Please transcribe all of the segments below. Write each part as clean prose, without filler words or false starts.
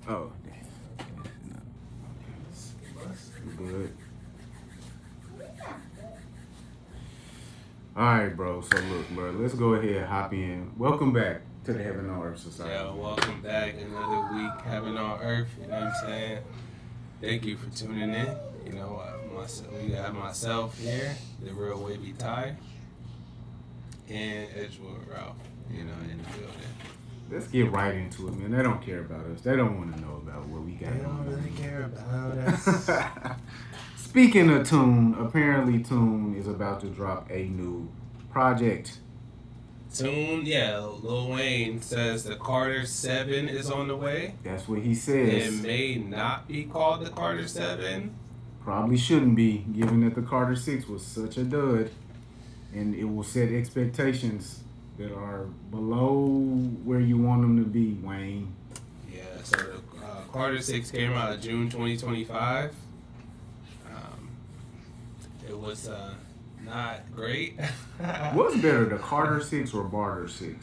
Oh, damn. Good. All right, bro. So look, bro. Let's go ahead and hop in. Welcome back to the Heaven on Earth Society. Yeah, welcome back. Another week, Heaven on Earth. You know what I'm saying? Thank you for tuning in. You know, we got myself here, the real Wavy Ty, and Edgewood Ralph. You know, in the building. Let's get right into it, man. They don't care about us. They don't want to know about what we got. They don't really care about us. Speaking of TOURE, apparently TOURE is about to drop a new project. TOURE, yeah. Lil Wayne says the Carter VII is on the way. That's what he says. It may not be called the Carter VII. Probably shouldn't be, given that the Carter VI was such a dud, and it will set expectations that are below where you want them to be, Wayne. Yeah, so the Carter VI came out in June 2025. It was not great. What's better, the Carter VI or Barter VI?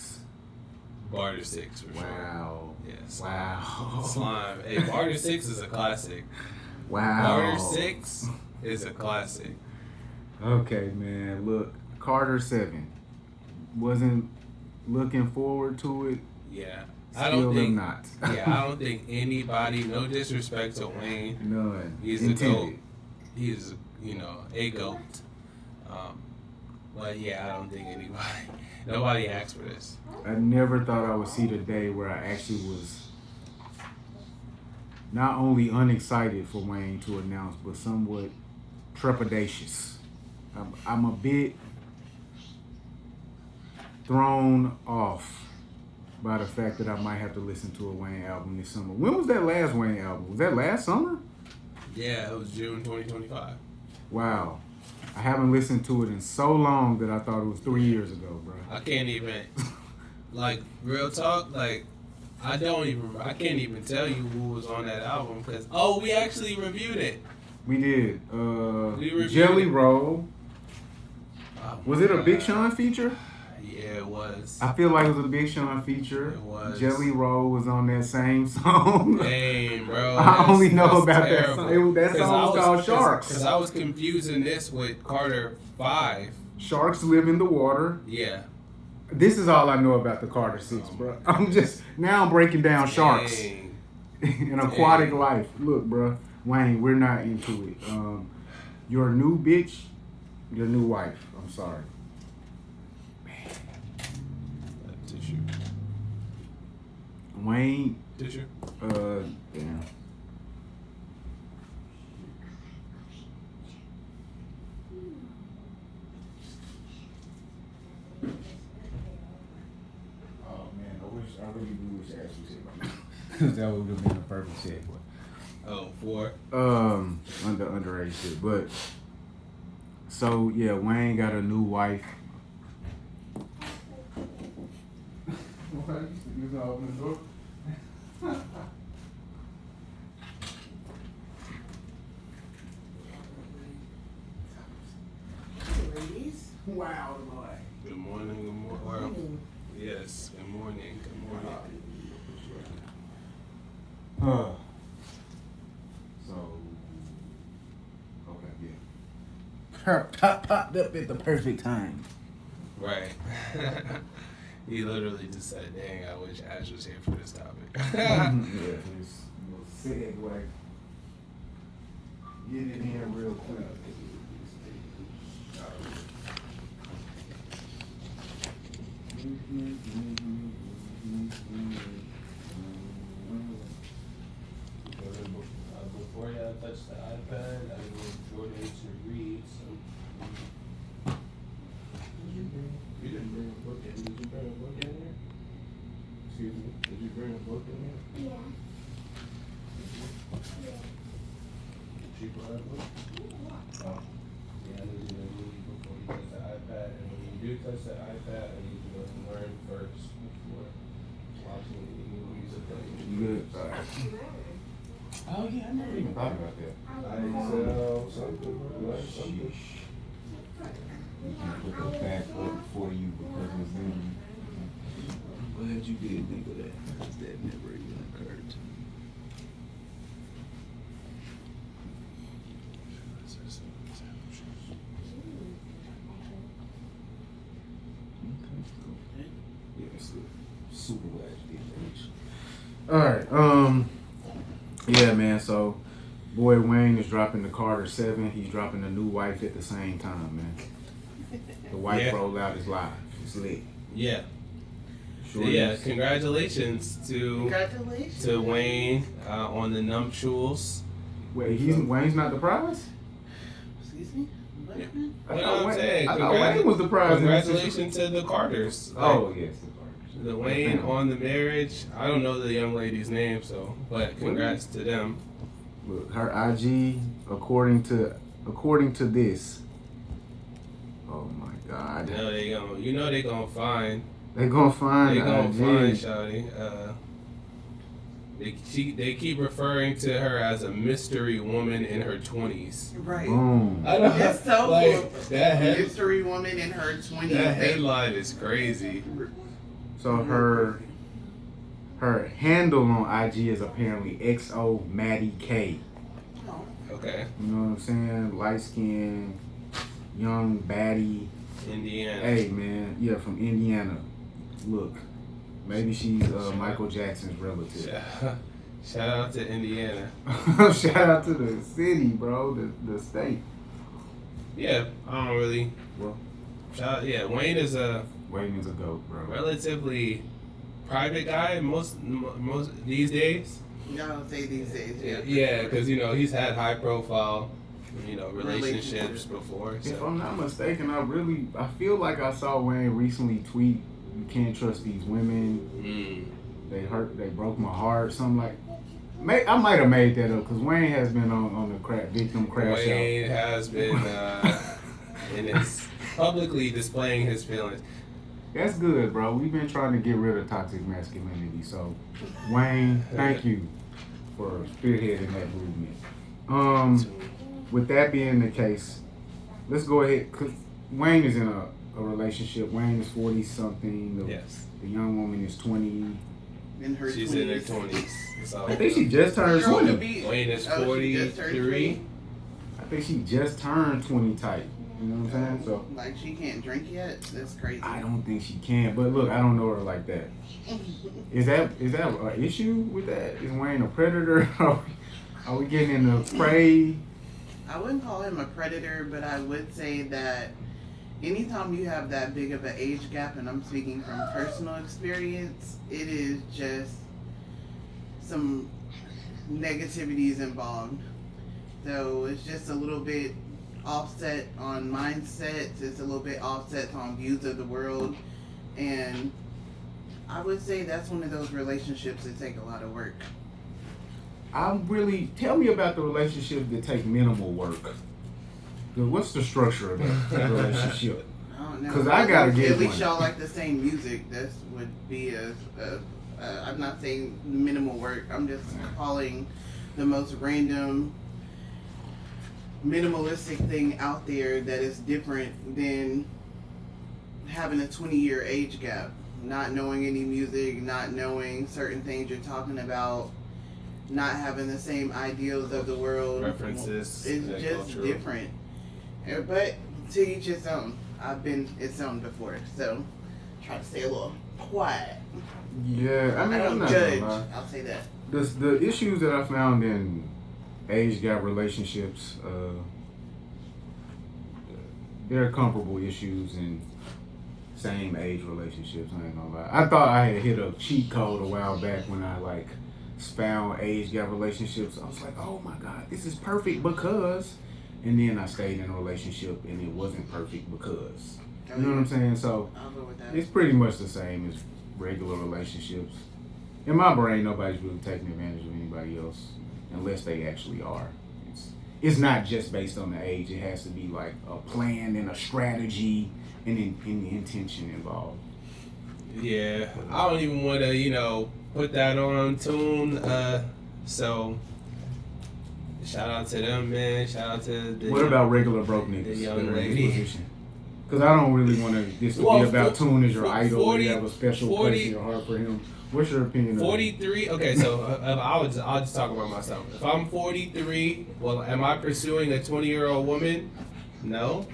Barter VI, for sure. Wow. Yes. Wow. Slime. Hey, Barter VI is a classic. Wow. Barter VI is a classic. Okay, man. Look, Carter VII. Wasn't looking forward to it. Yeah. Still I don't think not. Yeah, I don't think anybody, no disrespect to Wayne. None. He's Intended. a GOAT. He's, a GOAT. But yeah, I don't think nobody asked for this. I never thought I would see the day where I actually was not only unexcited for Wayne to announce, but somewhat trepidatious. I'm a bit thrown off by the fact that I might have to listen to a Wayne album this summer. When was that last Wayne album? Was that last summer? Yeah, it was June 2025. Wow. I haven't listened to it in so long that I thought it was 3 years ago, bro. I can't even, real talk, I can't even tell you who was on that album because, we actually reviewed it. We did. We reviewed Jelly it. Roll. Was it a Big Sean feature? Yeah, it was. I feel like it was a Big Sean feature. It was. Jelly Roll was on that same song. Dang, bro. I only know about terrible. that song. That song was called Sharks. Because I was confusing this with Carter V. Sharks live in the water. Yeah. This is all I know about the Carter VI, bro. I'm breaking down sharks in aquatic life. Look, bro, Wayne, we're not into it. Your new bitch, your new wife. I'm sorry. Tissue. Wayne. Tissue. Damn. I really do wish Ashley said my name. Because that would have been a perfect segue. Oh, for? Underage shit. But, so, yeah, Wayne got a new wife. Why you gonna open the door? Ladies. Wow, boy. Good morning, good morning. Well, yes, good morning, good morning. So, okay, yeah. Popped up at the perfect time. Right. He literally just said, dang, I wish Ash was here for this topic. Yeah, just segue. Get it in real quick. Before y'all touch the iPad, I need Jordan to read some. You didn't bring a book in. Did you bring a book in here? Excuse me. Did you bring a book in here? Yeah. She brought a book? Oh. Yeah, I need you to read before you touch the iPad. And when you do touch the iPad, I need you to learn first before watching any movies or playing. Good. All right. Oh, yeah, I never even thought about that. Something. You can put the back up for you because it's in. I'm glad you did think of that. Because that never even occurred to me. All right. Yeah, man. So, boy, Wayne is dropping the Carter VII. He's dropping the new wife at the same time, man. The wife rollout is live. It's lit. Yeah. Sure Yeah. Congratulations to Wayne on the nuptials. Wait, Wayne's not the prize? Excuse me? What? Yeah. What I'm saying, I thought Wayne was the prize. Congratulations to the Carters. Oh, yes, the Carters. The Wayne on the marriage. I don't know the young lady's name, but congrats to them. Look, her IG, according to this. Oh my God. You know they gonna find. They gonna find. They gonna IG. find Shawty. They keep referring to her as a mystery woman in her 20s. Right. Boom. I don't It's so like that mystery woman in her 20s. That headline is crazy. So her handle on IG is apparently XO Maddie K. Okay. You know what I'm saying? Light skin, young baddie. Indiana. Hey man, yeah, from Indiana. Look, maybe she's Michael Jackson's relative. Shout out to Indiana. Shout out to the city, bro, the state. Yeah, I don't really. Well, Wayne is a goat, bro. relatively private guy most these days. Y'all say these days, yeah. Yeah, because he's had high profile, relationships before. So. If I'm not mistaken, I feel like I saw Wayne recently tweet, "You can't trust these women. They broke my heart." Something like. I might have made that up because Wayne has been on the victim crash out. Wayne has been and is publicly displaying his feelings. That's good, bro. We've been trying to get rid of toxic masculinity. So, Wayne, thank you for spearheading that movement. With that being the case, let's go ahead. Cause Wayne is in a relationship. Wayne is 40-something. Yes. The young woman is 20. She's 20s. In her 20s. I think she just turned 20. Wayne is 43. I think she just turned 20 type. You know what I'm saying? So like she can't drink yet? That's crazy. I don't think she can. But look, I don't know her like that. Is that an issue with that? Is Wayne a predator? Are we getting into prey? I wouldn't call him a predator, but I would say that anytime you have that big of an age gap, and I'm speaking from personal experience, it is just some negativities involved. So it's just a little bit offset on mindsets, it's a little bit offset on views of the world, and I would say that's one of those relationships that take a lot of work. Tell me about the relationships that take minimal work. What's the structure of that relationship? I don't know. Because I gotta get at least one. y'all like the same music. That would be I'm not saying minimal work. I'm just calling the most random, minimalistic thing out there that is different than having a 20-year age gap. Not knowing any music, not knowing certain things you're talking about, not having the same ideals of the world. References. It's just cultural. Different. But to each its own. I've been its own before, so try to stay a little quiet. Yeah, I mean, I don't I'm not judge. gonna lie. I'll say that. The issues that I found in age gap relationships, there are comparable issues in same age relationships. I ain't gonna lie. I thought I had hit a cheat code a while back when I found age gap relationships. I was like, oh my God, this is perfect because. And then I stayed in a relationship and it wasn't perfect because. You know what I'm saying? So I'll go with that. It's pretty much the same as regular relationships. In my brain, nobody's really taking advantage of anybody else unless they actually are. It's not just based on the age. It has to be like a plan and a strategy and the intention involved. Yeah, I don't even want to, put that on tune. So shout out to them, man. Shout out to the What about regular broke niggas? The young lady. Because I don't really want this to be about Tune as your idol. You have a special place in your heart for him. What's your opinion? 43. Okay, so I'll just talk about myself. If I'm 43, well, am I pursuing a 20-year-old woman? No.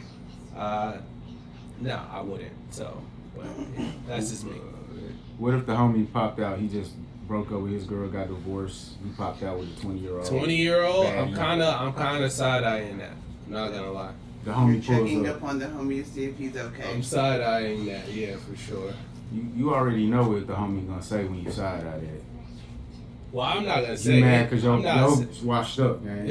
No, I wouldn't. So, but that's just me. What if the homie popped out? He just broke up with his girl, got divorced. He popped out with a 20-year-old. 20-year-old. Bad I'm kind of side eyeing that. I'm not gonna lie. The homie You're checking pulls up on the homie to see if he's okay. I'm side eyeing that. Yeah, for sure. You already know what the homie gonna say when you side eye that. Well, I'm not gonna say You mad it. because I'm your not nose washed up, man.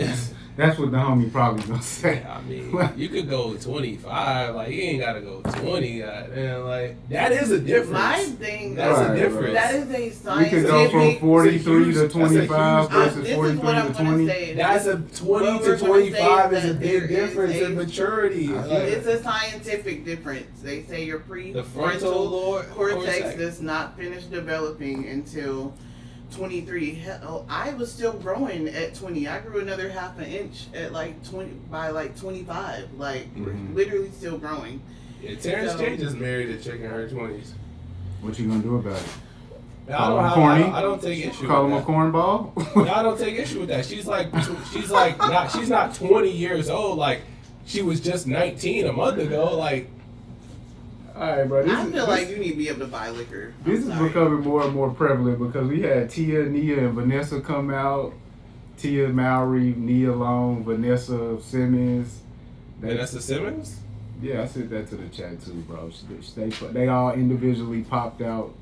That's what the homie probably gonna say. I mean, you could go 25. Like, you ain't gotta go 20. Goddamn, like, that is a difference. My thing, That's Right, a difference. that is a We scientific. could go from 43 to huge- 25 that's a huge- versus This is 43 what I'm to gonna 20. say. That's a 20 What to we're gonna 25 say is a that big there difference is in maturity. I Like, It's a scientific difference. They say your the frontal cortex does not finish developing until 23. Hell, I was still growing at 20. I grew another half an inch at like 20 by like 25. Like literally still growing. Yeah, Terrence So- J just married a chick in her 20s. What you gonna do about it? I him corny? don't take issue Call with him a that. cornball? No, I don't take issue with that. She's not 20 years old. Like, she was just 19 a month ago. Like, Alright, bro. I feel like you need to be able to buy liquor. This is becoming more and more prevalent because we had Tia, Nia, and Vanessa come out. Tia Mowry, Nia Long, Vanessa Simmons. Vanessa Simmons? Yeah, I said that to the chat too, bro. They all individually popped out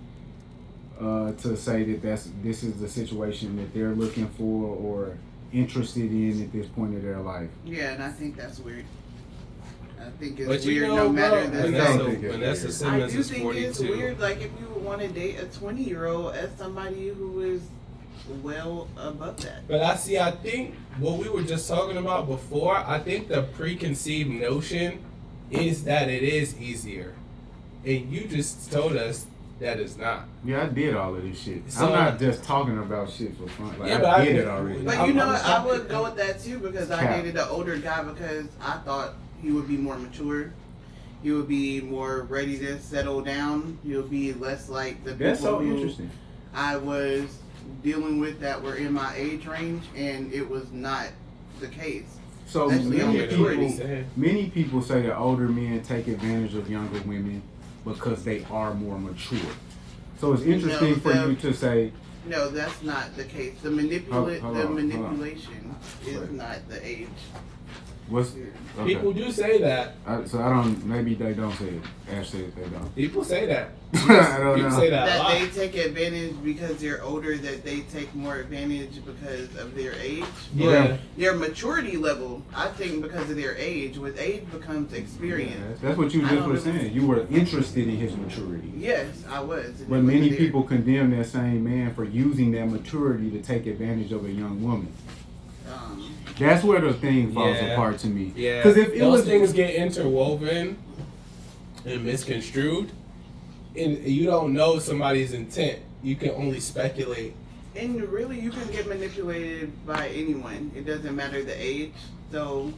to say that this is the situation that they're looking for or interested in at this point of their life. Yeah, and I think that's weird. I think it's But you weird know, no matter bro, the Vanessa I Simmons do is think 42. it's weird, like if you want to date a 20-year-old as somebody who is well above that. But I think what we were just talking about before, I think the preconceived notion is that it is easier. And you just told us that it's not. Yeah, I did all of this shit. So- I'm not just talking about shit for fun. Like, Yeah, but I I- did it already. But I'm- you know, I'm- I would go with that too because I Cap. dated an older guy because I thought he would be more mature. He would be more ready to settle down. He would be less like the people That's so who interesting. I was dealing with that were in my age range, and it was not the case. So Especially on many people say that older men take advantage of younger women because they are more mature. So it's interesting No, for you to say, No, that's not the case. The Hold on. manipulation is Wait. not the age. what's okay. People do say that. So I don't. Maybe they don't say it. Ash says they don't. People say that. I don't People know. say that a That lot. they take advantage because they're older, that they take more advantage because of their age. Yeah. Their maturity level, I think because of their age. With age becomes experience. Yeah, that's what you I just don't were really- saying. You were interested in his maturity. Yes, I was. And But it was many there. people condemn that same man for using that maturity to take advantage of a young woman. That's where the thing falls Yeah. apart to me. Yeah. Because if it those was things get interwoven and misconstrued, and you don't know somebody's intent. You can only speculate. And really, you can get manipulated by anyone. It doesn't matter the age. So,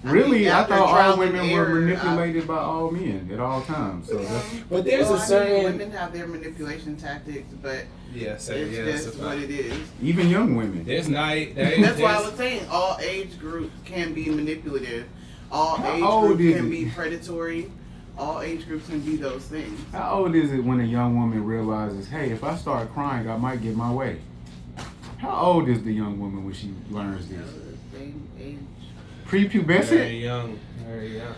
really, think I after thought all trial and women were error, manipulated by all men at all times. So that's, But there's well, a I mean, certain women have their manipulation tactics, but it's just what it is. even young women. There's night. That's why I was saying all age groups can be manipulative. All How age old groups is can it? be predatory. All age groups can be those things. How old is it when a young woman realizes, hey, if I start crying, I might get my way? How old is the young woman when she learns this? Same age. Prepubescent? Very young.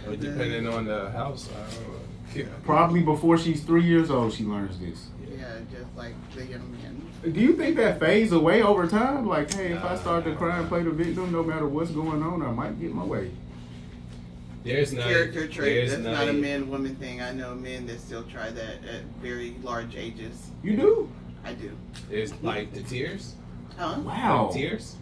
But depending on the house, I don't know. Yeah. Probably before she's 3 years old, she learns this. Yeah, just like the young man. Do you think that fades away over time? Like, hey, if I start to cry and play the victim, no matter what's going on, I might get my way. There's not Character trait. There's That's not a man-woman thing. I know men that still try that at very large ages. You do? I do. There's like the tears. Huh? Wow. Like tears.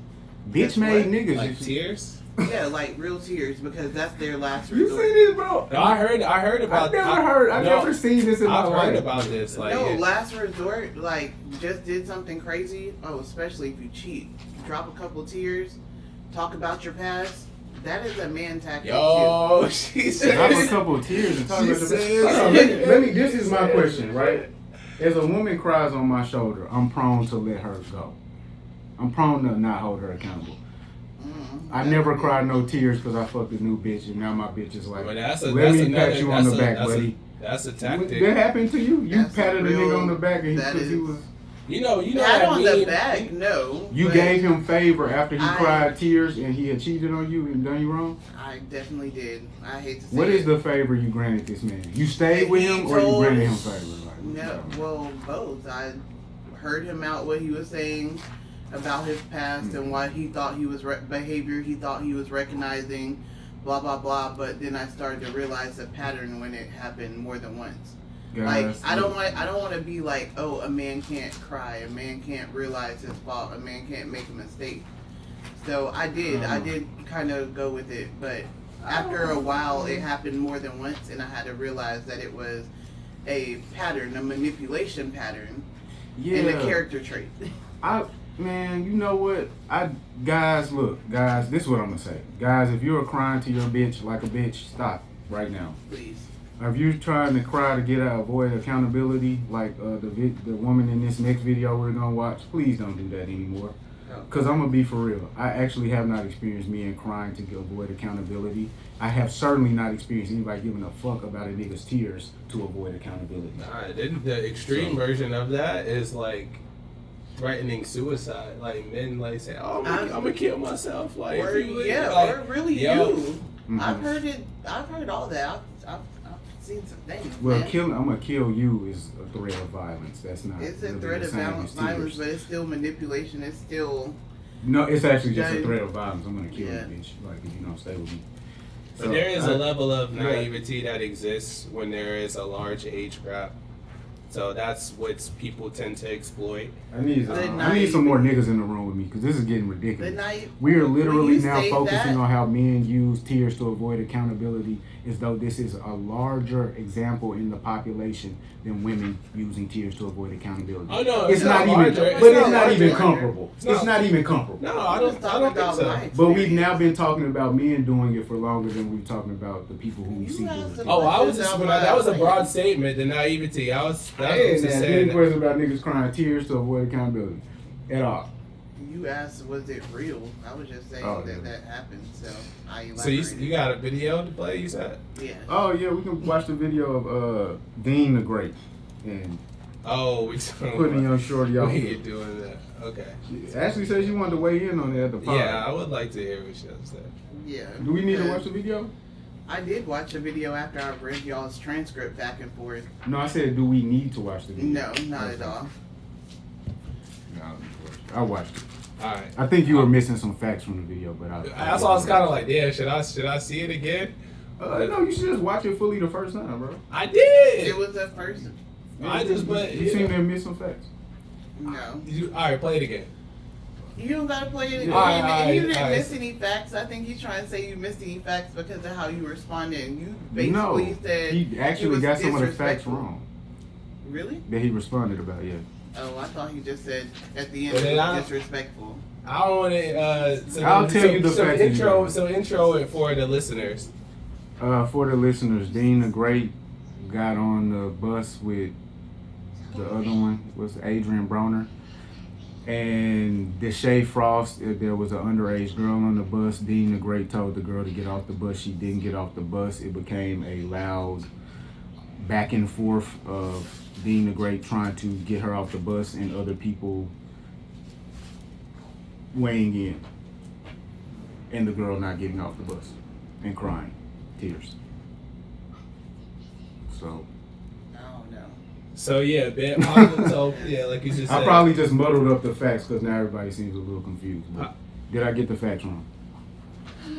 Bitch made What? niggas. Like tears. Yeah, like real tears because that's their last You resort. see this, bro? No, I heard about. I've never seen this in my I've life. heard about this. Like, No, it- last resort, like, just did something crazy. Oh, especially if you cheat. Drop a couple tears, talk about your past. That is a man tactic, yo, she Drop a said. couple of tears and talk She about the said- Hold on, let me, this is my question, right? As a woman cries on my shoulder, I'm prone to let her go. I'm prone to not hold her accountable. too. I never cried no tears because I fucked a new bitch and now my bitch is like, But that's let me pat you on the back, buddy. That's a tactic. That happened to you? You That's patted a real- nigga on the back and that because he is- was... You know Pat what I on mean? the back, no. You but gave him favor after he I- cried tears and he had cheated on you and done you wrong? I definitely did. I hate to say What is it. the favor you granted this man? You stayed That with he him or you told- granted him favor? Like, No, well, both. I heard him out what he was saying about his past and why he thought he was behavior he thought he was recognizing, blah blah blah. But then I started to realize a pattern when it happened more than once. Like I don't want to be like, oh, a man can't cry, a man can't realize his fault, a man can't make a mistake. So I did kind of go with it, but after a while it happened more than once, and I had to realize that it was a pattern, a manipulation pattern, and a character trait. Man, you know what? Guys, this is what I'm gonna say. Guys, if you're crying to your bitch like a bitch, stop right now. Please. If you're trying to cry to get out, avoid accountability, like the woman in this next video we're gonna watch, please don't do that anymore. Cause I'm gonna be for real. I actually have not experienced men crying to avoid accountability. I have certainly not experienced anybody giving a fuck about a nigga's tears to avoid accountability. Nah, the extreme version of that is like threatening suicide. Like men like say, "Oh, I'm gonna kill myself." Like, Or, or really you. Mm-hmm. I've heard all that. I've seen some things. Well, man. I'm gonna kill you is a threat of violence. That's not. It's a really threat the of same as violence, tears. but it's still manipulation. It's still. No, it's actually just a Done. threat of violence. I'm gonna kill Yeah. you, bitch. Like if you don't stay with me. But there is a level of naivety that exists when there is a large age gap. So that's what people tend to exploit. I need some more niggas in the room with me because this is getting ridiculous. We are literally when you now say focusing that- on how men use tears to avoid accountability, as though this is a larger example in the population than women using tears to avoid accountability. Oh no, it's not even, larger. but it's not larger. even comparable. It's It's not even comparable. No, I don't think so. But we've now been talking about men doing it for longer than we've talking about the people who we You see doing have it. some- Oh, I was just that was a broad statement. The naivety. I was just Any saying. question about niggas crying tears to avoid accountability at all? You asked, was it real? I was just saying that happened. So I elaborated. So you got a video to play? You said. Yeah. Oh yeah, we can watch the video of Dean the Great and we putting your shorty off. We doing that. Okay. Ashley says you wanted to weigh in on it at the pod. Yeah, I would like to hear what she said. Yeah. Do we need to because watch the video? I did watch a video after I read y'all's transcript back and forth. No, I said do we need to watch the video? No, not at all. No, I watched it. All right. I think you were missing some facts from the video, but That's why I was kind of like, damn, should I see it again? No, you should just watch it fully the first time, bro. I did. It was the first. You seem to have missed some facts. No. All right, play it again. You don't gotta play it. You didn't miss any facts. I think he's trying to say you missed any facts because of how you responded. You basically said he actually was got some of the facts disrespectful. wrong Really? that he responded about. Yeah. Oh, I thought he just said at the end Well, it then was disrespectful. I don't want to. I'll tell you the facts Intro, anyway. so intro it for the listeners. For the listeners, Dean the Great got on the bus with the other one, was Adrian Broner, and Deshae Frost. There was an underage girl on the bus. Dean the Great told the girl to get off the bus. She didn't get off the bus. It became a loud back and forth of Dean the Great trying to get her off the bus and other people weighing in, and the girl not getting off the bus and crying tears. So I don't know. So yeah, so yeah, like you just said. I probably just muddled up the facts because now everybody seems a little confused. But did I get the facts wrong?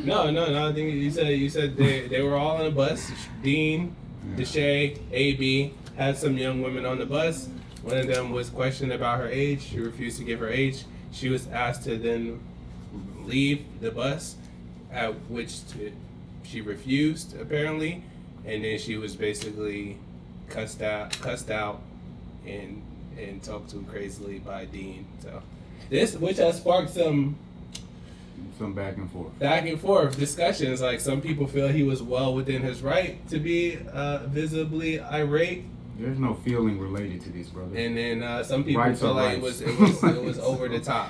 No. I think you said they were all on a bus. Dean, Deshae, AB had some young women on the bus. One of them was questioned about her age. She refused to give her age. She was asked to then leave the bus, at which she refused apparently, and then she was basically cussed out, and talked to crazily by Dean. So this, which has sparked some back and forth discussions. Like some people feel he was well within his right to be visibly irate. There's no feeling related to this, brother. And then some people Rights feel are like rights. it was over the top.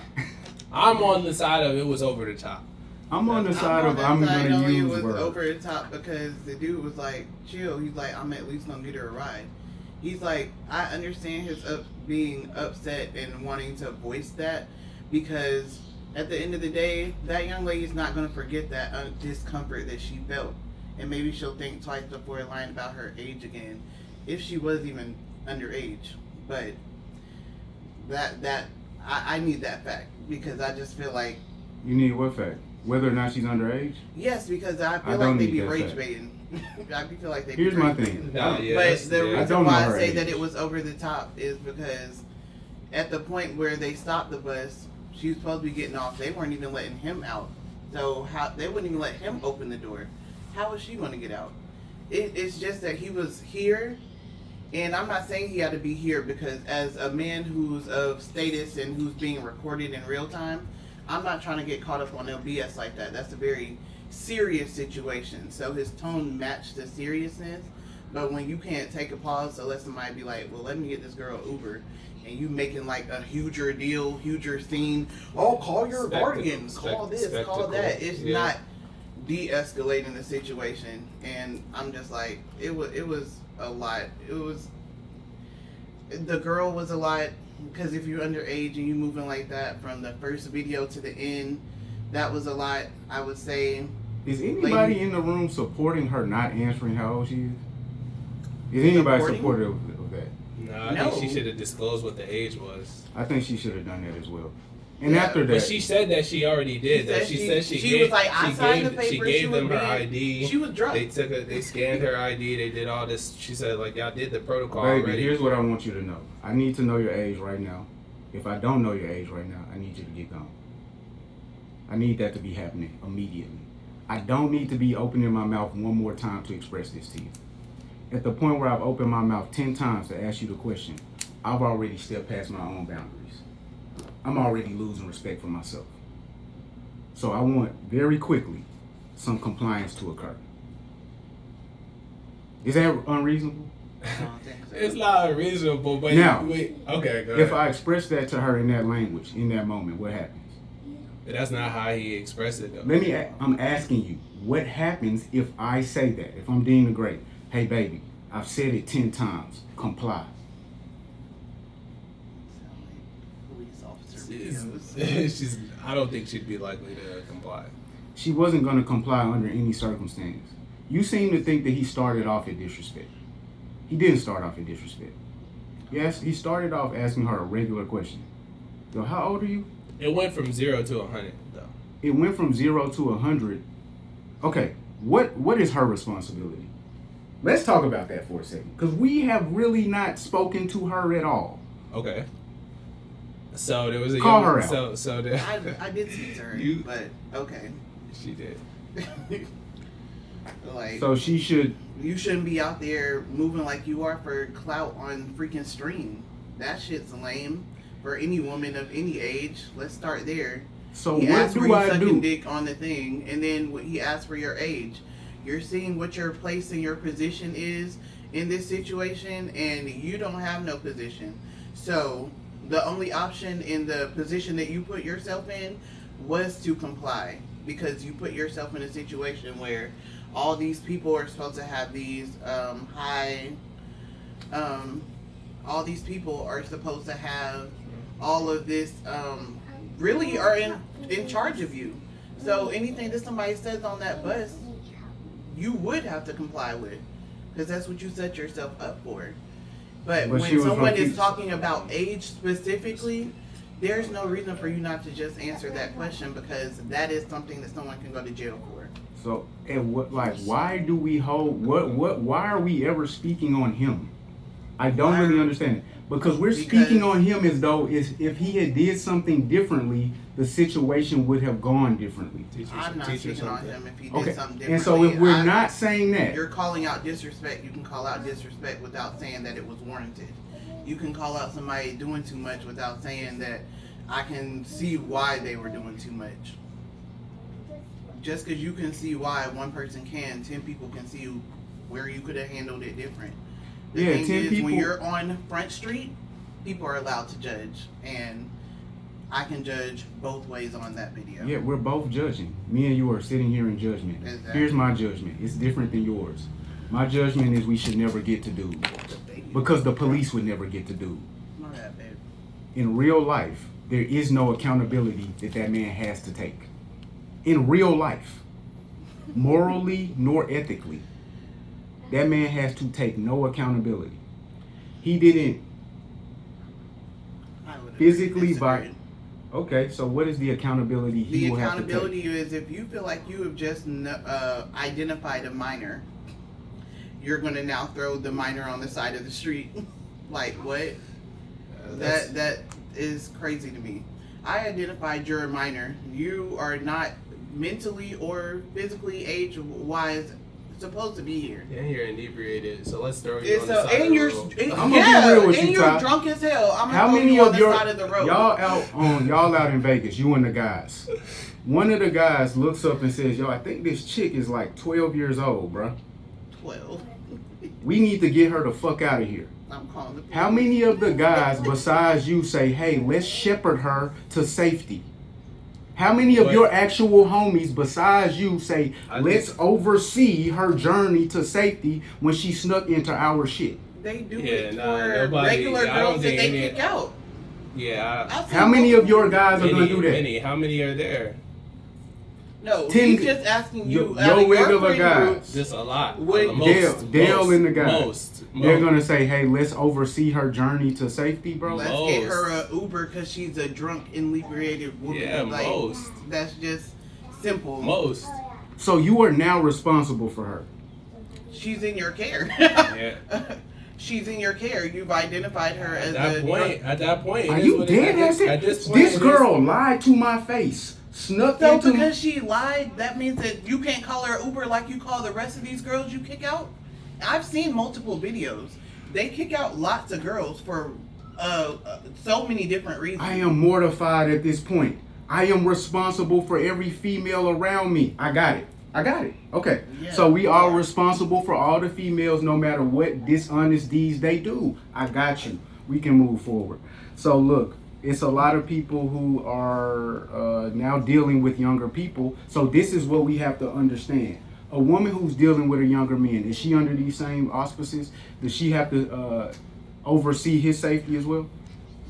I'm on the side of it was over the top. I'm on the side of I'm gonna only use was words. over the top because the dude was like, chill. He's like, I'm at least gonna get her a ride. He's like, I understand his being upset and wanting to voice that, because at the end of the day, that young lady is not going to forget that discomfort that she felt, and maybe she'll think twice before lying about her age again, if she was even underage. But I need that fact, because I just feel like... You need what fact? Whether or not she's underage? Yes, because I feel like they be rage baiting. I feel like they be Here's my thing. But the reason why I say that it was over the top is because at the point where they stopped the bus, she was supposed to be getting off. They weren't even letting him out. So they wouldn't even let him open the door. How was she going to get out? It's just that he was here, and I'm not saying he had to be here, because as a man who's of status and who's being recorded in real time, I'm not trying to get caught up on no BS like that. That's a very serious situation. So his tone matched the seriousness. But when you can't take a pause to let somebody be like, well, let me get this girl Uber, and you making like a huger deal, huger scene, oh, call your guardian, call this, call that. It's not de-escalating the situation. And I'm just like, it was a lot. The girl was a lot, because if you're underage and you moving like that from the first video to the end, that was a lot, I would say. Is anybody in the room supporting her not answering how old she is? Is anybody supportive of that? No, I think she should have disclosed what the age was. I think she should have done that as well. And after that, but she said that she already did that. She said she was like, I signed the paper. She gave them her ID. She was drunk. They scanned her ID. They did all this. She said, like, y'all did the protocol baby, already. Here's what I want you to know. I need to know your age right now. If I don't know your age right now, I need you to get gone. I need that to be happening immediately. I don't need to be opening my mouth one more time to express this to you. At the point where I've opened my mouth 10 times to ask you the question, I've already stepped past my own boundaries. I'm already losing respect for myself. So I want very quickly some compliance to occur. Is that unreasonable? It's not unreasonable, but now, okay, go ahead. If I express that to her in that language, in that moment, what happens? But that's not how he expressed it, though. I'm asking you, what happens if I say that? If I'm deemed great, hey baby, I've said it 10 times, comply. I don't think she'd be likely to comply. She wasn't going to comply under any circumstance. You seem to think that he started off at disrespect. He didn't start off at disrespect. Yes, he started off asking her a regular question. Yo, how old are you? It went from 0 to 100, though. It went from 0 to 100. Okay, what is her responsibility? Let's talk about that for a second, because we have really not spoken to her at all. Okay. So there was a call her out. So I did speak to her, but okay. She did. Like, so she should. You shouldn't be out there moving like you are for clout on freaking stream. That shit's lame for any woman of any age. Let's start there. So he what do I do? Dick on the thing, and then he asked for your age. You're seeing what your place and your position is in this situation, and you don't have no position. So the only option in the position that you put yourself in was to comply, because you put yourself in a situation where all these people are supposed to have these all these people are supposed to have all of this, really are in charge of you. So anything that somebody says on that bus, you would have to comply with, because that's what you set yourself up for. But when someone is talking about age specifically, there's no reason for you not to just answer that question, because that is something that someone can go to jail for. So, and why do we hold, why are we ever speaking on him? I don't really understand it. Because we're speaking on him as though if he had did something differently, the situation would have gone differently. I'm not speaking on him if he did something differently. And so if we're not saying that. You're calling out disrespect. You can call out disrespect without saying that it was warranted. You can call out somebody doing too much without saying that I can see why they were doing too much. Just because you can see why one person can, 10 people can see where you could have handled it different. The thing 10 is, people. when you're on Front Street, people are allowed to judge, and I can judge both ways on that video. Yeah, we're both judging. Me and you are sitting here in judgment. Exactly. Here's my judgment. It's different than yours. My judgment is we should never get to do, because the police would never get to do. Not that bad. in real life, there is no accountability that man has to take. In real life, morally nor ethically, that man has to take no accountability. He didn't physically by. Okay, so what is the accountability he will have to take? The accountability is if you feel like you have just identified a minor, you're going to now throw the minor on the side of the street. Like, what? That is crazy to me. I identified you're a minor. You are not mentally or physically age-wise supposed to be here. And you're inebriated, so let's throw you on the side and of the road. I'm gonna be real with you, and you're Ty. drunk as hell. I'm How gonna throw many you on of the your side of the road. y'all out in Vegas? You and the guys. One of the guys looks up and says, "Yo, I think this chick is like 12 years old, bro. 12. We need to get her the fuck out of here." I'm calling the police. How many of the guys besides you say, "Hey, let's shepherd her to safety"? How many of your actual homies besides you say, "Let's oversee her journey to safety" when she snuck into our shit? They do it for regular girls that they kick out. Yeah. How many of your guys are going to do that? Many. How many are there? No, he's just asking you. Your regular guys. Just a lot. Dale and the guys. Most. They're going to say, "Hey, let's oversee her journey to safety, bro." Let's get her an Uber because she's a drunk, inebriated woman. Yeah, like, most. That's just simple. Most. So you are now responsible for her. She's in your care. Yeah. She's in your care. You've identified her as At that point, are you dead ass? At this point, this girl lied to my face. Snuck So into because she lied, that means that you can't call her Uber like you call the rest of these girls you kick out? I've seen multiple videos. They kick out lots of girls for so many different reasons. I am mortified at this point. I am responsible for every female around me. I got it. Okay. Yeah. So we are responsible for all the females no matter what dishonest deeds they do. I got you. We can move forward. So look, it's a lot of people who are now dealing with younger people. So this is what we have to understand. A woman who's dealing with a younger man, is she under these same auspices? Does she have to oversee his safety as well?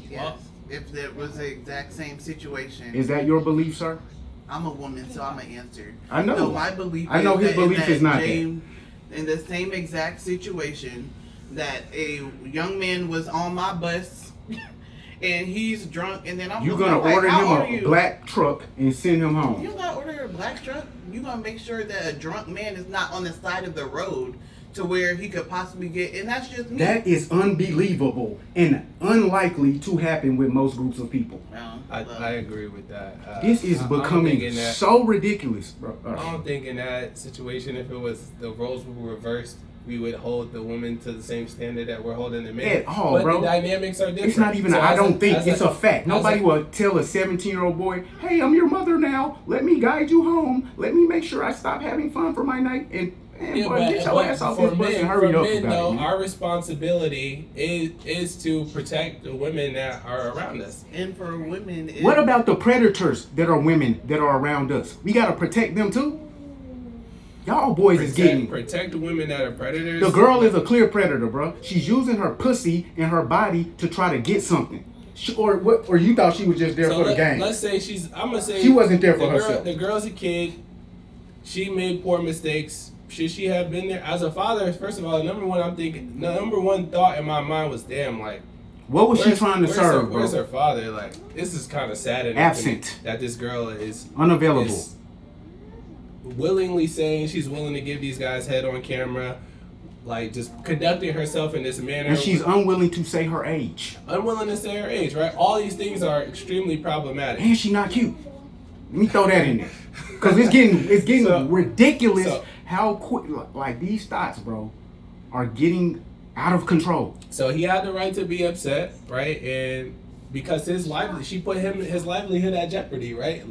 Yes. If it was the exact same situation. Is that your belief, sir? I'm a woman, so I'm an answer. I know. So my belief I know his is belief that is not James, in the same exact situation, that a young man was on my bus and he's drunk, and then I'm You're gonna order him a black truck and send him You home. don't gotta order a black truck. You gonna make sure that a drunk man is not on the side of the road to where he could possibly get, and that's just me. That is unbelievable and unlikely to happen with most groups of people. I agree with that. This is becoming so ridiculous, bro. I don't think in that situation, if it was the roles were reversed, we would hold the woman to the same standard that we're holding the man. At all, but bro. The dynamics are different. It's not even. So I don't think it's a fact. Nobody will tell a 17-year-old boy, "Hey, I'm your mother now. Let me guide you home. Let me make sure I stop having fun for my night." And boy, get your ass off this bus and hurry up about it. Our responsibility is to protect the women that are around us. And for women, What about the predators that are women that are around us? We gotta protect them too. Y'all boys is getting protect the women that are predators. The girl is a clear predator, bro. She's using her pussy and her body to try to get something. Or you thought she was just there for the game? Let's say I'm gonna say she wasn't there for herself. The girl's a kid. She made poor mistakes. Should she have been there as a father? First of all, number one thought in my mind was, damn, like, what was she trying to serve, bro? Where's her father? Like, this is kind of sad. Absent. That this girl is unavailable. Is willingly saying she's willing to give these guys head on camera, like just conducting herself in this manner. And she's unwilling to say her age. Unwilling to say her age, right? All these things are extremely problematic. And she not cute. Let me throw that in there. Because it's getting ridiculous how quick, like these thoughts, bro, are getting out of control. So he had the right to be upset, right? And because she put his livelihood at jeopardy, right?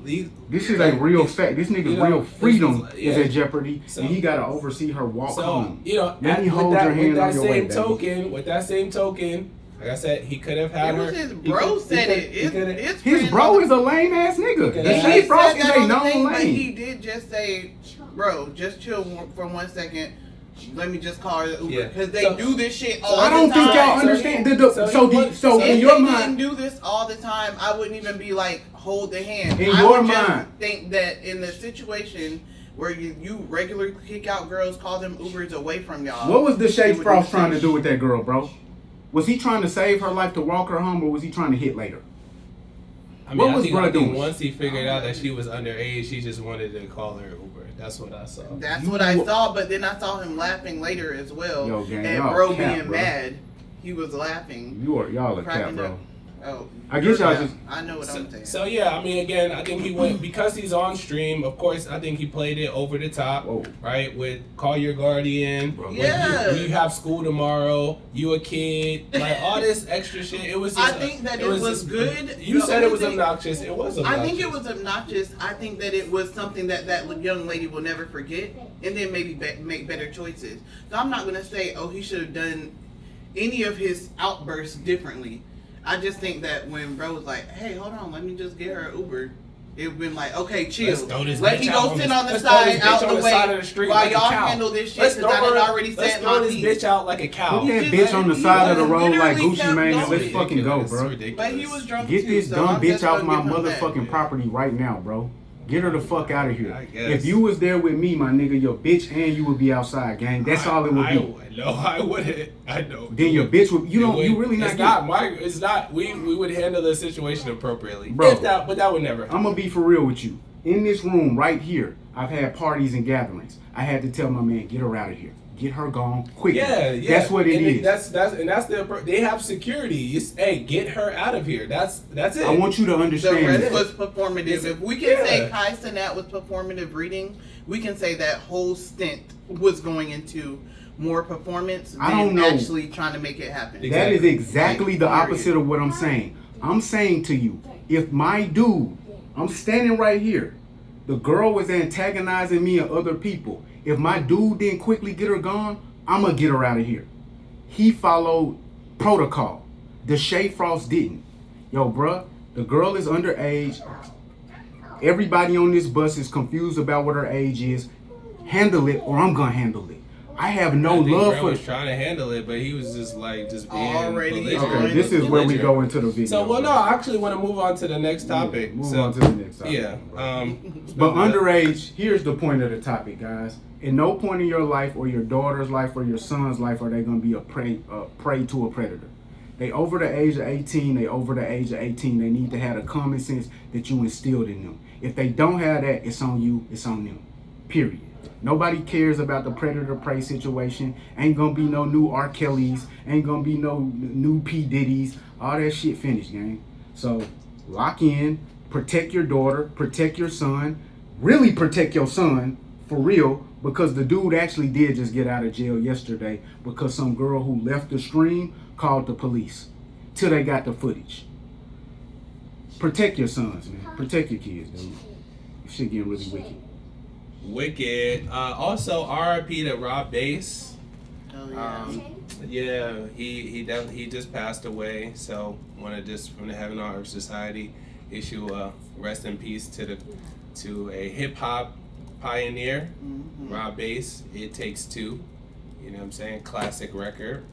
This is a real fact. This nigga's real freedom is at jeopardy, and he got to oversee her walk home. Let me hold your hand on your way, With that same token, like I said, he could have had her. His bro said it. His bro is a lame ass nigga. He Frost is a known lame. But he did just say, "Bro, just chill for 1 second. let me just call her the Uber. Yeah. Because they do this shit all the I time. don't think y'all understand. So in If your they mind, didn't do this all the time, I wouldn't even be like, hold the hand. In I your would just mind. think that in the situation where you regularly kick out girls, call them Ubers away from y'all. what was the Shay you would Frost do trying to fish. do with that girl, bro? Was he trying to save her life to walk her home, or was he trying to hit later? I mean, What I was think, bruh I think doing? once he figured out that she was underage, he just wanted to call her Uber. That's what I saw. That's what I saw, but then I saw him laughing later as well. Yo, gang, and y'all bro cap, being bro. mad. He was laughing. Y'all a cap, cracking bro. up. Oh, I guess y'all yeah, just. I know what I'm saying. So yeah, I mean, again, I think he went because he's on stream. Of course, I think he played it over the top, Whoa. right? With call your guardian. Bro, Yeah. You have school tomorrow. You a kid. Like all this extra shit. It was. Just, I think that it was just- good. You The said it only was thing- obnoxious. It was obnoxious. I think it was obnoxious. I think that it was something that young lady will never forget, and then maybe make better choices. So I'm not gonna say, oh, he should have done any of his outbursts differently. I just think that when bro was like, hey, hold on, let me just get her an Uber, it would been like, okay, chill. Let's throw this Let bitch me out go on sit this- on the let's throw side, this bitch out on the the way, side of the street while like a y'all cow. handle this shit, Let's because I throw done her- already let's set throw my this piece. bitch out like a cow. Put that He bitch just- on the he side of the just road like literally Gucci kept Mane and going. let's fucking go, Ridiculous, bro. ridiculous. But he was drunk Get too, this so dumb I'm bitch just off gonna my give him that. motherfucking property right now, bro. Get her the fuck out of here. I guess. If you was there with me, my nigga, your bitch and you would be outside, gang. That's all it would be. No, I wouldn't. I know. Then your bitch would. You really not. It's not my. It's not. We would handle the situation appropriately. Bro. If that, but that would never. I'm gonna be for real with you. In this room right here, I've had parties and gatherings. I had to tell my man, get her out of here. Get her gone quickly. Yeah. That's what it is. That's the. They have security. Hey, get her out of here. That's it. I want you to The understand rest that. was performative. If we can say Kai Cenat was performative reading, we can say that whole stint was going into more performance I don't than know. actually trying to make it happen. That is exactly the Period. opposite of what I'm saying. I'm saying to you, if my dude, I'm standing right here, the girl was antagonizing me and other people. If my dude didn't quickly get her gone, I'm gonna get her out of here. He followed protocol. The Shay Frost didn't. Yo, bruh, the girl is underage. Everybody on this bus is confused about what her age is. Handle it, or I'm gonna handle it. I have no I think love Brett for. was trying to handle it, but he was just being Already. belligerent. Okay, this is where we go into the video. So, well, no, I actually want to move on to the next topic. Move So, on to the next topic. Yeah. But underage, here's the point of the topic, guys. In no point in your life or your daughter's life or your son's life are they going to be a prey to a predator. They over the age of 18, they over the age of 18. They need to have the common sense that you instilled in them. If they don't have that, it's on you, it's on them. Period. Nobody cares about the predator-prey situation. Ain't gonna be no new R. Kellys. Ain't gonna be no new P. Diddy's. All that shit finished, gang. So lock in, protect your daughter, protect your son, really protect your son for real, because the dude actually did just get out of jail yesterday because some girl who left the stream called the police till they got the footage. Protect your sons, man. Protect your kids, dude. Shit getting really wicked. Wicked. Also, R.I.P. to Rob Bass. Oh, yeah. Yeah, he just passed away. So, want to just from the Heaven on Earth Society issue a rest in peace to a hip hop pioneer, Rob Bass. It Takes Two. You know what I'm saying? Classic record.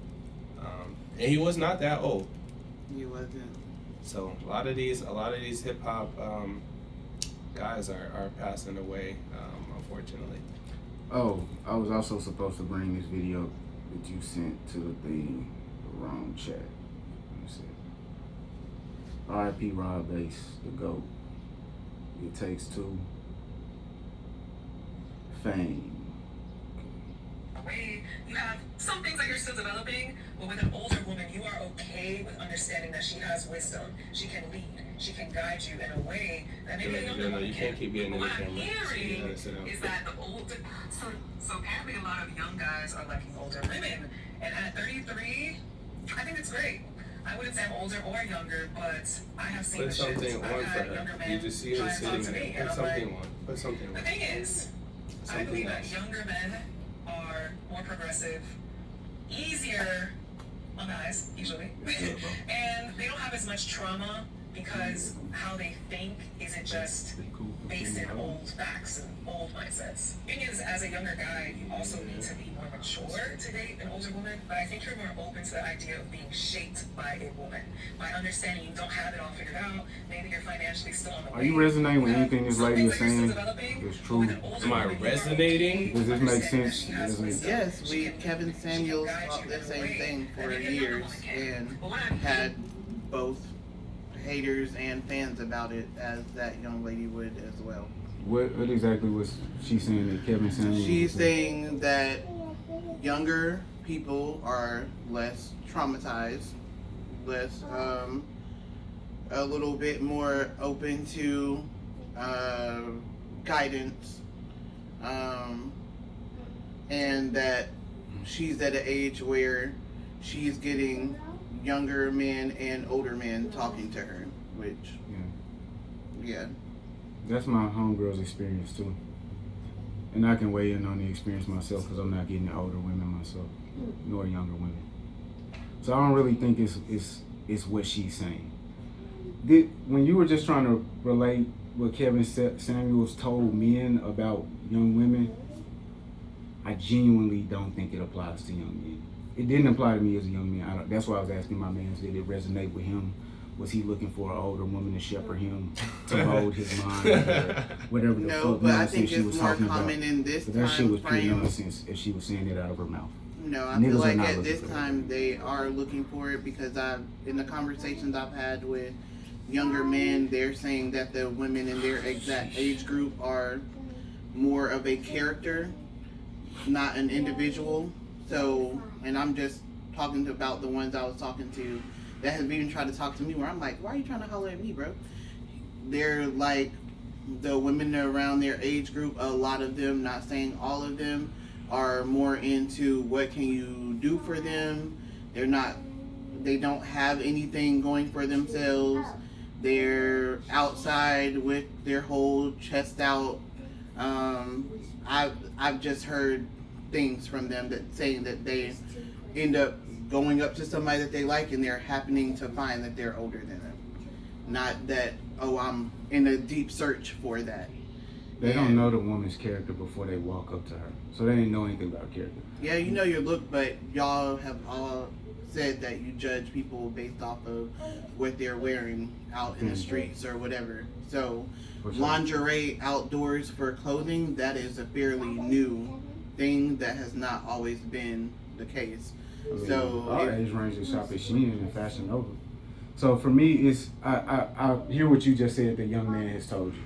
And he was not that old. He wasn't. So a lot of these hip hop guys are passing away, unfortunately. Oh, I was also supposed to bring this video that you sent to the wrong chat. Let me see. R.I.P. Rob Bass, the GOAT. It Takes Two. Fame. You have some things that you're still developing, but with an older woman, you are okay with understanding that she has wisdom. She can lead. She can guide you in a way that maybe a younger woman You can't keep getting in the What I'm camera. So you hearing gotta sit down. is that the older, so apparently a lot of young guys are liking older women, and at 33, I think it's great. I wouldn't say I'm older or younger, but I have seen Put the shift. something I've on for had her. younger You men just see her try and talk sitting to there. me, Put and I'm something like, on. Put something the on. thing is, I Something believe that else. younger men are more progressive, easier on guys, usually, Yeah, bro. and they don't have as much trauma because how they think isn't just based in old facts and old mindsets. The thing is, as a younger guy, you also need to be more mature to date an older woman, but I think you're more open to the idea of being shaped by a woman, by understanding you don't have it all figured out, maybe you're financially still on the way. Are you resonating with anything this lady is saying? It's true. Am I resonating? Does this make sense? Yes, Kevin Samuels thought the same thing for years and had both haters and fans about it, as that young lady would as well. What exactly was she saying that Kevin Samuels? She's saying that younger people are less traumatized, less a little bit more open to guidance, and that she's at an age where she's getting younger men and older men talking to her, which, yeah. That's my homegirl's experience too. And I can weigh in on the experience myself because I'm not getting older women myself, nor younger women. So I don't really think it's what she's saying. When you were just trying to relate what Kevin Samuels told men about young women, I genuinely don't think it applies to young men. It didn't apply to me as a young man. That's why I was asking my man, did it resonate with him? Was he looking for an older woman to shepherd him, to mold his mind, or whatever the fuck nonsense she was talking about? In this but that shit was pure frame. nonsense if she was saying it out of her mouth. No, I Niggas feel like are not at looking this for that. time they are looking for it, because in the conversations I've had with younger men, they're saying that the women in their exact age group are more of a character, not an individual. So, and I'm just talking about the ones I was talking to that have even tried to talk to me, where I'm like, why are you trying to holler at me, bro? They're like, the women around their age group, a lot of them, not saying all of them, are more into what can you do for them. They don't have anything going for themselves. They're outside with their whole chest out. I've just heard things from them that saying that they end up going up to somebody that they like and they're happening to find that they're older than them. Not that, oh, I'm in a deep search for that. They don't know the woman's character before they walk up to her. So they didn't know anything about character. Yeah, you know your look, but y'all have all said that you judge people based off of what they're wearing out in the streets or whatever. So lingerie outdoors for clothing, that is a fairly new thing that has not always been the case. I mean, So our age range is shop at Cheyenne and Fashion Nova. So for me, it's I hear what you just said. The young man has told you.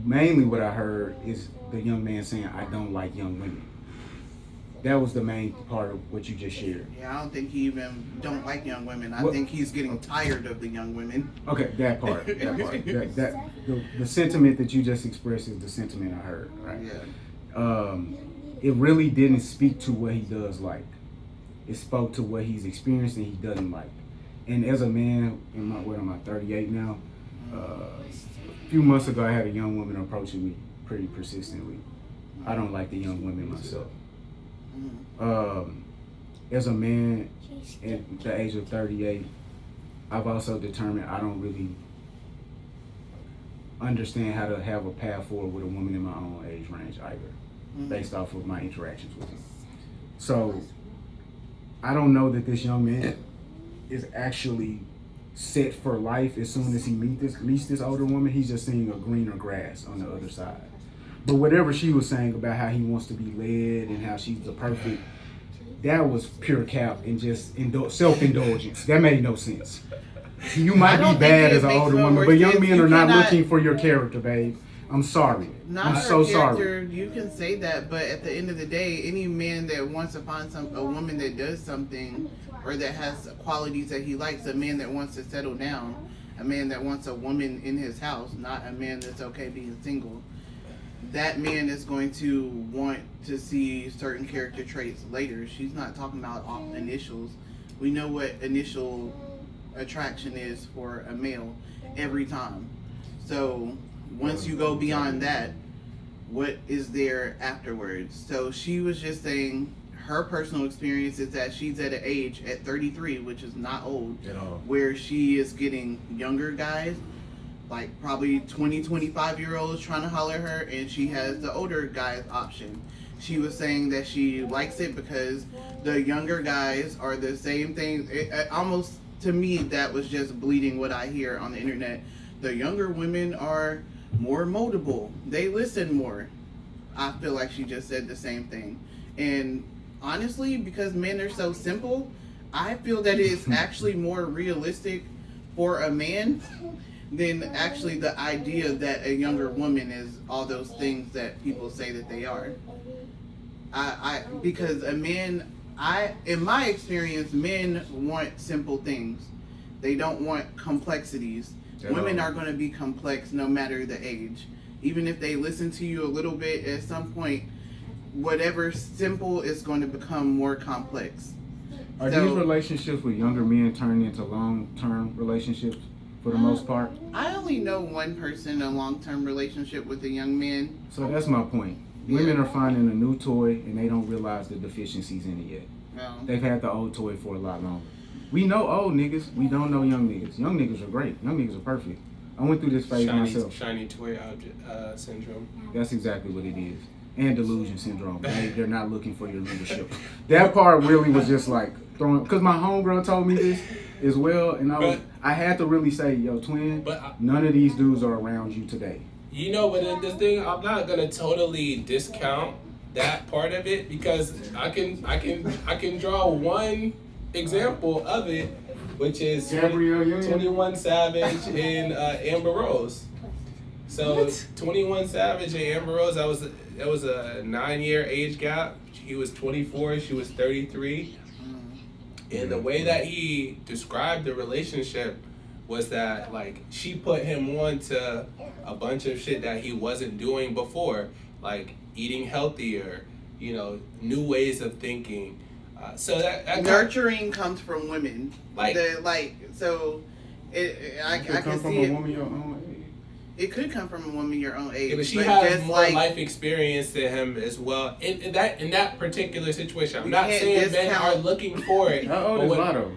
Mainly, what I heard is the young man saying, "I don't like young women." That was the main part of what you just shared. Yeah, I don't think he even don't like young women. I think he's getting tired of the young women. Okay, that part. The sentiment that you just expressed is the sentiment I heard. Right. Yeah. It really didn't speak to what he does like. It spoke to what he's experienced and he doesn't like. And as a man, what am I, 38 now? A few months ago, I had a young woman approaching me pretty persistently. I don't like the young women myself. As a man at the age of 38, I've also determined I don't really understand how to have a path forward with a woman in my own age range either, based off of my interactions with him. So I don't know that this young man is actually set for life as soon as he meets this older woman. He's just seeing a greener grass on the other side. But whatever she was saying about how he wants to be led and how she's the perfect, that was pure cap and just self-indulgence. That made no sense. You might be bad as an older woman, but young men are not looking for your character, babe. I'm sorry. I'm so sorry. You can say that, but at the end of the day, any man that wants to find a woman that does something or that has qualities that he likes, a man that wants to settle down, a man that wants a woman in his house, not a man that's okay being single, that man is going to want to see certain character traits later. She's not talking about off initials. We know what initial attraction is for a male every time. So once you go beyond that, what is there afterwards? So she was just saying her personal experience is that she's at an age at 33, which is not old, At all. where she is getting younger guys, like probably 20, 25-year-olds trying to holler at her, and she has the older guys option. She was saying that she likes it because the younger guys are the same thing. Almost, to me, that was just bleeding what I hear on the internet. The younger women are more moldable. They listen more. I feel like she just said the same thing. And honestly, because men are so simple, I feel that it's actually more realistic for a man than actually the idea that a younger woman is all those things that people say that they are. Because a man, in my experience, men want simple things. They don't want complexities. Women are going to be complex no matter the age. Even if they listen to you a little bit, at some point, whatever's simple is going to become more complex. Are these relationships with younger men turning into long-term relationships for the most part? I only know one person in a long-term relationship with a young man. So that's my point. Women are finding a new toy and they don't realize the deficiencies in it yet. No. They've had the old toy for a lot longer. We know old niggas. We don't know young niggas. Young niggas are great. Young niggas are perfect. I went through this phase myself. Shiny toy object syndrome. That's exactly what it is. And delusion syndrome. They're not looking for your leadership. That part really was just like throwing, because my homegirl told me this as well, and I had to really say, yo, twin, none of these dudes are around you today. You know, but this thing, I'm not gonna totally discount that part of it, because I can draw one example of it, which is 21 Savage and Amber Rose. So 21 Savage and Amber Rose, that was a 9-year age gap. He was 24, she was 33. And the way that he described the relationship was that, like, she put him on to a bunch of shit that he wasn't doing before, like eating healthier, you know, new ways of thinking. So that nurturing comes from women. I can see it. It could come from a woman your own age. Yeah, but she has more life experience than him as well. In that particular situation, I'm not saying men are looking for it. How old is Lotto?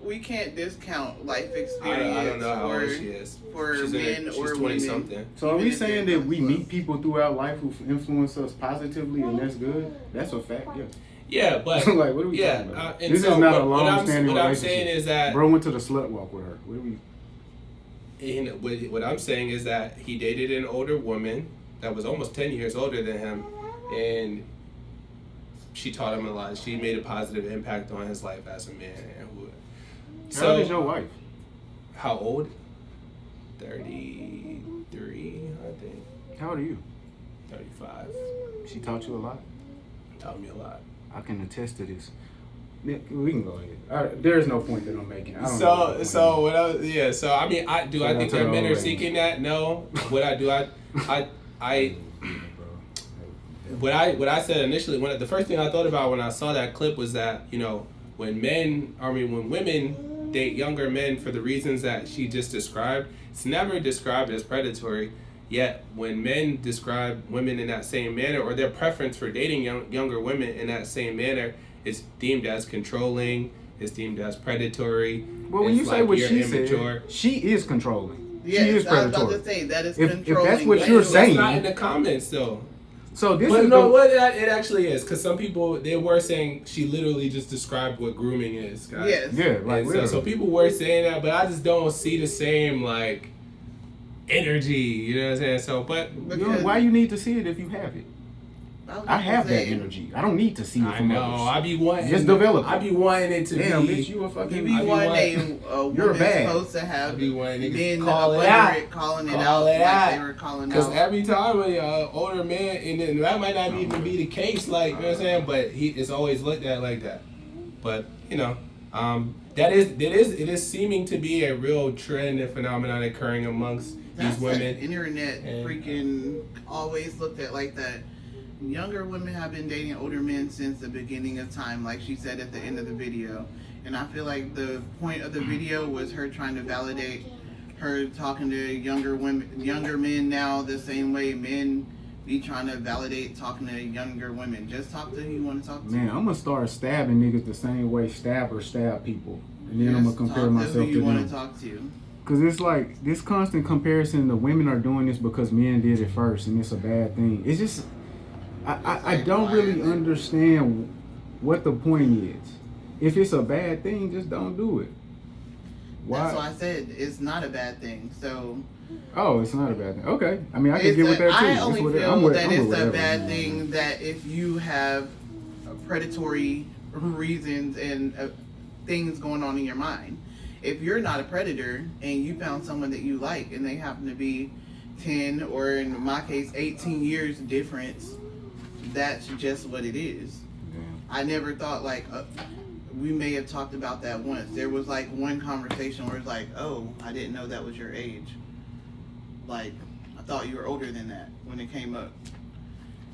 We can't discount life experience. I don't know how old she is. For men or women. Something. So are we saying that we meet people throughout life who influence us positively, and that's good? That's a fact, yeah. Yeah, but like, what are we talking about? And this so is not a long-standing relationship. What I'm saying is that bro went to the slut walk with her. What are we? And what I'm saying is that he dated an older woman that was almost 10 years older than him, and she taught him a lot. She made a positive impact on his life as a man. How old is your wife? How old? 33, I think. How old are you? 35. She taught you a lot? Taught me a lot. I can attest to this. We can go ahead. There is no point that I'm making. I think that men are seeking that? No. What I said initially, the first thing I thought about when I saw that clip was that, you know, when women date younger men for the reasons that she just described, it's never described as predatory. Yet when men describe women in that same manner, or their preference for dating younger women in that same manner, is deemed as controlling, is deemed as predatory. Well, when you say what she said, she is controlling. Yes, she is predatory. I was about to say, that is controlling. If that's what you're saying. That's not in the comments, though. So this but is no, what it actually is, because some people, they were saying she literally just described what grooming is, guys. Yes. Yeah, like so people were saying that, but I just don't see the same, like, energy, you know what I'm saying? So, but why you need to see it if you have it? I have that energy. I don't need to see it from others. I be wanting. Just develop it. I be wanting it to be. Bitch, you a fucking. You be wanting a woman supposed to have. I be wanting men calling it out like they were calling out. Because every time an older man, and then that might not even be the case, like, you know what I'm saying? But it's always looked at like that. But, you know, it is seeming to be a real trend and phenomenon occurring amongst these women. The internet freaking always looked at like that. Younger women have been dating older men since the beginning of time, like she said at the end of the video. And I feel like the point of the video was her trying to validate her talking to younger men now the same way men be trying to validate talking to younger women. Just talk to who you want to talk to. Man, I'm gonna start stabbing niggas the same way stabbers stab people, and then I'm gonna compare myself who you to want them. to talk to. Cause it's like this constant comparison. The women are doing this because men did it first, and it's a bad thing. It's just I don't really understand what the point is. If it's a bad thing, just don't do it. Why? That's why I said it's not a bad thing. So. Oh, it's not a bad thing. Okay. I mean, I can get with that too. I only feel that it's a bad man. thing that if you have predatory reasons and things going on in your mind. If you're not a predator and you found someone that you like and they happen to be 10 or in my case 18 years difference, that's just what it is. Yeah. I never thought like we may have talked about that once. There was like one conversation where it's like, oh, I didn't know that was your age. Like, I thought you were older than that when it came up.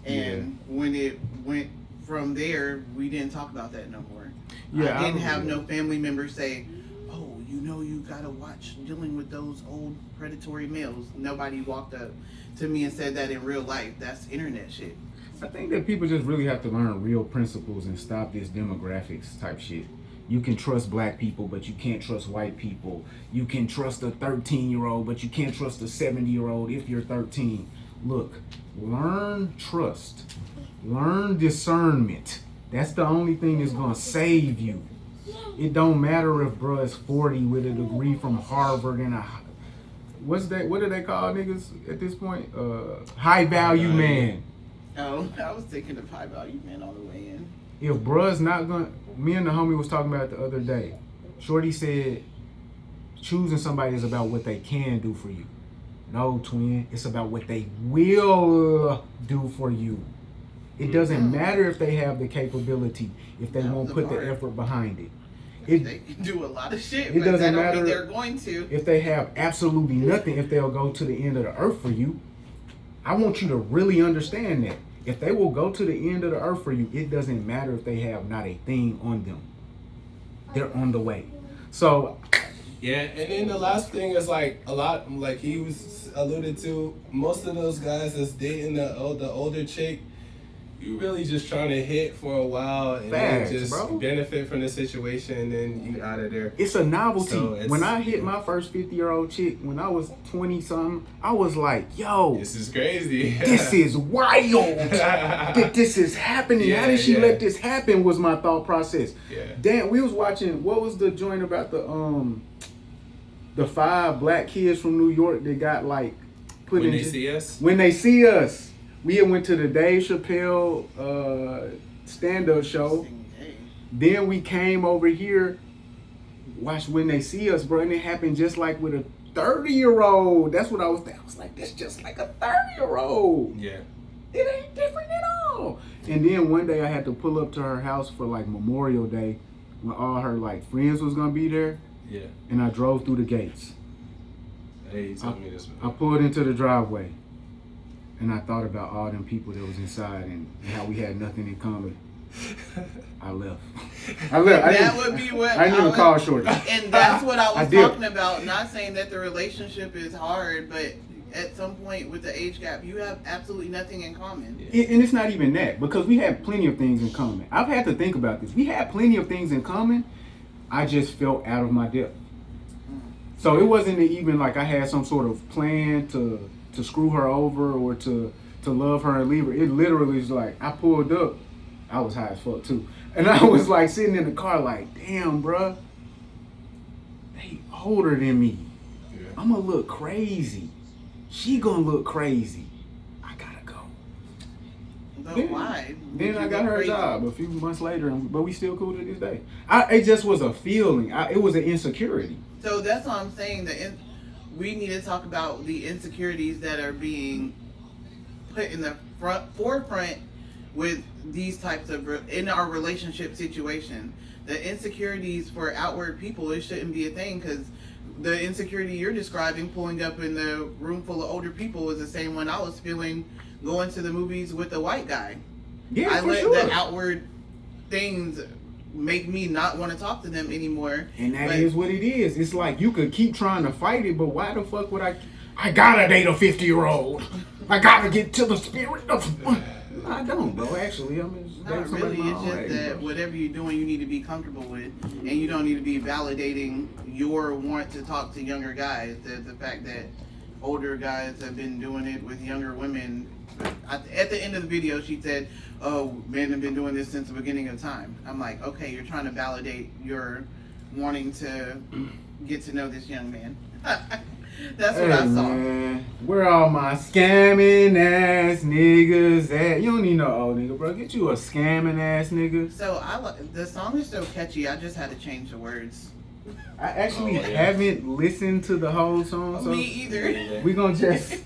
And when it went from there, we didn't talk about that no more. Yeah, I didn't have no family members say, oh, you know, you gotta watch dealing with those old predatory males. Nobody walked up to me and said that in real life. That's internet shit. I think that people just really have to learn real principles and stop this demographics type shit. You can trust black people, but you can't trust white people. You can trust a 13-year-old, but you can't trust a 70-year-old if you're 13. Look, learn trust. Learn discernment. That's the only thing that's gonna save you. It don't matter if bruh is 40 with a degree from Harvard and what do they call niggas at this point? High value man. Oh, I was thinking of high value men all the way in. If bruh's not gonna, me and the homie was talking about it the other day. Shorty said, choosing somebody is about what they can do for you. No, twin, it's about what they will do for you. It doesn't matter if they have the capability, if they won't put the effort behind it. They can do a lot of shit, it but doesn't that don't matter mean they're going to. If they have absolutely nothing, if they'll go to the end of the earth for you. I want you to really understand that. If they will go to the end of the earth for you, it doesn't matter if they have not a thing on them. They're on the way. So yeah, and then the last thing is like a lot, like he was alluded to, most of those guys that's dating the older chick, you really just trying to hit for a while and Facts, then just bro. benefit from the situation and then you out of there. it's a novelty. So when I hit my first 50-year-old chick, when I was 20-something, I was like, yo, This is crazy. this is wild that this is happening. How did she let this happen was my thought process. Yeah. Damn, we was watching, what was the joint about the 5 black kids from New York that got like put When in They See Us? When They See Us. We had went to the Dave Chappelle stand-up show. Then we came over here, watched When They See Us, bro, and it happened just like with a 30-year-old. That's what I was thinking. I was like, that's just like a 30-year-old. Yeah. It ain't different at all. And then one day I had to pull up to her house for like Memorial Day when all her like friends was gonna be there. Yeah. And I drove through the gates. Hey, you told me this. I pulled into the driveway. And I thought about all them people that was inside and how we had nothing in common. I left. That would be what I didn't even call Shorty. And that's what I was did. talking about. Not saying that the relationship is hard, but at some point with the age gap, you have absolutely nothing in common. And it's not even that, because we had plenty of things in common. I've had to think about this. We had plenty of things in common. I just felt out of my depth. So it wasn't even like I had some sort of plan to screw her over or to love her and leave her. It literally is like, I pulled up, I was high as fuck too. And I was like sitting in the car like, damn, bruh, they older than me. Yeah. I'm gonna look crazy. She gonna look crazy. I gotta go. But why? Then I got her a job a few months later, but we still cool to this day. It just was a feeling. It was an insecurity. So that's what I'm saying. We need to talk about the insecurities that are being put in the forefront with these types of in our relationship situation. The insecurities for outward people, it shouldn't be a thing, because the insecurity you're describing, pulling up in the room full of older people, was the same one I was feeling going to the movies with the white guy. Yeah, I for let sure. the outward things make me not want to talk to them anymore. And that is what it is. It's like you could keep trying to fight it, but why the fuck would I gotta date a 50-year-old. I gotta get to the spirit of. I don't, bro. Actually, I'm just Not really. It's just that whatever you're doing, you need to be comfortable with, and you don't need to be validating your want to talk to younger guys. The fact that older guys have been doing it with younger women. At the end of the video, she said, "Oh, men have been doing this since the beginning of time." I'm like, okay, you're trying to validate your wanting to get to know this young man. That's what I saw. Man, where all my scamming ass niggas at? You don't need no old nigga, bro. Get you a scamming ass nigga. So the song is so catchy. I just had to change the words. I actually haven't listened to the whole song. So me either. We gonna just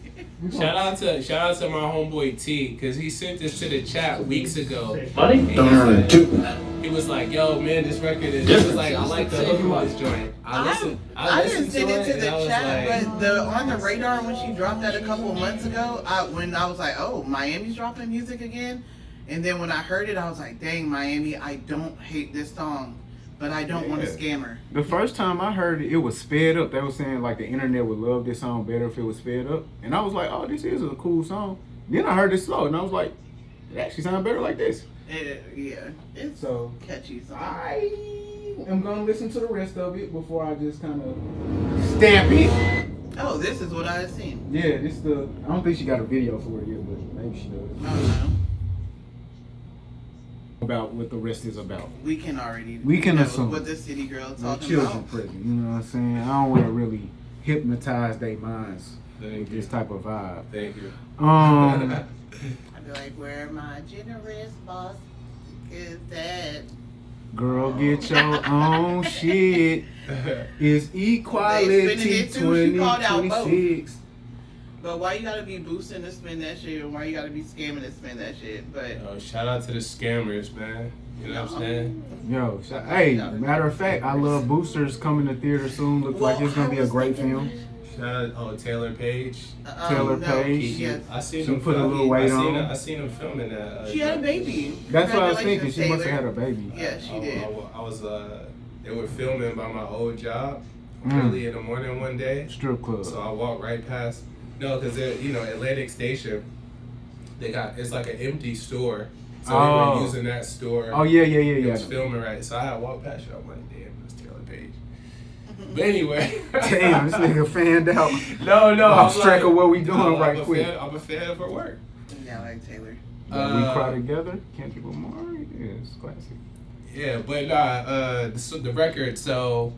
shout out to my homeboy T, because he sent this to the chat weeks ago. He was like, "Yo, man, this record is." He was like, "I like the hook on this joint." I didn't send it to the chat, but on the radar when she dropped that a couple of months ago, when I was like, "Oh, Miami's dropping music again," and then when I heard it, I was like, "Dang, Miami, I don't hate this song, but I don't want to scam her." The first time I heard it, it was sped up. They were saying like the internet would love this song better if it was sped up, and I was like, "Oh, this is a cool song." Then I heard it slow, and I was like, "It actually sounds better like this." It's so catchy song. I am gonna listen to the rest of it before I just kind of stamp it. Oh, this is what I had seen. Yeah, this the. I don't think she got a video for it yet, but maybe she does. I don't know. About what the rest is about. We can already. We can know assume what the city girl talking children about. present. You know what I'm saying? I don't want to really hypnotize their minds with this type of vibe. Thank you. I'd be like, where my generous boss is that? Girl, get your own shit. It's equality 2026. But why you gotta be boosting to spend that shit, and why you gotta be scamming to spend that shit? But shout out to the scammers, man. You know what I'm saying? Yo, hey, matter of fact, I love Boosters coming to theater soon. Looks like it's gonna be a great film. Shout out, Taylor Page. Taylor Page. Yes. I seen She him put a little weight on. I seen him filming that. She had a baby. That's what I was thinking. She Taylor. must have had a baby. Yeah, she did. I was they were filming by my old job early in the morning one day. Strip club. So I walked right past. No, because Atlantic Station. It's like an empty store. So they were using that store. Oh yeah. It was filming right. So I had walked past you. I'm like, damn, that's Taylor Page. But anyway. Damn, this nigga fanned out. No. Lost track of what we doing right quick. I'm a fan of her work. Yeah, I like Taylor. We cry together. Can't people more? Yeah, it's classic. Yeah, but the record. So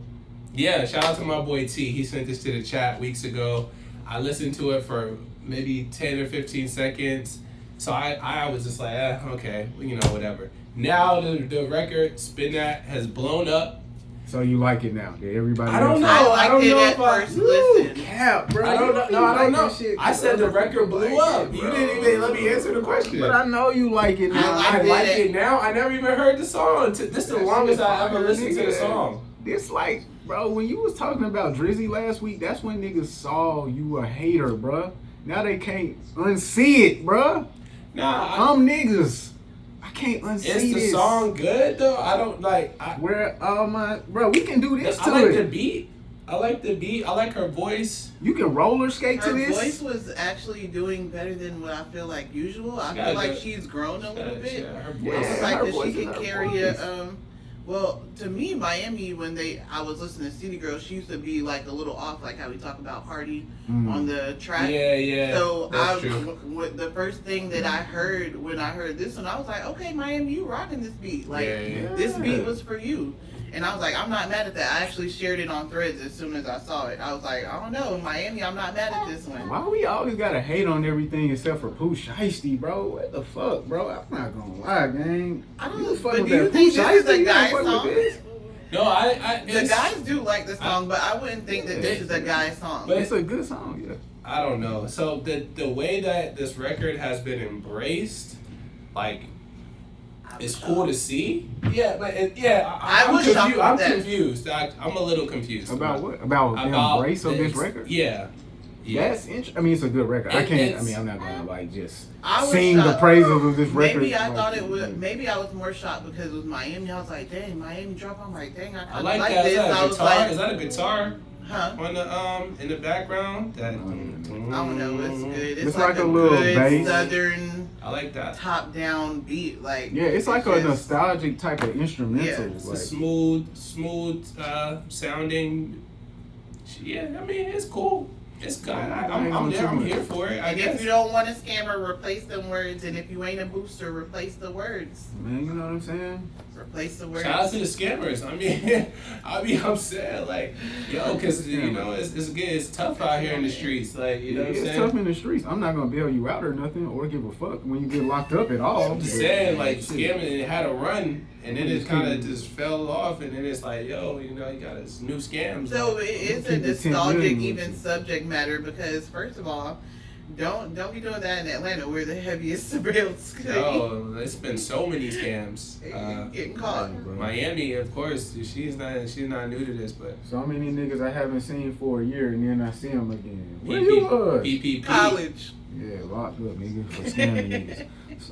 yeah, shout out to my boy T. He sent this to the chat weeks ago. I listened to it for maybe 10 or 15 seconds. So I was just like, okay, whatever. Now the record, Spin That, has blown up. So you like it now? Yeah, everybody. I don't know. I liked it at first listen. Cap, bro. I don't know. No, I don't know. Shit, I said the record blew up. You didn't even let me answer the question. But I know you like it now. I like it now. I never even heard the song. This is the longest I ever listened to the song. This like, bro, when you was talking about Drizzy last week, that's when niggas saw you a hater, bro. Now they can't unsee it, bro. Nah, I'm niggas. I can't unsee this. Is the song good though? I don't like. Where my bro? We can do this I to like it. the beat. I like the beat. I like her voice. You can roller skate to Her this. voice was actually doing better than what I feel like usual. I feel like she's grown a little bit. Her I voice. feel like her that voice she is can her carry voice. well, to me, Miami, I was listening to City Girls, she used to be like a little off, like how we talk about Hardy on the track. Yeah. So That's true. The first thing that I heard when I heard this one, I was like, okay, Miami, you rocking this beat. Like, this beat was for you. And I was like, I'm not mad at that. I actually shared it on Threads as soon as I saw it. I was like, I don't know, Miami, I'm not mad at this one. Why we always gotta hate on everything except for Pooh Shiesty, bro? What the fuck, bro? I'm not gonna lie, gang. I don't You know, fuck but with do you that think Pooh this is a Shiesty? You guy fuck with song? this? No, The guys do like the song, but I wouldn't think that this is a guy song. But It's a good song, yeah. I don't know. So the way that this record has been embraced, like, it's cool to see. Yeah, but I'm was shocked confused. with I'm that. confused. I'm a little confused. About what? About the embrace of this record? Yeah. That's interesting. I mean, it's a good record. I'm not gonna like just sing the shocked. praises of this record. Maybe I like, thought it was. Maybe I was more shocked because it was Miami. I was like, dang, Miami drop. I'm like, dang, I I kind of like like that. this. Is that I a was guitar? like, Is that a guitar? Huh? On the in the background. That I don't know. It's good. It's like a little good bass. Southern. I like that. Top down beat. Like yeah, it's like a nostalgic type of instrumental. Yeah. It's like, a smooth sounding. Yeah, I mean it's cool. It's good. I'm there. I'm here for it. I And guess. if you don't want a scammer, replace them words. And if you ain't a booster, replace the words. man, you know what I'm saying? Replace the words. Shout out to the scammers. I'm saying like, yo, because you know it's good. It's tough out here in the streets. Like, you know what I'm It's saying? tough in the streets. I'm not gonna bail you out or nothing, or give a fuck when you get locked up at all. I'm just saying, like, scamming, it had a run, and then it kind of just fell off, and then it's like, yo, you know, you got this new scams. So it's a nostalgic even subject matter because first of all, don't be doing that in Atlanta. We're the heaviest surveillance. Yo, it's been so many scams. Getting caught. Miami, of course, she's not new to this, but So many niggas I haven't seen for a year, and then I see them again. Where you was? PPP. College. Yeah, locked up, nigga, for scamming niggas.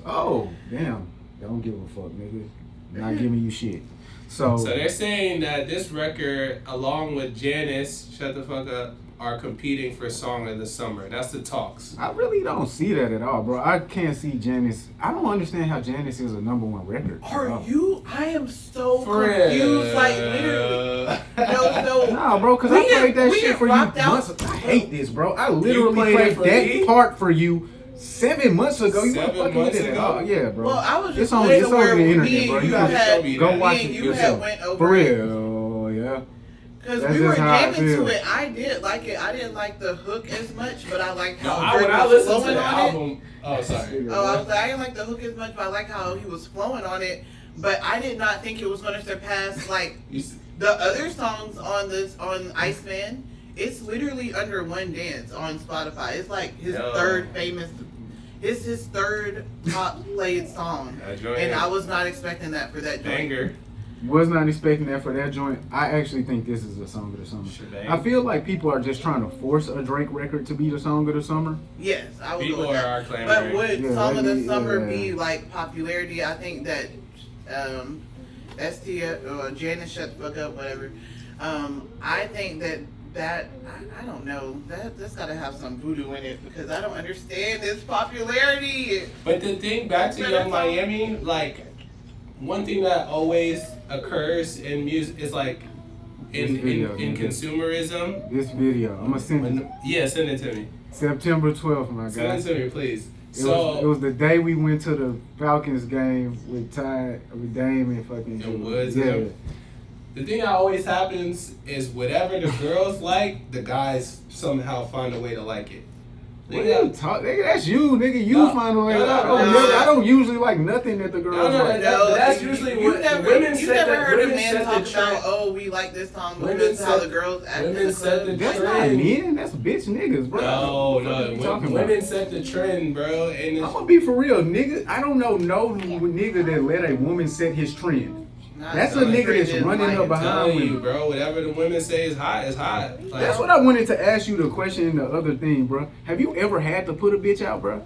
Oh, damn. Don't give a fuck, nigga. Not giving you shit. So they're saying that this record, along with Janice, Shut the Fuck Up, are competing for Song of the Summer. That's the talks. I really don't see that at all, bro. I can't see Janice. I don't understand how Janice is a #1 record. Are you? I am so For confused. real. Like literally. No. Nah, bro, because I played that shit for you rocked out. months. I hate this, bro. I literally played played it for that me? part for you 7 months ago. You 7 fucking months with it. ago? Oh, yeah, bro. Well, I was just it's on playing the where internet, me and bro. you You can had- me go that. watch me it and you had yourself. went over For it. real, yeah. Because That's we were just how I jamming feel. to it. I did like it. I didn't like the hook as much, but I liked No, how when Drake I was listened to flowing the on it. album, oh sorry. Oh, I was like, I didn't like the hook as much, but I like how he was flowing on it. But I did not think it was going to surpass like the other songs on ICEMAN. It's literally under one dance on Spotify. It's like his third famous. It's his third top played song, and I was not expecting that for that joint. Banger. Was not expecting that for that joint. I actually think this is the song of the summer. I feel like people are just trying to force a Drake record to be the song of the summer. Yes, I would People go with that. are clamoring. But would Song of the Summer yeah. be like popularity? I think that Janice Shut the Fuck Up, whatever. I think that I don't know, that's gotta have some voodoo in it because I don't understand this popularity. But the thing, back to Young Miami, like one thing that always occurs in music is like in consumerism. This video, I'm gonna send it. Yeah, send it to me. September 12th, my guy. Send it to me, please. It was the day we went to the Falcons game with Dame and fucking And Woods. Yeah. The thing that always happens is whatever the girls like, the guys somehow find a way to like it. What are you talking? Nigga, that's you, nigga. You No, find a way. no, I don't usually like nothing that the girls like. That's usually what women You said. never That heard a women man set talk the trend. about, oh, we like this song, but Women this is how set- the girls act in women the set club. the That's not trend. men. That's bitch niggas, bro. No, women set the trend, bro. And I'm gonna be for real, nigga. I don't know no nigga that let a woman set his trend. That's a nigga that's running up behind you, women. bro. Whatever the women say is hot, is hot. Like, That's what I wanted to ask you the question in the other thing, bro. Have you ever had to put a bitch out, bro?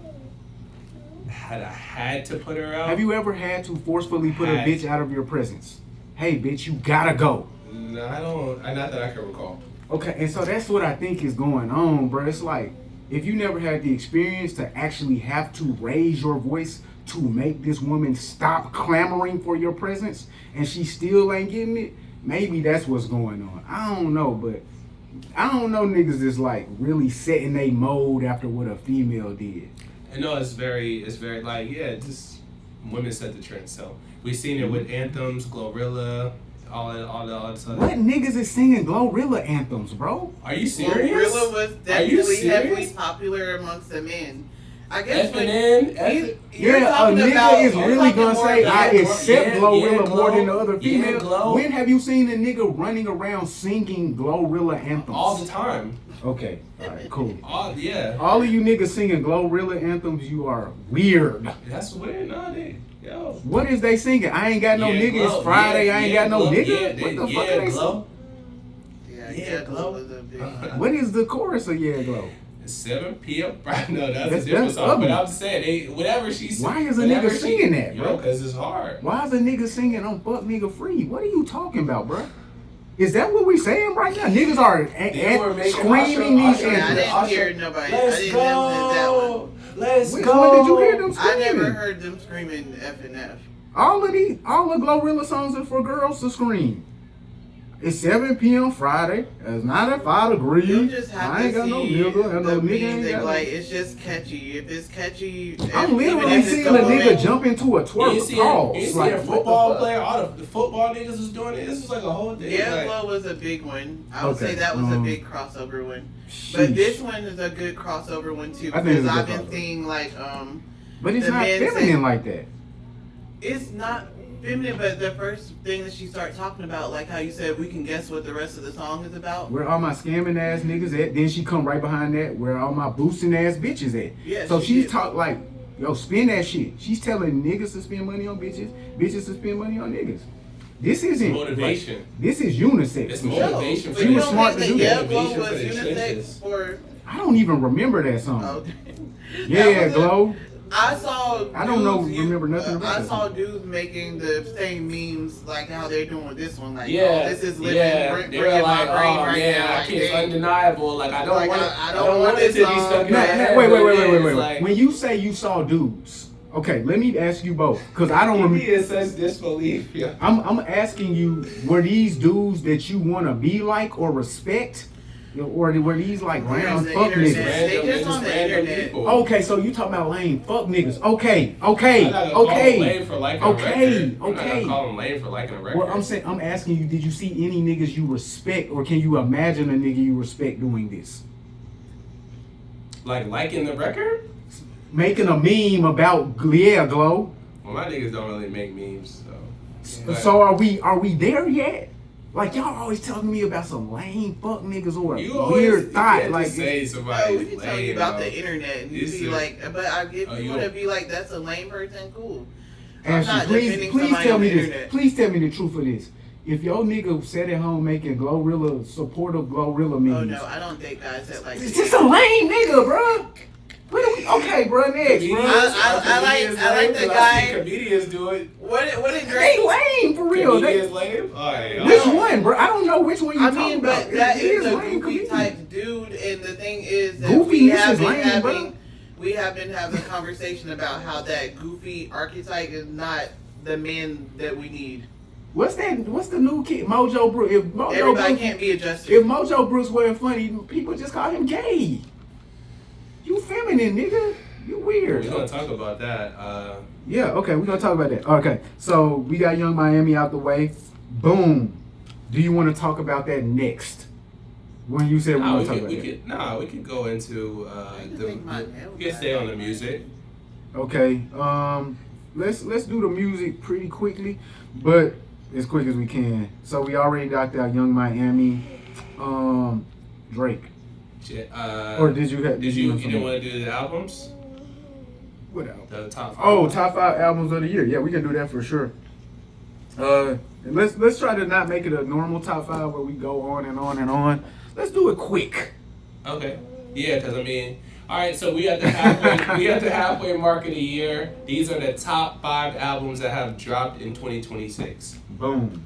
had to put her out. Have you ever had to forcefully put a bitch out of your presence? Hey, bitch, you gotta go. No, I don't. Not that I can recall. Okay, and so that's what I think is going on, bro. It's like, if you never had the experience to actually have to raise your voice to make this woman stop clamoring for your presence, and she still ain't getting it, maybe that's what's going on. I don't know, but I don't know niggas is like really setting they mode after what a female did. I know it's very like, yeah, just women set the trend. So we've seen it with anthems, Glorilla, all the stuff. What niggas is singing Glorilla anthems, bro? Are you serious? Glorilla was definitely heavily popular amongst the men. I guess Yeah, a nigga is really gonna say I accept Glorilla more than the other female. Glow. When have you seen a nigga running around singing Glorilla anthems? All the time. Okay, alright, cool. All of you niggas singing Glorilla anthems, you are weird. That's weird, nah, yo. What is they singing? I ain't got no nigga. It's Friday. I ain't got no nigga. What the fuck are they Glow. Yeah, Glow was a big one. What is the chorus of Yeah Glow? 7 p.m. No, that's a different song. But I'm saying, whatever she said. Why is a nigga singing that, bro? Because it's hard. Why is a nigga singing on Fuck Nigga Free? What are you talking about, bro? Is that what we saying right now? Niggas are screaming these I anthems. didn't hear nobody. I Let's didn't listen to that one. go. Let's When go. did you hear them I screaming? never heard them screaming F and F. All the Glorilla songs are for girls to scream. It's 7 p.m. Friday. It's 95 degrees. You just have I ain't to got no see nigga. And the no nigga memes. ain't got Like no. it's just catchy. If it's catchy, I'm even literally if it's seeing a the nigga woman- jump into a You twerk. see, Pause. you see Like, a what the football fuck? player, all the football niggas was doing it. This was like a whole thing. Yeah, like, Glow was a big one. I would Okay, say that was a big crossover one. Sheesh. But this one is a good crossover one too I think it's because a I've good been crossover. seeing like But it's the not men feminine say- like that. it's not feminine, but the first thing that she started talking about, like how you said, we can guess what the rest of the song is about. Where all my scamming ass niggas at? Then she come right behind that. Where all my boosting ass bitches at? Yeah, So she she's did. talk like, yo, spend that shit. She's telling niggas to spend money on bitches, bitches to spend money on niggas. This isn't motivation. like, this is unisex. It's for sure. motivation No, for She but was you smart don't to think do that that. Glow Motivation was for the unisex trenches. for. I don't even remember that song. Oh, Yeah, that was Glow. I saw. I don't know- dudes remember nothing about I that. saw dudes making the same memes like how they're doing with this one. Like, Yeah, oh, this is living yeah. rent They free were in like, my brain oh right man, now. I Like, can't. It's they- undeniable. Like I don't Like, want it. I I don't don't want want it to be this stuck song. in my Now, head. wait. but it is, like, When you say you saw dudes, okay, let me ask you both, cause I don't he remember. is such disbelief. Yeah. I'm asking you, were these dudes that you want to be like or respect, or were these like They're on round the fuck internet. niggas? They just on the random internet. people. Okay, so you talking about lame fuck niggas? Okay, I'm not gonna call them lame okay. for liking a Okay, record. I'm not okay. gonna call them lame for liking a record. Well, I'm asking you, did you see any niggas you respect, or can you imagine a nigga you respect doing this? like liking the record. Making a meme about Glow. Well, my niggas don't really make memes, so. So are we there yet? Like y'all always telling me about some lame fuck niggas or You a always weird thought. can't Like just say No, somebody's we can tell you lame, about bro. the internet and you This be is- like, but if Oh, you you want to don't- be like, that's a lame person, cool. I'm Ashley, not please defending tell somebody me on the this. internet. Please tell me the truth of this. If your nigga sat at home making Glorilla supportive Glorilla memes, Oh no, I don't date guys that like. it's just a lame nigga, bro. What are we? Okay, bro. Next, bro. I like the guy- Comedians do it. What did They Drake? lame for real. They, Comedians lame. All right. which one, bro? I don't know which one you I talking mean, about. but that It is a lame goofy comedian. type dude, and the thing is that Goofiness is lame, bro. we have been having a conversation about how that goofy archetype is not the man that we need. What's that? What's the new kid? Mojo Brooks. If Mojo Everybody Brooks, can't be adjusted. if Mojo Brooks wasn't funny, people just call him gay. You feminine, nigga. You weird. We're gonna talk about that. Yeah, okay, we're gonna talk about that. Okay, so we got Young Miami out the way. Boom. Do you want to talk about that next? When you said we Nah, want we to talk could, about that. we could go into can the. make my nails We can stay on the music. Okay, let's do the music pretty quickly, but as quick as we can. So we already knocked out Young Miami, Drake. Or did you have? Did you have didn't something? want to do the albums? What album? The top 5. Oh, top 5 albums of the year. Yeah, we can do that for sure. And let's try to not make it a normal top 5 where we go on and on and on. Let's do it quick. Okay. Yeah, because I mean, all right. So we at the halfway we at the halfway mark of the year. These are the top 5 albums that have dropped in 2026. Boom.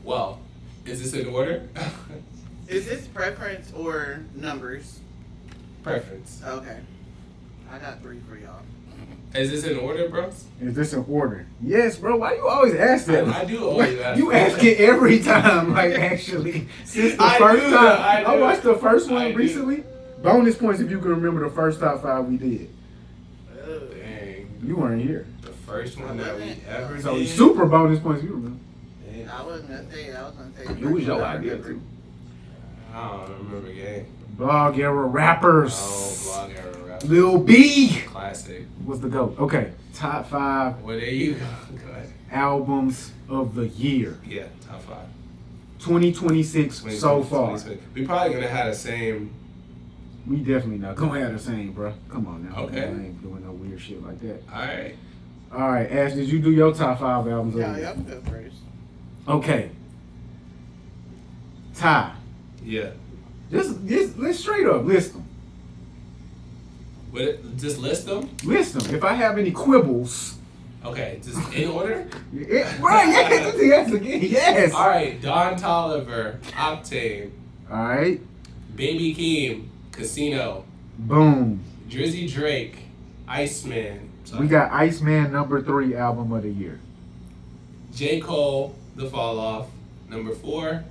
Well, is this in order? Is this preference or numbers? Preference. Okay, I got 3 for y'all. Is this in order, bro? Is this in order? Yes, bro. Why you always ask that? I do always ask You that. ask it every time. Like actually, since the I first do, time I do. watched the first one I do. recently. Bonus points if you can remember the first top 5 we did. Dang. You weren't here, The first one that we ever so did. super bonus points if you remember. Dang. I wasn't gonna say it. I was gonna say It was your idea too. I don't remember game. Blog era rappers. Oh, blog era rap. Lil B Classic. was the GOAT. Okay, top 5 Well, there you go. Go ahead. albums of the year. Yeah, top 5. 2026 so far. 2026. We probably gonna have the same. We definitely not gonna have the same, bro. Come on now. Okay. I ain't doing no weird shit like that. All right. All right, Ash, did you do your top 5 albums of Yeah, the year? y'all can go first. Okay. Ty, Yeah. just let's straight up list them. Just list them. List them. If I have any quibbles, Okay, just in order? Right, yes, again, yes. All right, Don Toliver, Octane. All right. Baby Keem, Casino. Boom. Drizzy Drake, Iceman. We got Iceman #3 album of the year. J. Cole, The Fall Off, #4.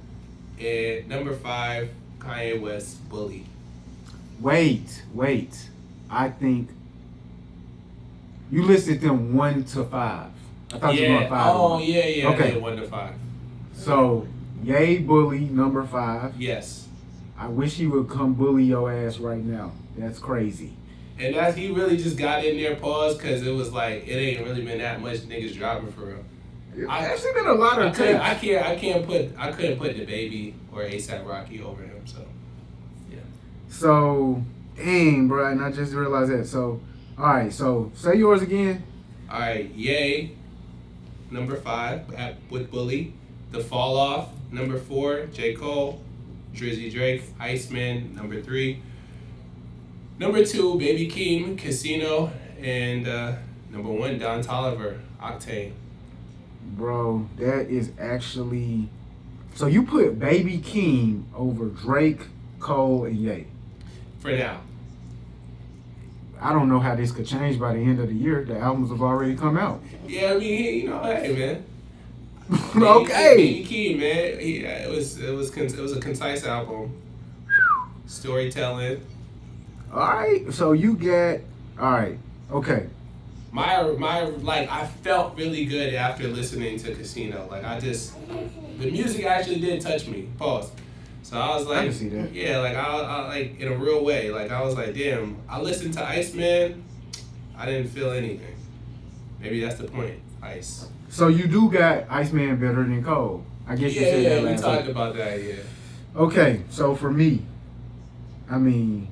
And #5, Kanye West, Bully. Wait. I think you listed them 1 to 5. I thought you were going 5. Oh, yeah. Okay. 1 to 5. So, Yay Bully, #5. Yes. I wish he would come bully your ass right now. That's crazy. And he really just got in there, pause, because it was like, it ain't really been that much niggas dropping for real. It's actually been a lot of tapes. I couldn't put the Baby or ASAP Rocky over him, so yeah. So, dang, bro, and I just realized that. So, all right, so say yours again. All right, Yay, #5 with Bully. The Fall Off, #4, J. Cole. Drizzy Drake, Iceman, #3. #2, Baby Keem, Casino. And #1, Don Toliver, Octane. Bro, that is actually... So you put Baby Keem over Drake, Cole, and Ye. For now. I don't know how this could change by the end of the year. The albums have already come out. Yeah, I mean, you know, hey, man. Okay. Baby Keem, man. It was a concise album. Storytelling. All right, so you get... All right, okay. My like, I felt really good after listening to Casino. Like, the music actually did touch me. Pause. So I was like, I can see that. Yeah, like I like in a real way. Like I was like, damn. I listened to Iceman. I didn't feel anything. Maybe that's the point. Ice. So you do got Iceman better than Cole. I guess you said that we last talked week. about that. Yeah. Okay, so for me, I mean,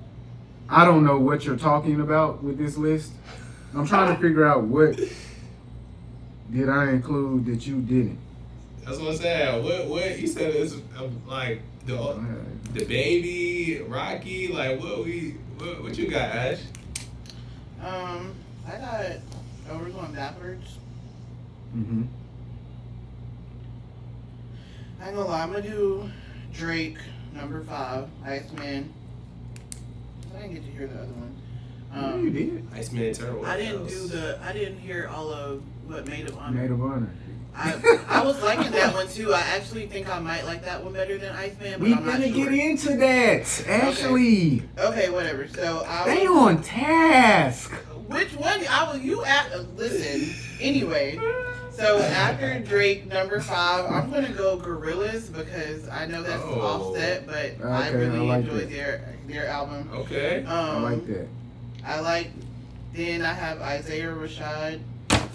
I don't know what you're talking about with this list. I'm trying to figure out what did I include that you didn't. That's what I'm saying. What you said is like the Baby, Rocky. Like what you got, Ash? I got. Oh, we're going backwards. Mm-hmm. I ain't gonna lie. I'm gonna do Drake, #5, Iceman. I didn't get to hear the other one. You did. Iceman Turtle. I didn't hear all of what Maid of Honor. Maid of Honor. I was liking that one too. I actually think I might like that one better than Iceman, but We I'm not gonna sure. get into that, Ashley. Okay, whatever. So They on task. Which one? Listen. Anyway, so after Drake, #5, I'm gonna go Gorillaz because I know that's Offset, but I really enjoyed their album. Okay. I like that. Then I have Isaiah Rashad.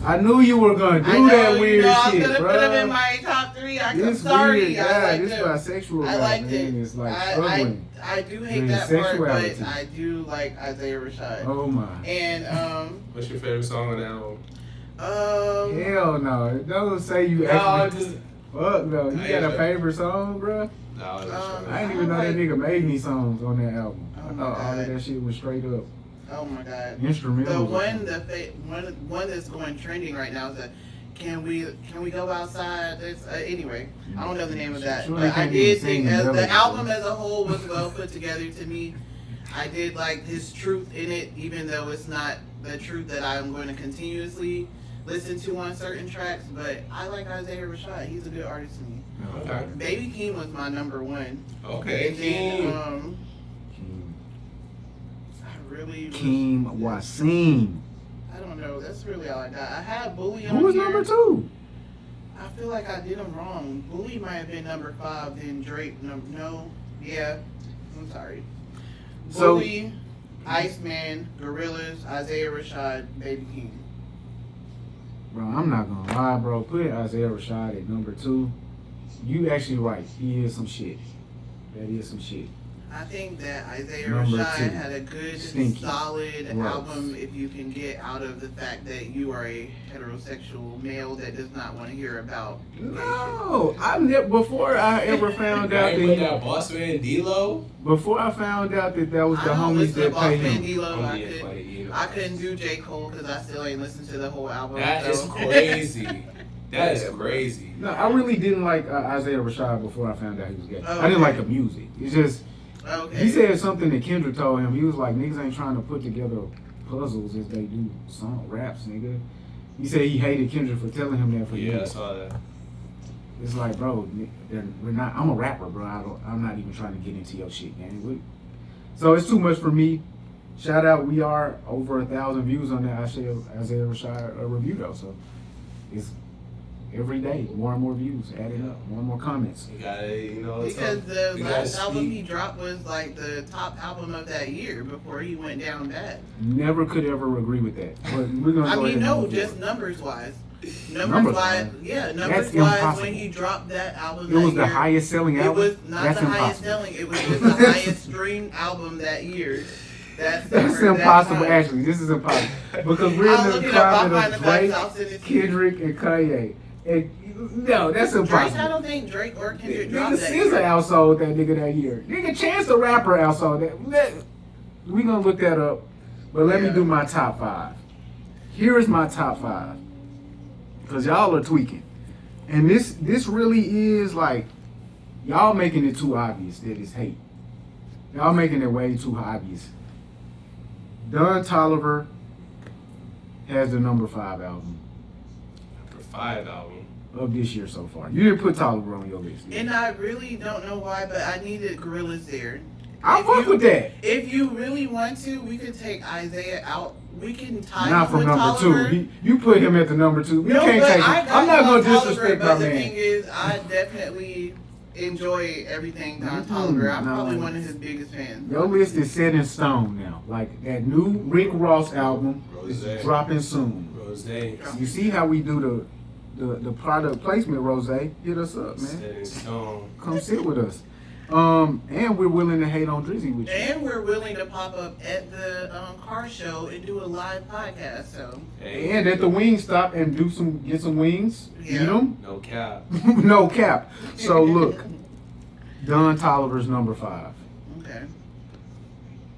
I knew you were gonna do that weird shit, I was gonna bro. put him in my top 3. I'm This sorry. weird guy, this him. bisexual guy, I liked man, it. is like struggling. I do hate in that part, sexuality. but I do like Isaiah Rashad. Oh my. And What's your favorite song on the album? Hell no! Don't say you. Actually, fuck no! You got a favorite song, bro? No, I was sure. I didn't even know that nigga made any songs on that album. Oh I my thought all God. of that shit was straight up oh my god. instrumental. One that's going trending right now is Can we go outside? Anyway, I don't know the name of that, Sure, but I can't did even think sing the the album as a whole was well put together to me. I did like his truth in it, even though it's not the truth that I'm going to continuously listen to on certain tracks. But I like Isaiah Rashad; he's a good artist to me. Okay. Baby Keem was my #1. Okay. And then I really Keem Wasim. I don't know. That's really all I got. I had Bully on Who was here. #2? I feel like I did them wrong. Bully might have been #5, then Drake. No, yeah. I'm sorry. So- Bully, Iceman, Gorillaz, Isaiah Rashad, Baby Keem. Bro, I'm not gonna lie, bro. Put Isaiah Rashad at #2. You actually right. He is some shit. That is some shit. I think that Isaiah Number Rashad 2. had a good, Stinky. solid Gross. album if you can get out of the fact that you are a heterosexual male that does not want to hear about gay No, I never. Before I ever found out Ain't put that. that boss man D-Lo. Before I found out that was shit. the I don't homies listen to that Boss pay Man him. D-Lo. Yeah, funny, you know. I couldn't do J. Cole because I still ain't listened to the whole album. That is so. crazy. That is crazy. No, I really didn't like Isaiah Rashad before I found out he was gay. Oh, I didn't okay. like the music. It's just Okay. he said something that Kendrick told him. He was like, "Niggas ain't trying to put together puzzles as they do song raps, nigga." He said he hated Kendrick for telling him that for Yeah, I years. saw that. It's like, bro, we're not. I'm a rapper, bro. I'm not even trying to get into your shit, man. So it's too much for me. Shout out, we are over 1,000 views on that Isaiah Rashad review though. So it's every day more and more views added up, more and more comments. You gotta, you know, Because the you gotta last album he speak. dropped was like the top album of that year before he went down bad. Never could ever agree with that. But we're gonna. I go mean, ahead no, and just numbers wise. Numbers Numbers-wise? wise, yeah, That's numbers wise. impossible. When he dropped that album, It was that the year, highest selling It album. was not That's the highest impossible. selling. It was just the highest streamed album that year. That's Impossible. Actually, this is impossible because we're I'll in look the it up. I'll climate find of the facts. Drake, I'll send it to you. Kendrick, and Kanye. And no, that's Drake, impossible. I don't think Drake or Kendrick Nigga dropped that SZA year. outsold that nigga that year. Nigga Chance the Rapper outsold that. We gonna look that up, but let me Yeah. do my top 5. Here is my top 5, cause y'all are tweaking, and this really is like y'all making it too obvious that it's hate. Y'all making it way too obvious. Don Toliver has the number 5 album For 5 album. of this year so far. You didn't put Toliver on your list. And I really don't know why, but I needed Gorillaz there. I If fuck you- with that. If you really want to, we could take Isaiah out. We can tie Not him from with number Toliver. 2. You put him at the number 2. You No, can't but take I him. got I'm not Don gonna Toliver, disrespect my but the man. thing is, I definitely enjoy everything Don Toliver. I'm No. probably one of his biggest fans. Your list is set in stone now. Like that new Rick Ross album is Rosé. dropping soon. Rose. You see how we do the product placement, Rose? Hit us up, man. Set in stone. Come sit with us. And we're willing to hate on Drizzy with you. And we're willing to pop up at the car show and do a live podcast. So Hey, And at the wing stop and get some wings. Yeah. Eat them. no cap. No cap. So look, Don Toliver's number 5. okay.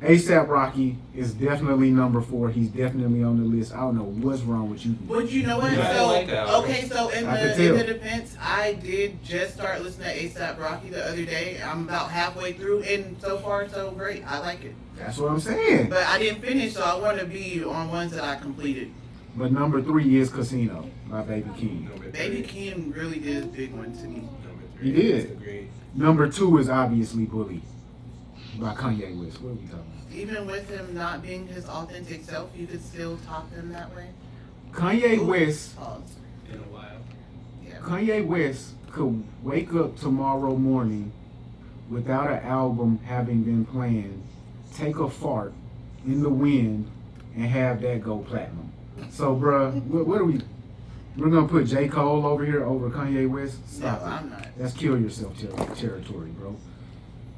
ASAP Rocky is definitely number 4. He's definitely on the list. I don't know what's wrong with you. But you know what? Yeah, I So like that album. okay, so in I could the tell. defense, I did just start listening to ASAP Rocky the other day. I'm about halfway through, and so far so great. I like it, That's what I'm saying. but I didn't finish, so I want to be on ones that I completed. But number 3 is Casino by Baby King. Number 3. Baby Kim really did a big one to me. Number 3. He did. That's great. Number 2 is obviously Bully by Kanye West. What are we talking about? Even with him not being his authentic self, you could still top him that way. Kanye West. Pause. In a while. Yeah. Kanye West could wake up tomorrow morning without an album having been planned, take a fart in the wind, and have that go platinum. So, bruh, what are we? We're gonna put J. Cole over here over Kanye West? No, Stop it. I'm not. That's kill yourself territory, bro.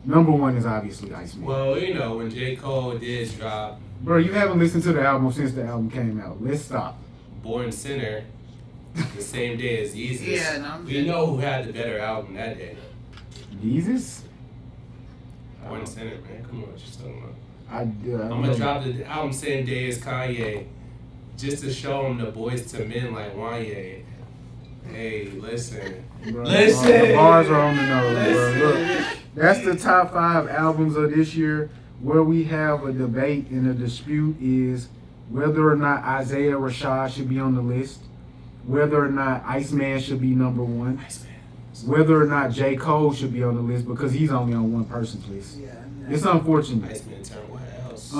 Number 1 is obviously Iceman. Well, you know, when J. Cole did drop Bro, you haven't listened to the album since the album came out. Let's stop. Born Sinner the same day as Jesus, Yeah, and I'm we know who had the better album that day. Jesus? Born Sinner, man. Come on, what you talking about? I'm I'm gonna drop the album same day as Kanye, just to show him the boys to men like Wanye. Hey, listen. Bro, Listen. The bars are on the nose, bro. Look, Listen. that's the top 5 albums of this year. Where we have a debate and a dispute is whether or not Isaiah Rashad should be on the list, whether or not Iceman should be number 1, Nice, man. whether or not J. Cole should be on the list because he's only on one person's list. Yeah. It's unfortunate. Nice man turn. What else?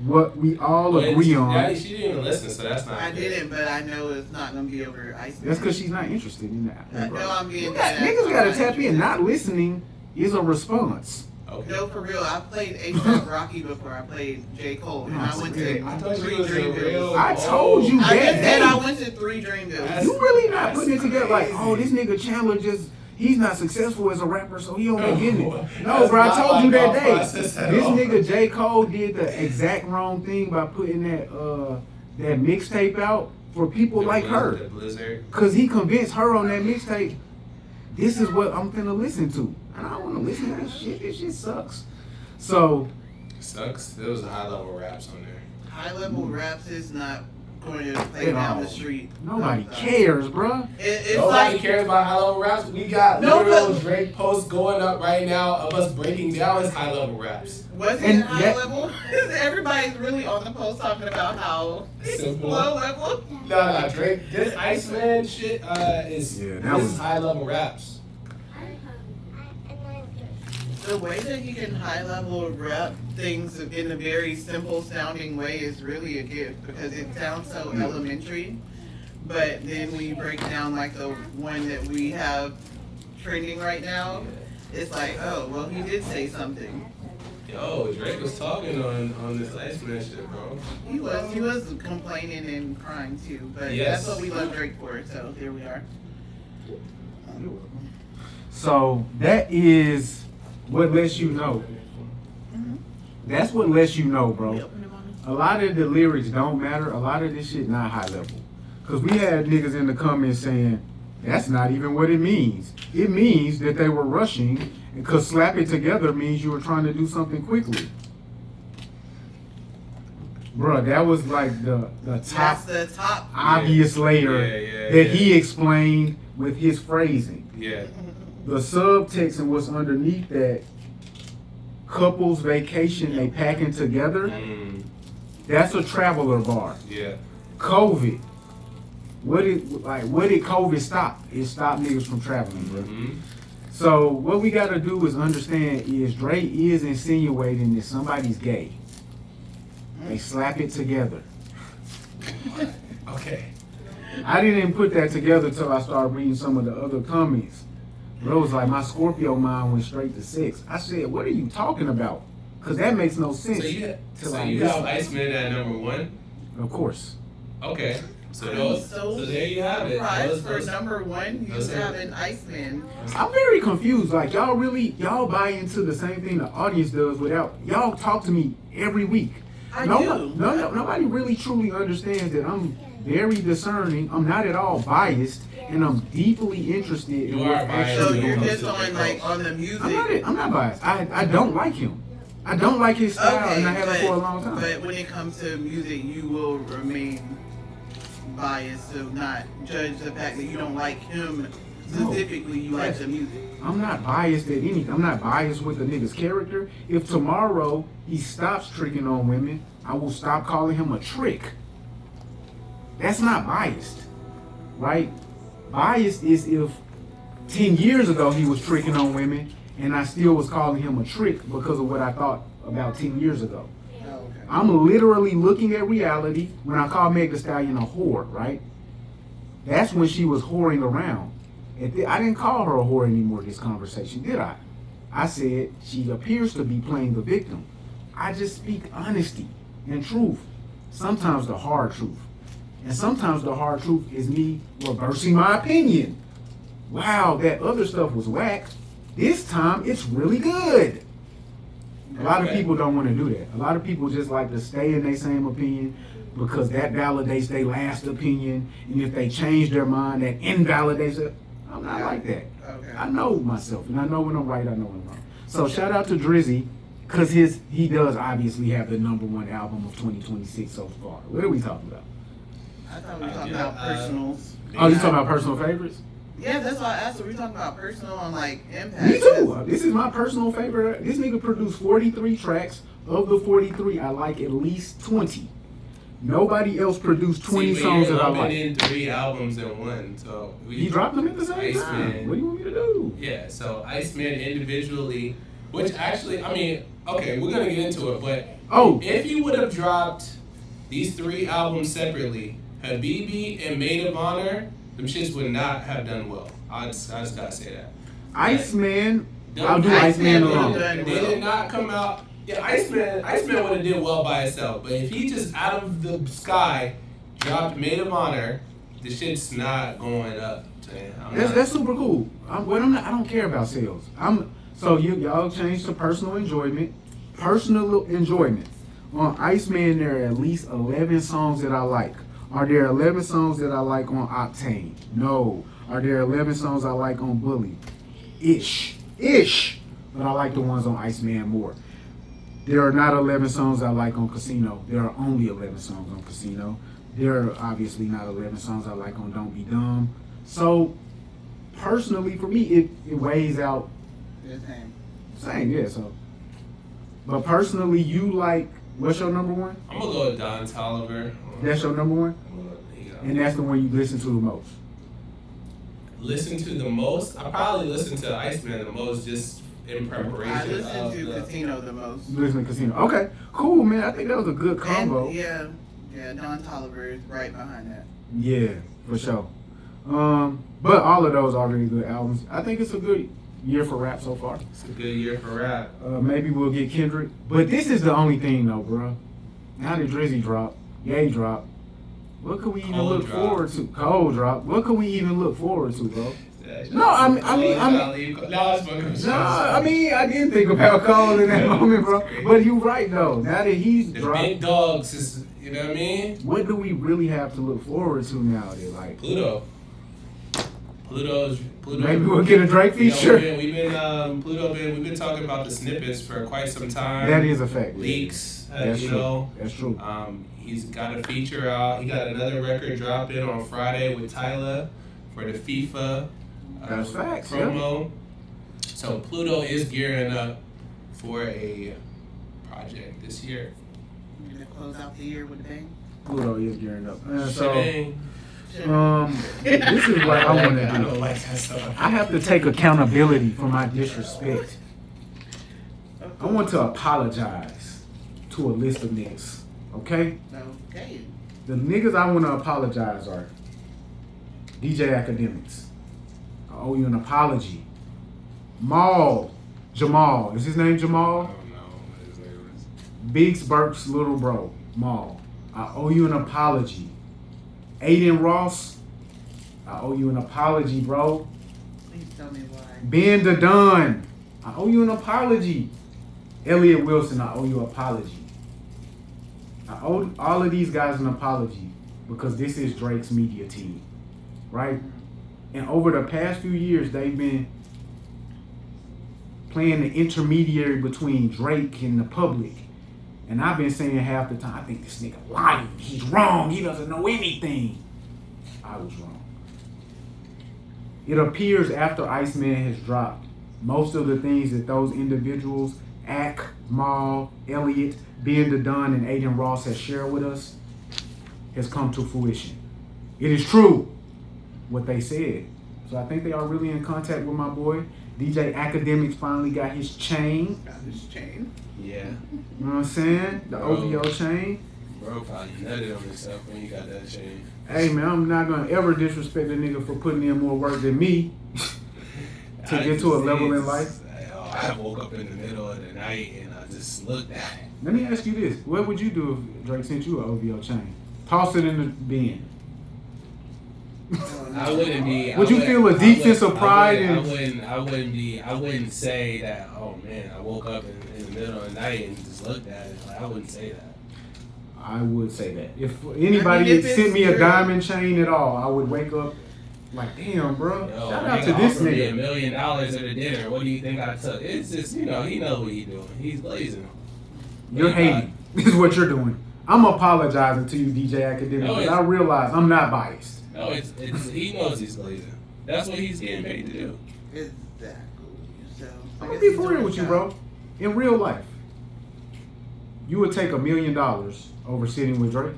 What we all agree on. She didn't even listen, so that's not. I fair. didn't, but I know it's not gonna be over Ice. That's because she's not interested in that. No, I'm being Niggas gotta tap in. Not listening is a response. Okay. No, for real. I played A$AP Rocky before I played J. Cole, and I went to I thought you 3 was a Dreamville's. real. I told you I that just said day. I went to 3 Dreamville's. You really not putting it That's together like, crazy. oh, this nigga Chandler just he's not successful as a rapper, so he only getting it. No, bro, I told you that day. This nigga J. Cole did the exact wrong thing by putting that mixtape out for people like her. Cause he convinced her on that mixtape, this is what I'm finna listen to. And I don't wanna listen to this shit. This shit sucks. So sucks. There was high level raps on there. High level raps is not going to play down the street. Nobody cares, bro. Nobody cares about high level raps. We got literal Drake posts going up right now of us breaking down his high level raps. Was it high level? Everybody's really on the post talking about how it's low level. No, Drake. This ICEMAN shit is high level raps. The way that he can high level rap things in a very simple sounding way is really a gift because it sounds so elementary. But then when you break down like the one that we have trending right now, it's like, oh, well, he did say something. Yo, Drake was talking on this ICEMAN shit, bro. He was complaining and crying too, but that's what we love Drake for. So here we are. So that is what lets you know. That's what lets you know, bro. A lot of the lyrics don't matter. A lot of this shit not high level. Cause we had niggas in the comments saying that's not even what it means. It means that they were rushing, because slap it together means you were trying to do something quickly. Bruh, that was like the top obvious layer that he explained with his phrasing. Yeah. The subtext and what's underneath that, couples vacation, they packing together, that's a traveler bar. Yeah. COVID. What did COVID stop? It stopped niggas from traveling, bro. So what we gotta do is understand is Dre is insinuating that somebody's gay. They slap it together. Okay. I didn't put that together till I started reading some of the other comments. Bro was like, my Scorpio mind went straight to sex. I said, what are you talking about? Because that makes no sense. So you have ICEMAN at number one? Of course. Okay. So there you have it. For number one, you have an ICEMAN. I'm very confused. Like, y'all buy into the same thing the audience does without, y'all talk to me every week. Nobody really truly understands that I'm very discerning. I'm not at all biased, and I'm deeply interested in what's actually going on. So you're just on the music. I'm not biased. I don't like him. I don't like his style, and I haven't for a long time. But when it comes to music, you will remain biased to not judge the fact that you don't like him specifically. You like the music. I'm not biased at anything. I'm not biased with the nigga's character. If tomorrow he stops tricking on women, I will stop calling him a trick. That's not biased, right? Biased is if 10 years ago he was tricking on women and I still was calling him a trick because of what I thought about 10 years ago. I'm literally looking at reality. When I call Meg Thee Stallion a whore, right? That's when she was whoring around. I didn't call her a whore anymore this conversation, did I? I said she appears to be playing the victim. I just speak honesty and truth. Sometimes the hard truth. And sometimes the hard truth is me reversing my opinion. Wow, that other stuff was whack. This time it's really good. A lot of people don't want to do that. A lot of people just like to stay in their same opinion because that validates their last opinion. And if they change their mind, that invalidates it. I'm not like that. Okay. I know myself, and I know when I'm right, I know when I'm wrong. So shout out to Drizzy, because he does obviously have the number one album of 2026 so far. What are we talking about? I thought we were talking about personals. Oh, you talking about personal favorites? Yeah, that's why I asked. Are we talking about personal on like impact? Me too. This is my personal favorite. This nigga produced 43 tracks. Of the 43, I like at least 20. Nobody else produced 20 songs that I like. In 3 albums in one, so he dropped them at the same time. What do you want me to do? Yeah, so ICEMAN individually, which actually, I mean, okay, we're gonna get into it, but if you would have dropped these 3 albums separately, Habibti and Maid of Honor, them shits would not have done well. I just gotta say that. ICEMAN, I'll do ICEMAN alone. They did not come out. Yeah, ICEMAN would have did well by itself, but if he just out of the sky dropped Maid of Honor the shit's not going up. Man. That's super cool. I don't care about sales. So y'all change to personal enjoyment. Personal enjoyment. On Iceman, there are at least 11 songs that I like. Are there 11 songs that I like on Octane? No. Are there 11 songs I like on Bully? Ish. But I like the ones on Iceman more. There are not 11 songs I like on Casino. There are only 11 songs on Casino. There are obviously not 11 songs I like on Don't Be Dumb. So, personally, for me, it weighs out. The Same, yeah, so. But personally, you like, what's your number one? I'm going to go with Don Toliver. That's your number one? And that's the one you listen to the most? Listen to the most? I probably listen to Iceman the most just in preparation. I listen to Casino the most. You listen to Casino. Okay, cool, man. I think that was a good combo. And, yeah, Don Toliver is right behind that. Yeah, for sure. But all of those are really good albums. I think it's a good year for rap so far. It's a good year for rap. Maybe we'll get Kendrick. But this is the only thing though, bro. Now that Drizzy dropped, Ye dropped, what could we even look forward to? Cole drop. What could we even look forward to, bro? No, I mean, I didn't think about Cole in that moment, bro. But you're right though. Now that he's dropped, big dogs is, you know what I mean? What do we really have to look forward to now? Like Pluto. Maybe we'll get a Drake feature. We've been talking about the snippets for quite some time. That is a fact. Leaks, That's true. That's true. He's got a feature out. He got another record dropping on Friday with Tyler for the FIFA That's facts, promo. Yeah. So Pluto is gearing up for a project this year. You're gonna close out the year with a bang. Pluto is gearing up. This is what I want to do. I don't like that stuff. I have to take accountability for my disrespect. I want to apologize to a list of niggas. Okay? Okay. The niggas I want to apologize are DJ Academics. I owe you an apology. Jamal. Is his name Jamal? I don't know what his name is. Biggs Burke's little bro, Maul. I owe you an apology. Aiden Ross, I owe you an apology, bro. Please tell me why. Ben DeDon, I owe you an apology. Elliot Wilson, I owe you an apology. I owe all of these guys an apology because this is Drake's media team, right? And over the past few years, they've been playing the intermediary between Drake and the public. And I've been saying half the time, I think this nigga lying. He's wrong. He doesn't know anything. I was wrong. It appears after Iceman has dropped, most of the things that those individuals, Ack, Maul, Elliot, Ben DeDon, and Aiden Ross has shared with us has come to fruition. It is true what they said. So I think they are really in contact with my boy. DJ Academics finally got his chain. Yeah. You know what I'm saying? The OVO chain. Bro probably nutted on himself when he got that chain. Hey man, I'm not gonna ever disrespect a nigga for putting in more work than me to get to a level in life. I woke up in the middle of the night and I just looked at it. Let me ask you this. What would you do if Drake sent you an OVO chain? Toss it in the bin. I wouldn't be. Would you feel a deep sense of pride? I wouldn't say that. Oh man, I woke up in the middle of the night and just looked at it. Like, I wouldn't say that. I would say that. If anybody had sent me a diamond chain at all, I would wake up like, damn, bro. Shout out to this nigga. $1 million at a dinner. What do you think I took? It's just, he knows what he's doing. He's blazing. You're hating. This is what you're doing. I'm apologizing to you, DJ Academic, but I realize I'm not biased. No, it's he knows he's blazing. That's what he's getting paid to do. Exactly. So I'm gonna be for real with you, bro. In real life, you would take $1 million over sitting with Drake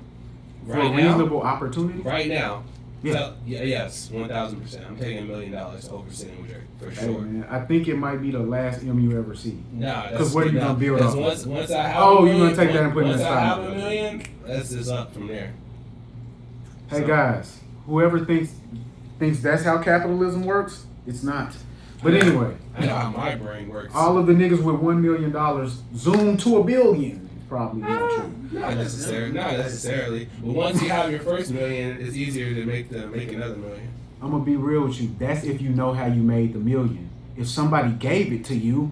for a reasonable opportunity. Right now. Yeah. So, yes, 1,000%. I'm taking $1 million over sitting with Drake for sure. Hey, man, I think it might be the last M you ever see. Nah, because where you gonna build up? Once I have you're gonna take that and put it in the Once I have $1 million, that's just up from there. Hey guys, whoever thinks that's how capitalism works, it's not. But anyway, I know how my brain works. All of the niggas with $1 million zoom to $1 billion. probably not true. Not necessarily. But once you have your first million, it's easier to make another million. I'm gonna be real with you. That's if you know how you made the million. If somebody gave it to you,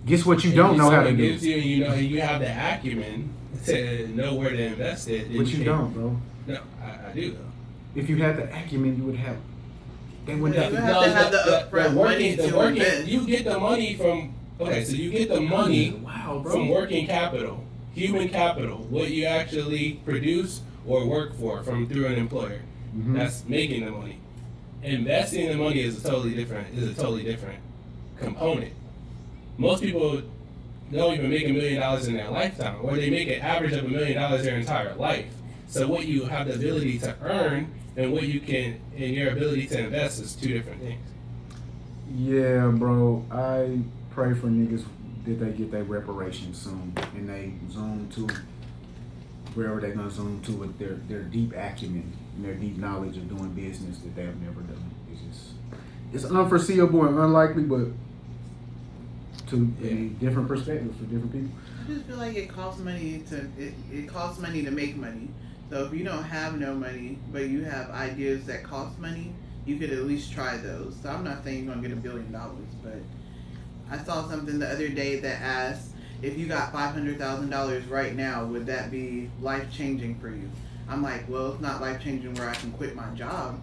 guess what you don't know how to do. Gives you, you have the acumen to know where to invest it. But you don't, bro. No, I do though. If you had the acumen, you would have. They wouldn't have You to. have to have the upfront money to invest. You get the money from. Okay, so you get the money Wow, bro. from working capital, human capital, what you actually produce or work for through an employer. Mhm. That's making the money. Investing the money is a totally different component. Most people don't even make $1 million in their lifetime, or they make an average of $1 million their entire life. So what you have the ability to earn and what you can, and your ability to invest is two different things. Yeah, bro. I pray for niggas that they get their reparations soon and they zoom to wherever they're gonna zoom to with their deep acumen and their deep knowledge of doing business that they have never done. It's unforeseeable and unlikely, but a different perspective for different people. I just feel like it costs money to make money. So if you don't have no money, but you have ideas that cost money, you could at least try those. So I'm not saying you're gonna get $1 billion, but I saw something the other day that asked if you got $500,000 right now, would that be life changing for you? I'm like, well, it's not life changing where I can quit my job,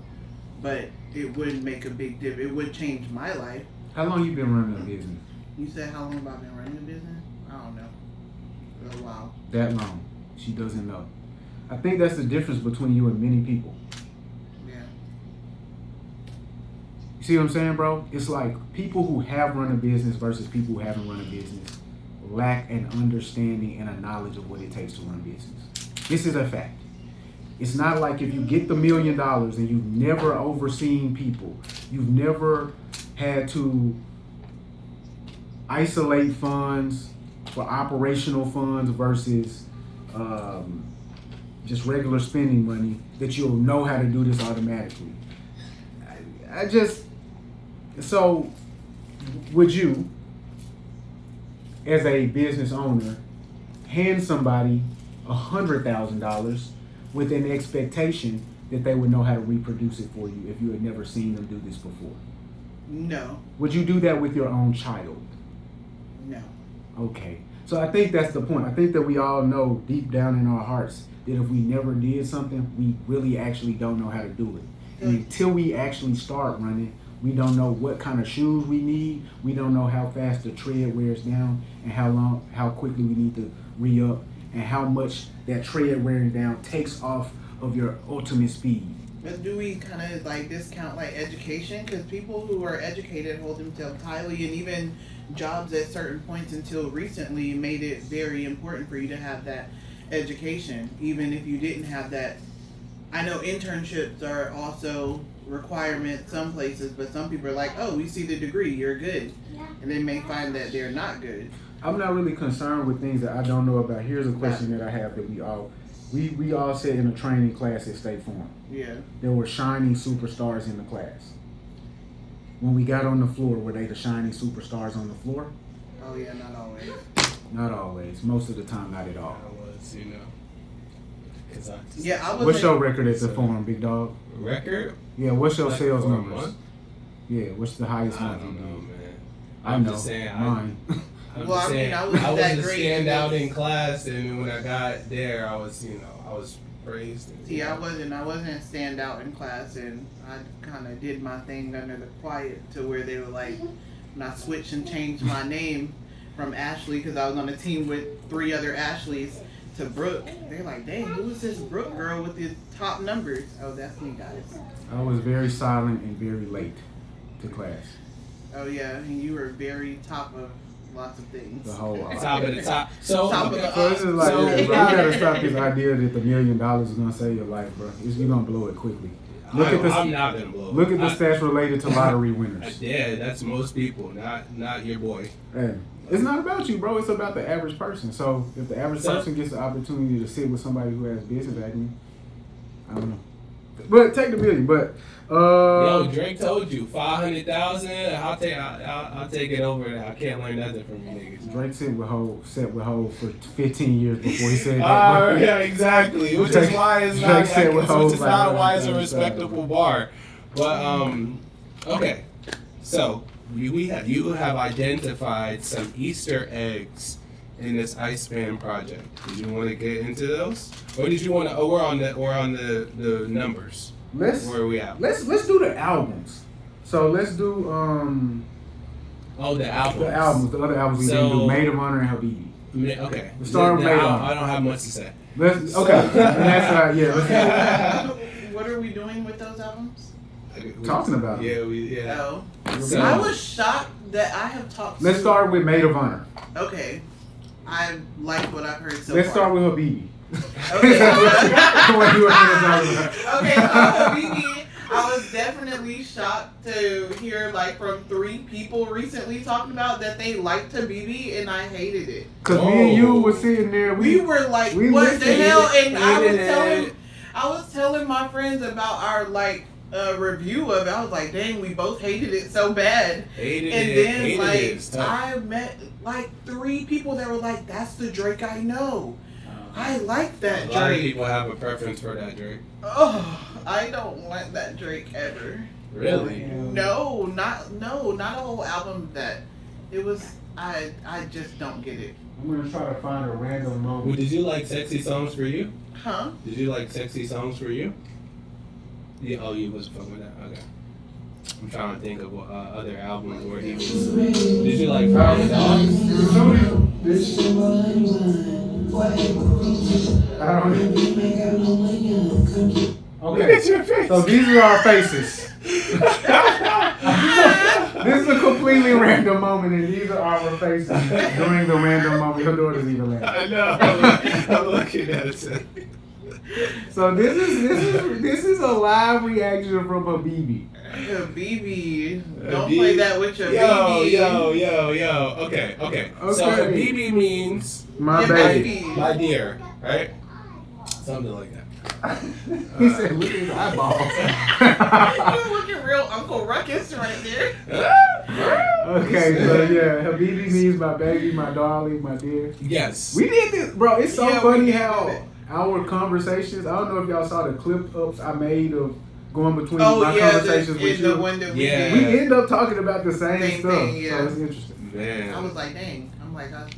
but it would make a big difference. It would change my life. How long you been running a business? You said how long have I been running a business? I don't know. For a while. That long. She doesn't know. I think that's the difference between you and many people. Yeah. You see what I'm saying, bro? It's like people who have run a business versus people who haven't run a business lack an understanding and a knowledge of what it takes to run business. This is a fact. It's not like if you get the $1 million and you've never overseen people, you've never had to isolate funds for operational funds versus just regular spending money, that you'll know how to do this automatically. So would you, as a business owner, hand somebody $100,000 with an expectation that they would know how to reproduce it for you if you had never seen them do this before? No. Would you do that with your own child? No. Okay. So I think that's the point. I think that we all know deep down in our hearts that if we never did something, we really actually don't know how to do it. And until we actually start running, we don't know what kind of shoes we need. We don't know how fast the tread wears down and how quickly we need to re-up and how much that tread wearing down takes off of your ultimate speed. But do we kind of like discount like education? Because people who are educated hold themselves highly, and even jobs at certain points until recently made it very important for you to have that education, even if you didn't have that. I know internships are also requirements some places, but some people are like, oh, we see the degree, you're good. And they may find that they're not good. I'm not really concerned with things that I don't know about. Here's a question that I have that we all sat in a training class at State Farm. Yeah. There were shining superstars in the class. When we got on the floor, were they the shining superstars on the floor? Oh yeah, not always. Not always. Most of the time, not at all. I was, Yeah, I was. What's your record at the farm, big dog? Record? Yeah, what's your Like sales for a numbers? month? Yeah, what's the highest I month you don't know, did? man. I know. just saying, mine. I'm Well, just I mean, saying, I I wasn't was that a great. standout in class, and when I got there, I was praised. And, See, I wasn't stand out in class, and I kind of did my thing under the quiet to where they were like, when I switched and changed my name from Ashley because I was on a team with 3 other Ashleys to Brooke. They're like, dang, who is this Brooke girl with the top numbers? Oh, that's me, guys. I was very silent and very late to class. Oh yeah, and you were very top of lots of things. The whole top of the top. So, Top of the So this is like, So- bro, you gotta stop this idea that the $1 million is gonna save your life, bro. You're gonna blow it quickly. I'm not gonna blow. Look at the stats related to lottery winners. Yeah, that's most people, not your boy. Hey, it's not about you, bro. It's about the average person. So if the average person gets the opportunity to sit with somebody who has business acumen, I don't know. But take the million. But Yo, Drake told you 500,000. I'll take it over there. I can't learn nothing from you niggas. Drake sat with Hov for 15 years before he said that. Yeah, exactly. Which is why it's not why it's a respectable bar. But okay, so you have identified some Easter eggs in this ICEMAN project. Did you want to get into those, or did you want to? Oh, we're on the numbers. Where are we at? Let's do the albums. So let's do the albums. The albums. The other albums we didn't do. Maid of Honor and Habibti. Okay. Let's start with Maid of Honor. I don't have much to say. What are we doing with those albums? Talking about it. Oh. So, I was shocked that I have talked. Let's start with Maid of Honor. Okay. I like what I've heard so Let's far. start with Habibti. Okay. Okay, so Habibti, I was definitely shocked to hear like from 3 people recently talking about that they liked Habibti and I hated it. Cause me and you were sitting there. We were like, what the hell? And I was telling my friends about our like review of it. I was like, dang, we both hated it so bad. I met like 3 people that were like, that's the Drake I know. I like that Drake. A lot of people have a preference for that Drake. Oh, I don't want that Drake ever. Really? No, not a whole album that it was. I just don't get it. I'm gonna try to find a random moment. Well, did you like Sexy Songs for You? Huh? Did you like Sexy Songs for You? Yeah. Oh, you wasn't fucking with that. Okay. I'm trying to think of other albums where he was. Did you like Friday Dogs? Okay, so these are our faces. This is a completely random moment, and these are our faces during the random moment. Your daughter's even laughing. I know. I'm looking at it. So this is a live reaction from Habibti. Habibti, don't play that with your baby. Yo. Okay. So Habibti means my baby, my dear, right? Something like that. He said, look at his eyeballs. You're looking real Uncle Ruckus right there. Okay, so yeah, Habibti means my baby, my darling, my dear. Yes. We did this, bro. It's so funny how our conversations, I don't know if y'all saw the clip ups I made of going between my conversations with you. We end up talking about the same stuff. Thing, yeah. So it's interesting. Man. I was like, dang. I'm like, I'm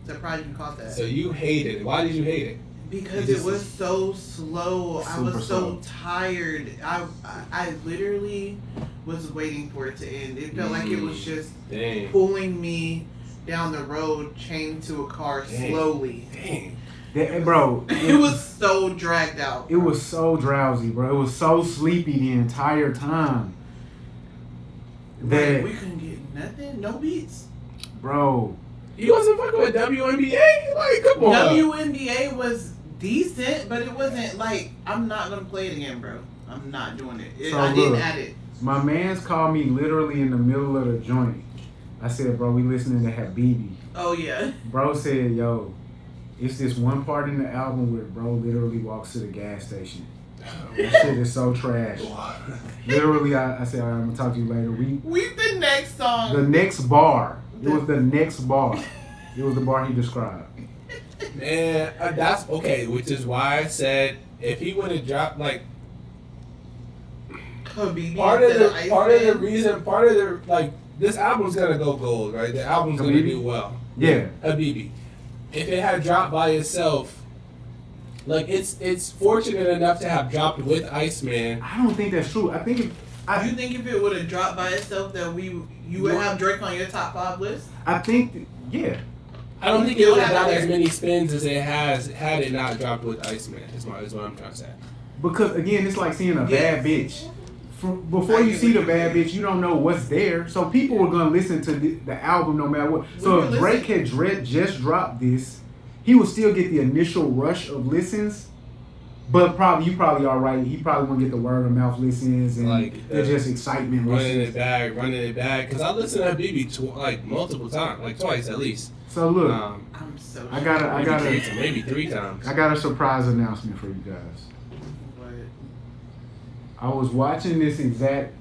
surprised you caught that. So you hated it. Why did you hate it? Because it was so slow. I was so tired. I literally was waiting for it to end. It felt like it was just pulling me down the road, chained to a car slowly. Dang. Bro, it was so dragged out. It was so drowsy, bro. It was so sleepy the entire time. That we couldn't get nothing, no beats. Bro. You wasn't fucking with WNBA? Like, come on. WNBA was decent, but it wasn't like, I'm not going to play it again, bro. I'm not doing it. I didn't add it. My mans called me literally in the middle of the joint. I said, bro, we listening to Habibti. Oh, yeah. Bro said, yo, it's this one part in the album where bro literally walks to the gas station. That shit is so trash. Literally, I said, all right, I'm going to talk to you later. We the next song. The next bar. It was the next bar. It was the bar he described. Man, that's okay, which is why I said if he would have dropped like part of the reason like this album's gonna go gold, right? The album's gonna do well. Yeah. Habibti. If it had dropped by itself, like it's fortunate enough to have dropped with ICEMAN. I don't think that's true. I think you think if it would have dropped by itself that you would have Drake on your top 5 list? I think yeah. I don't think it would have got as many spins as it has had it not dropped with ICEMAN. Is what I'm trying to say. Because again, it's like seeing a bad bitch. Before you see the bad bitch, you don't know what's there. So people were gonna listen to the album no matter what. So if Drake had just dropped this, he would still get the initial rush of listens. But you probably are right. He probably won't get the word of mouth listens and like just excitement. Running it back. Because I listened to Habibti multiple times, like twice at least. So look, I'm so I got maybe 3 times. I got a surprise announcement for you guys. What? I was watching this exact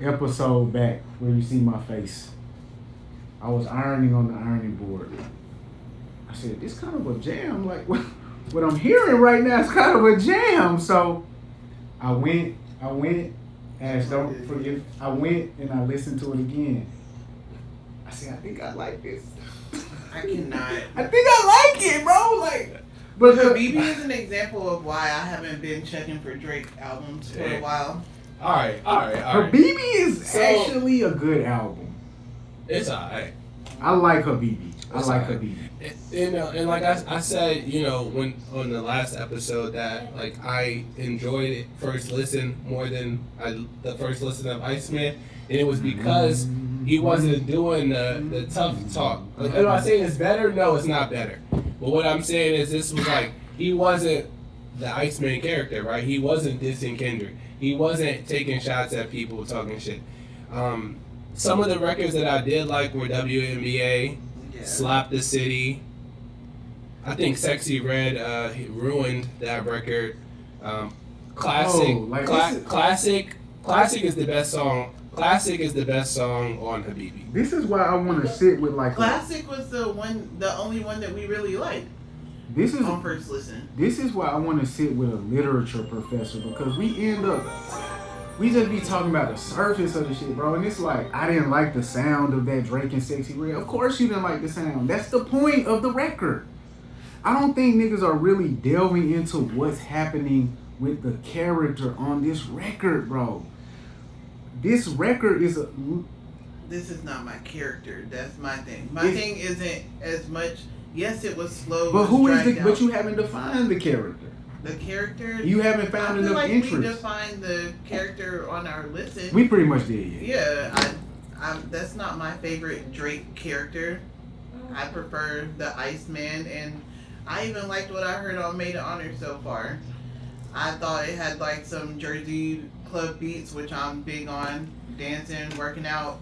episode back where you see my face. I was ironing on the ironing board. I said, "This kind of a jam. Like what I'm hearing right now is kind of a jam." So I went. Ash, don't forget. I went and I listened to it again. I said, "I think I like this." I cannot. I think I like it, bro. Like, but Habibti is an example of why I haven't been checking for Drake albums for a while. All right. Habibti is actually a good album. It's alright. I like Habibti. Habibti. And like I said, when on the last episode that like I enjoyed it first listen more than the first listen of ICEMAN, and it was because he wasn't doing the tough talk. Like, am I saying it's better? No, it's not better. But what I'm saying is this was like he wasn't the ICEMAN character, right? He wasn't dissing Kendrick. He wasn't taking shots at people talking shit. Some of the records that I did like were WNBA, Slap the City. I think Sexy Red ruined that record. Classic is the best song. Classic is the best song on Habibti. This is why I want to sit with like. Classic was the only one that we really liked. This is on first listen. This is why I want to sit with a literature professor, because we just be talking about the surface of the shit, bro. And it's like, I didn't like the sound of that Drake and Sexy Red. Of course you didn't like the sound. That's the point of the record. I don't think niggas are really delving into what's happening with the character on this record, bro. This record is This is not my character. That's my thing. My thing isn't as much. Yes, it was slow. But who is the? But you haven't defined the character. The character. You haven't found enough like interest. We defined the character on our listen. We pretty much did. Yeah, that's not my favorite Drake character. I prefer the ICEMAN, and I even liked what I heard on Maid so far. I thought it had like some Jersey club beats, which I'm big on. Dancing, working out.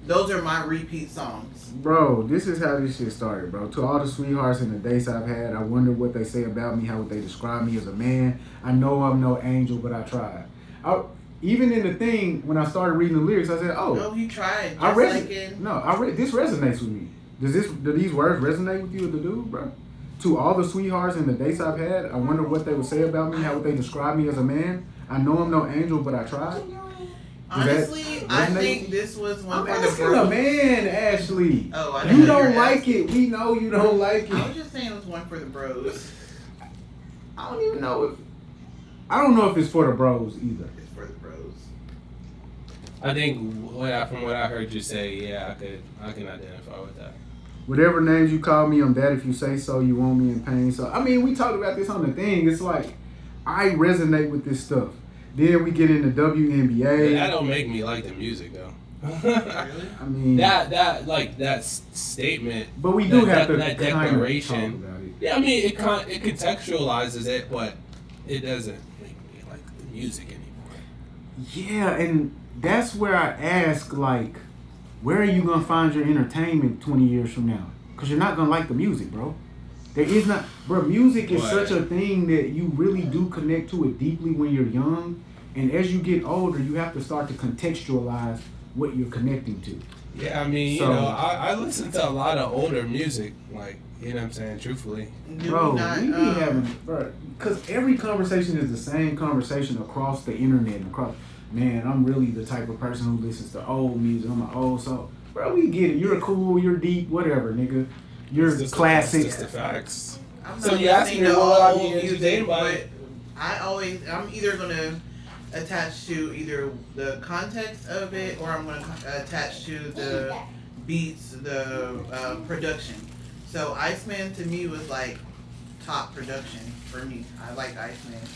Those are my repeat songs. Bro, this is how this shit started, bro. To all the sweethearts and the dates I've had, I wonder what they say about me, how would they describe me as a man. I know I'm no angel, but I tried. Even in the thing, when I started reading the lyrics, I said, "Oh, no, he tried." I read this resonates with me. Do these words resonate with you as the dude, bro? To all the sweethearts and the dates I've had, I wonder what they would say about me, how would they describe me as a man. I know I'm no angel, but I tried. Honestly, I think this was one for the bros. bros. A man, Ashley. Oh, I you don't like it. We know you don't like it. I was just saying it was one for the bros. I don't even know if it's for the bros either. It's for the bros. I think from what I heard you say, yeah, I can identify with that. Whatever names you call me, I'm that. If you say so, you want me in pain. So I mean, we talked about this on the thing. It's like I resonate with this stuff. Then we get into WNBA. That don't make me like the music though. Really? I mean that statement. But we do have that declaration. Talk about it. Yeah, I mean it contextualizes it, but it doesn't make me like the music anymore. Yeah, and that's where I ask, like, where are you gonna find your entertainment 20 years from now? Because you're not gonna like the music, bro. There is not, bro. Music is such a thing that you really do connect to it deeply when you're young, and as you get older, you have to start to contextualize what you're connecting to. Yeah, I mean, I listen to a lot of older music, like, you know what I'm saying, truthfully. Bro, we be having, bro, because every conversation is the same conversation across the internet and across. Man, I'm really the type of person who listens to old music. I'm an old soul. Bro, we get it. You're cool. You're deep. Whatever, nigga. You're classic. It's just the facts. So you asked me what I be music, but I'm either gonna attach to either the context of it, or I'm gonna attach to the beats, the production. So ICEMAN to me was like top production for me. I like ICEMAN.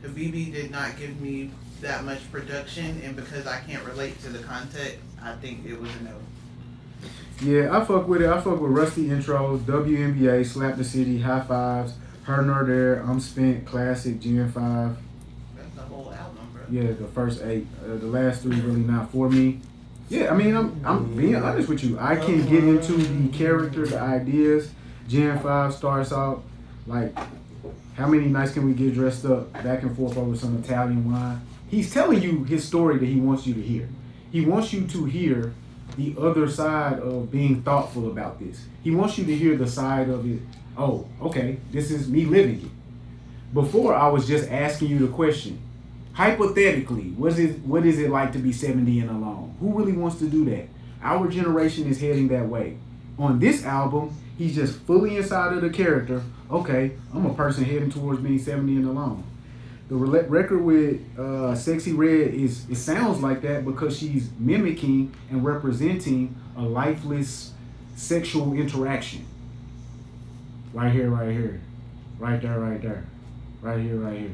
Habibti did not give me that much production, and because I can't relate to the context, I think it was a no. Yeah, I fuck with it. I fuck with Rusty intros, WNBA, Slap the City, High Fives, Her Nor There, I'm Spent, Classic, Gen 5. That's the whole album, bro. Yeah, the first 8. The last 3 really not for me. Yeah, I mean, I'm being honest with you. I can get into the character, the ideas. Gen 5 starts out like How many nights can we get dressed up back and forth over some Italian wine? He's telling you his story that he wants you to hear. He wants you to hear the other side of being thoughtful about this. He wants you to hear the side of it. Oh, okay, this is me living it. Before, I was just asking you the question. Hypothetically, what is it like to be 70 and alone? Who really wants to do that? Our generation is heading that way. On this album, he's just fully inside of the character. Okay, I'm a person heading towards being 70 and alone. The record with Sexy Red it sounds like that because she's mimicking and representing a lifeless sexual interaction. Right here, right here. Right there, right there. Right here, right here.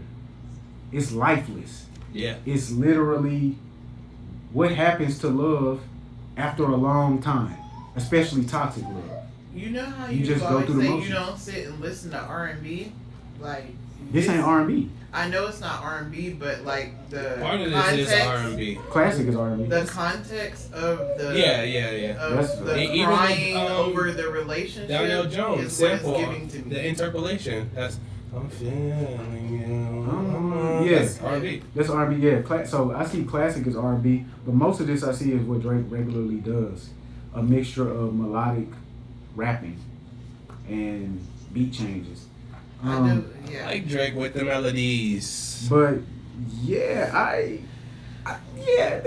It's lifeless. Yeah. It's literally what happens to love after a long time, especially toxic love. You know how You you just go always through the say motions. you don't sit and listen to R&B? Like, This ain't R&B. I know it's not R&B, but like the Part of this context, is R&B. Classic is R&B. the context of the Yeah. of That's the right. Even crying with, over the relationship Daniel Jones is what it's sample, giving to me. the interpolation. That's I'm feeling you. Yes. That's R&B. That's R&B, yeah. So I see classic as R&B, but most of this I see is what Drake regularly does. A mixture of melodic rapping and beat changes. I do, yeah. I like Drake with the melodies. But yeah, I think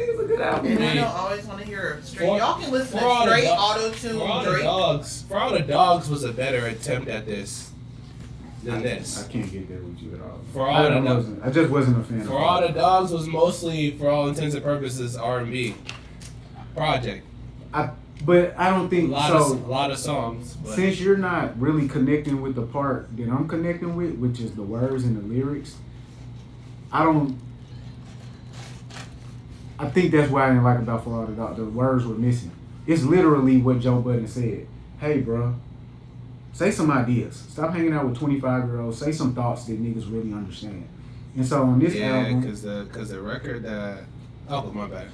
it's a good album. And I Man. don't always want to hear a straight. For- Y'all can listen for all to the straight do- auto-tune For all the Drake. dogs, For All the Dogs was a better attempt at this than I this. can't get there with you at all. For all the dogs. I just wasn't a fan For of All it. the Dogs was mostly, for all intents and purposes, R&B project. But I don't A think lot so. of songs. But Since you're not really connecting with the part that I'm connecting with, which is the words and the lyrics, I think that's what I didn't like about For All the Dogs. The words were missing. It's literally what Joe Budden said. Hey, bro, say some ideas. Stop hanging out with 25-year-olds. Say some thoughts that niggas really understand. And so on this yeah, album, because the record that my bad.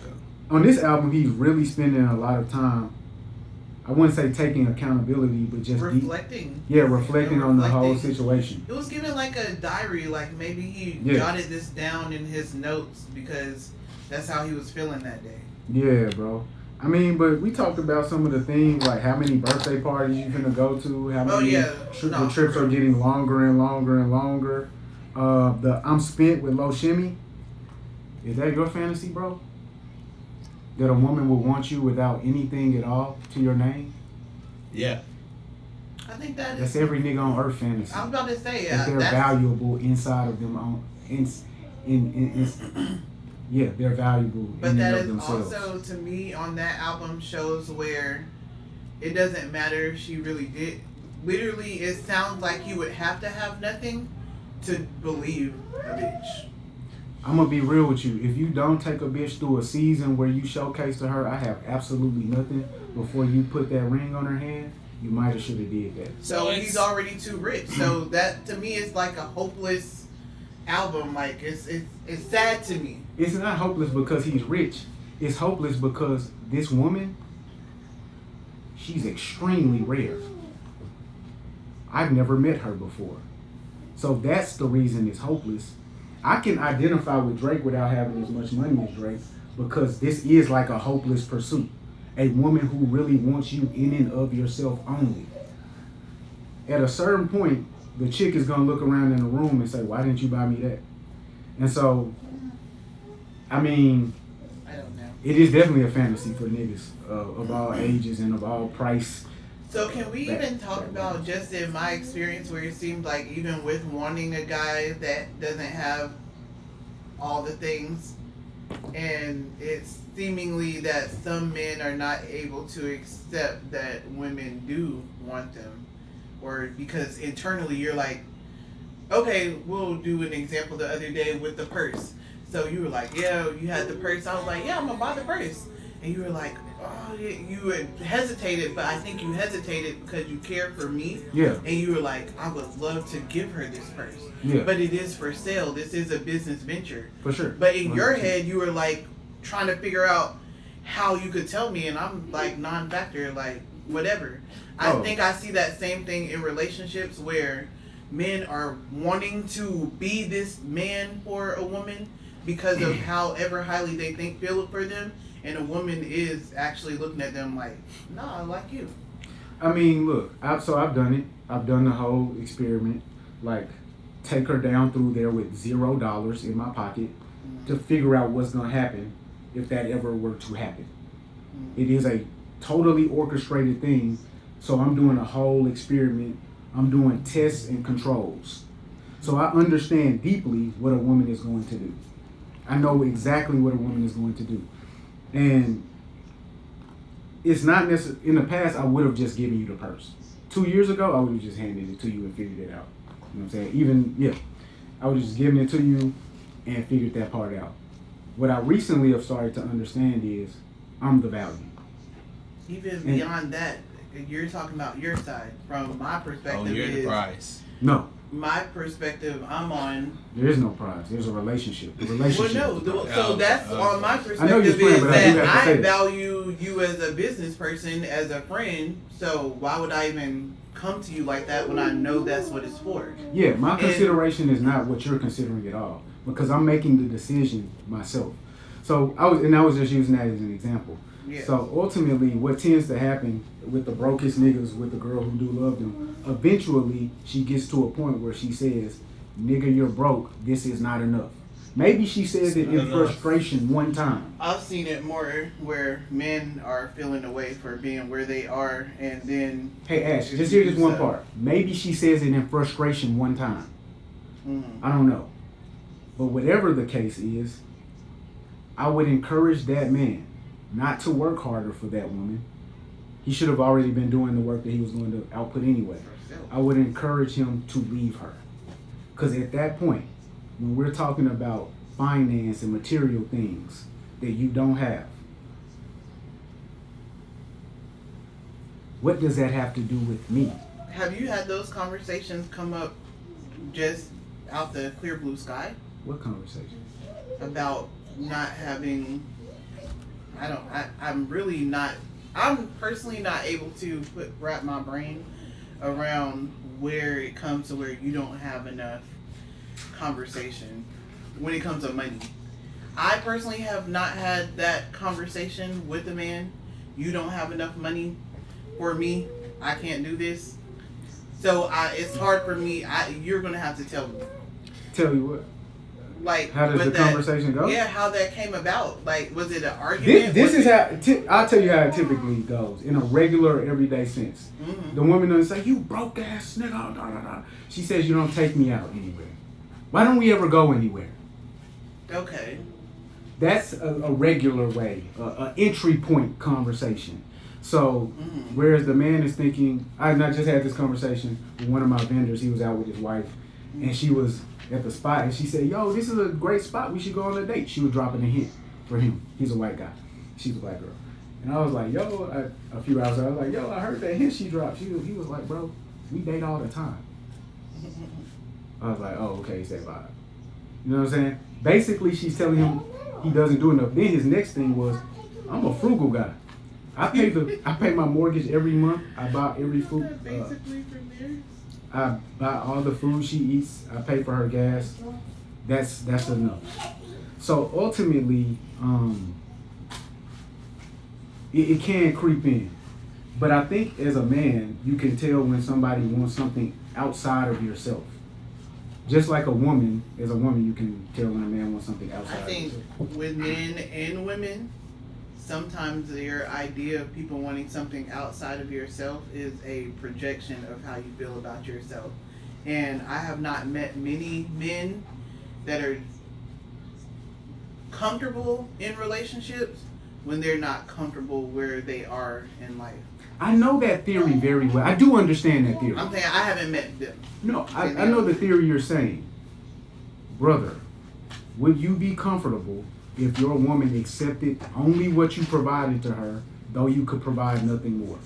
on this album, he's really spending a lot of time. I wouldn't say taking accountability, but just reflecting. reflecting on the whole Reflecting. situation. It was given like a diary, like maybe he Yeah. jotted this down in his notes because that's how he was feeling that day. Yeah, bro. I mean, but we talked about some of the things, like how many birthday parties you finna go to, how Oh, many yeah. the trips are getting longer and longer and longer. The I'm Spent with Low Shimmy. Is that your fantasy, bro? That a woman would want you without anything at all to your name? Yeah. I think that That's is. every nigga on earth fantasy. I was about to say That they're that's valuable inside of them yeah, they're valuable But in and that of is themselves. also, to me, on that album shows where it doesn't matter if she really did. Literally, it sounds like you would have to have nothing to believe a bitch. I'm gonna be real with you. If you don't take a bitch through a season where you showcase to her, I have absolutely nothing, before you put that ring on her hand, you might have should have did that. So he's already too rich. So that, to me, is like a hopeless album. Like, it's sad to me. It's not hopeless because he's rich. It's hopeless because this woman, she's extremely rare. I've never met her before. So that's the reason it's hopeless. I can identify with Drake without having as much money as Drake because this is like a hopeless pursuit. A woman who really wants you in and of yourself only. At a certain point, the chick is going to look around in the room and say, why didn't you buy me that? And so, I mean, I don't know. it is definitely a fantasy for niggas of all ages and of all price. So can we even talk about, just in my experience, where it seemed like even with wanting a guy that doesn't have all the things, and it's seemingly that some men are not able to accept that women do want them, or because internally you're like, okay, we'll do an example the other day with the purse. So you were like, yeah, you had the purse. I was like, yeah, I'm gonna buy the purse. And you were like, oh, you had hesitated, but I think you hesitated because you care for me. Yeah. And you were like, I would love to give her this purse. Yeah. But it is for sale. This is a business venture. For sure. But in your 100%. head, you were like trying to figure out how you could tell me, and I'm like non-factor, like whatever. I Oh. think I see that same thing in relationships where men are wanting to be this man for a woman because of however highly they feel for them, and a woman is actually looking at them like, nah, I like you. I mean, look, I've done it. I've done the whole experiment, like take her down through there with $0 in my pocket to figure out what's gonna happen if that ever were to happen. It is a totally orchestrated thing. So I'm doing a whole experiment. I'm doing tests and controls. So I understand deeply what a woman is going to do. I know exactly what a woman is going to do. And it's not necessary. In the past, I would have just given you the purse. 2 years ago, I would have just handed it to you and figured it out. You know what I'm saying? I would have just given it to you and figured that part out. What I recently have started to understand is I'm the value. Even beyond that, you're talking about your side. From my perspective, oh, you're the prize. No. My perspective, I'm on. There is no prize. There's a relationship. The relationship. Well, no. So that's on my perspective. I know you're playing, is but that I value you as a business person, as a friend. So why would I even come to you like that when I know that's what it's for? Yeah, my consideration is not what you're considering at all, because I'm making the decision myself. So I was just using that as an example. Yeah. So ultimately, what tends to happen with the brokest niggas, with the girl who do love them, eventually she gets to a point where she says, "Nigga, you're broke. This is not enough." Maybe she says it in frustration one time. I've seen it more where men are feeling away for being where they are, and then. Hey Ash, just hear this one part. Maybe she says it in frustration one time. I don't know, but whatever the case is, I would encourage that man not to work harder for that woman. He should have already been doing the work that he was going to output anyway. I would encourage him to leave her. Because at that point, when we're talking about finance and material things that you don't have, what does that have to do with me? Have you had those conversations come up just out the clear blue sky? What conversation? About not having... I'm personally not able to wrap my brain around where it comes to where you don't have enough conversation when it comes to money. I personally have not had that conversation with a man. You don't have enough money for me. I can't do this. So it's hard for me. You're going to have to tell me. Tell you what? Like, how does the conversation go? Yeah, how that came about. Like, was it an argument? This is how I'll tell you how it typically goes in a regular, everyday sense. The woman doesn't say, "You broke ass nigga." Da, da, da. She says, "You don't take me out anywhere. Why don't we ever go anywhere?" Okay. That's a regular way, an entry point conversation. So, whereas the man is thinking, I just had this conversation with one of my vendors. He was out with his wife, and she was at the spot, and she said, "Yo, this is a great spot. We should go on a date." She was dropping a hint for him. He's a white guy. She's a black girl. And I was like, "Yo," a few hours ago, I was like, "Yo, I heard that hint she dropped." He was like, "Bro, we date all the time." I was like, "Oh, okay, say bye." You know what I'm saying? Basically, she's telling him he doesn't do enough. Then his next thing was, "I'm a frugal guy. I pay my mortgage every month. I buy every food. Basically from there. I buy all the food she eats. I pay for her gas. That's enough." So ultimately, it can creep in. But I think as a man, you can tell when somebody wants something outside of yourself. Just like a woman, as a woman, you can tell when a man wants something outside of yourself. I think with men and women, sometimes your idea of people wanting something outside of yourself is a projection of how you feel about yourself. And I have not met many men that are comfortable in relationships when they're not comfortable where they are in life. I know that theory very well. I do understand that theory. I'm saying I haven't met them. No, I know the theory you're saying. Brother, would you be comfortable if your woman accepted only what you provided to her, though you could provide nothing more?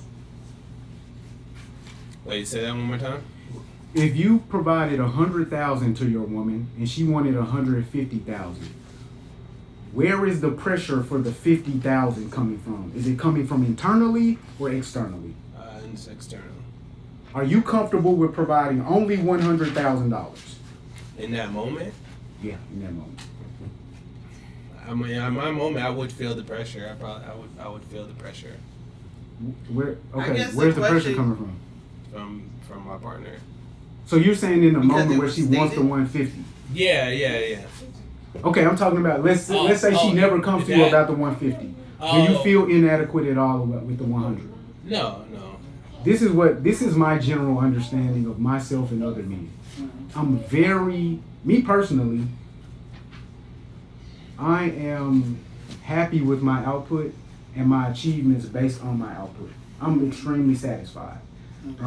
Wait, say that one more time? If you provided $100,000 to your woman and she wanted $150,000, where is the pressure for the $50,000 coming from? Is it coming from internally or externally? It's external. Are you comfortable with providing only $100,000? In that moment, Yeah, in that moment. I mean, in my moment, I would feel the pressure. I would feel the pressure guess Where's the the pressure question- coming from my partner. So you're saying in the Because moment it where was she wants the stated? 150? Yeah. Okay, I'm talking about let's say she never comes to you about the 150. Do you feel inadequate at all with the 100? No. This is my general understanding of myself and other men. Me personally, I am happy with my output and my achievements based on my output. I'm extremely satisfied. Okay.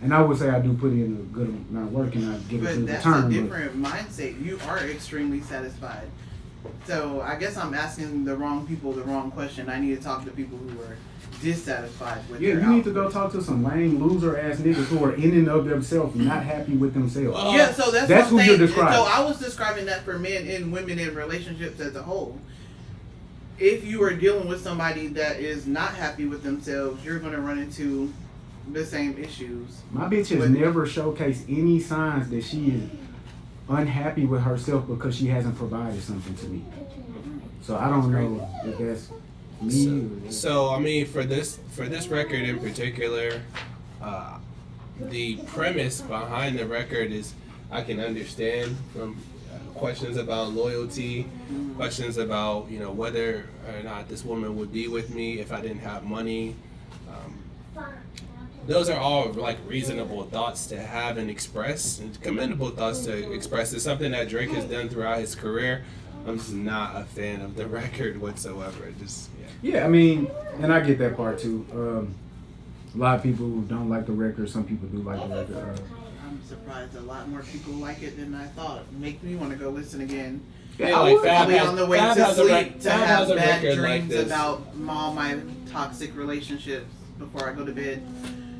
And I would say I do put in a good amount of work and I give it But to the that's return. a different mindset. You are extremely satisfied. So I guess I'm asking the wrong people the wrong question. I need to talk to people who are dissatisfied with Yeah, their you need to output. go talk to some lame loser ass niggas who are in and of themselves not happy with themselves. Yeah, so that's That's what I'm who you're saying. describing. So I was describing that for men and women in relationships as a whole. If you are dealing with somebody that is not happy with themselves, you're going to run into the same issues. My bitch has never showcased any signs that she is unhappy with herself because she hasn't provided something to me. So I don't know if that's me or So I mean, for this record in particular, the premise behind the record is I can understand from questions about loyalty, questions about whether or not this woman would be with me if I didn't have money. Those are all like reasonable thoughts to have and express, and commendable thoughts to express. It's something that Drake has done throughout his career. I'm just not a fan of the record whatsoever. Yeah, I mean, and I get that part too. A lot of people don't like the record. Some people do like the record. I'm surprised a lot more people like it than I thought. Make me want to go listen again. Yeah, like Fab Probably on the way Fab to has a sleep to Fab have has a bad record like dreams this. about all my toxic relationships before I go to bed.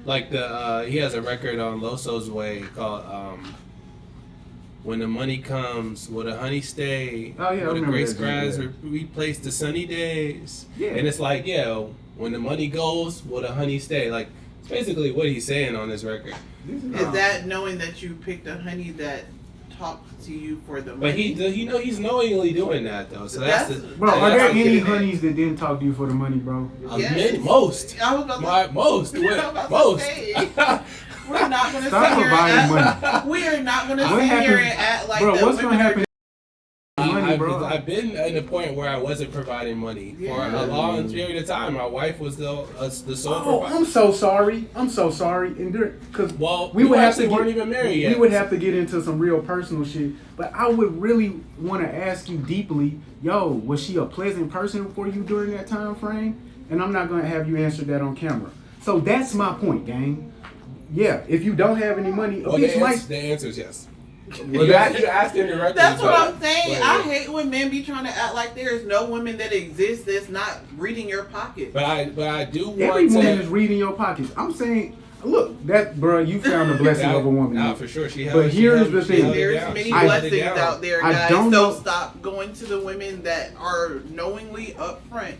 Like he has a record on Loso's Way called "When the Money Comes, Will the Honey Stay?" Oh, yeah, I Will the remember gray that skies joint, replace the sunny days? Yeah. And it's like, when the money goes, will the honey stay? Like, it's basically what he's saying on this record. Is that knowing that you picked a honey that talked to you for the But money? he's knowingly doing that though. So that's the, Bro, are there that's any the- honeys that didn't talk to you for the money, bro? Yes. Most. I was about to Most. I was about to Most. say, we're not going to Stop sit here providing and money. we are not going to What sit here happens- and act like Bro, that what's gonna women are happen? Money, bro. I've been at a point where I wasn't providing money for Yeah. a long period of time. My wife was the sole Oh, provider. I'm so sorry. And because Well, we would have to weren't even married yet. We would have to get into some real personal shit. But I would really want to ask you deeply, was she a pleasant person for you during that time frame? And I'm not gonna have you answer that on camera. So that's my point, gang. Yeah, if you don't have any money, a Well, bitch might. the answer is yes. Well, you asked indirectly. That's what but- I'm saying. but- I hate when men be trying to act like there's no women that exist that's not reading your pocket. But I do want Every to. woman is reading your pockets. I'm saying, look, bro, you found the blessing of a woman. Nah, for sure. But here's the thing. There's many I- blessings out there, I guys. don't So know- stop going to the women that are knowingly upfront,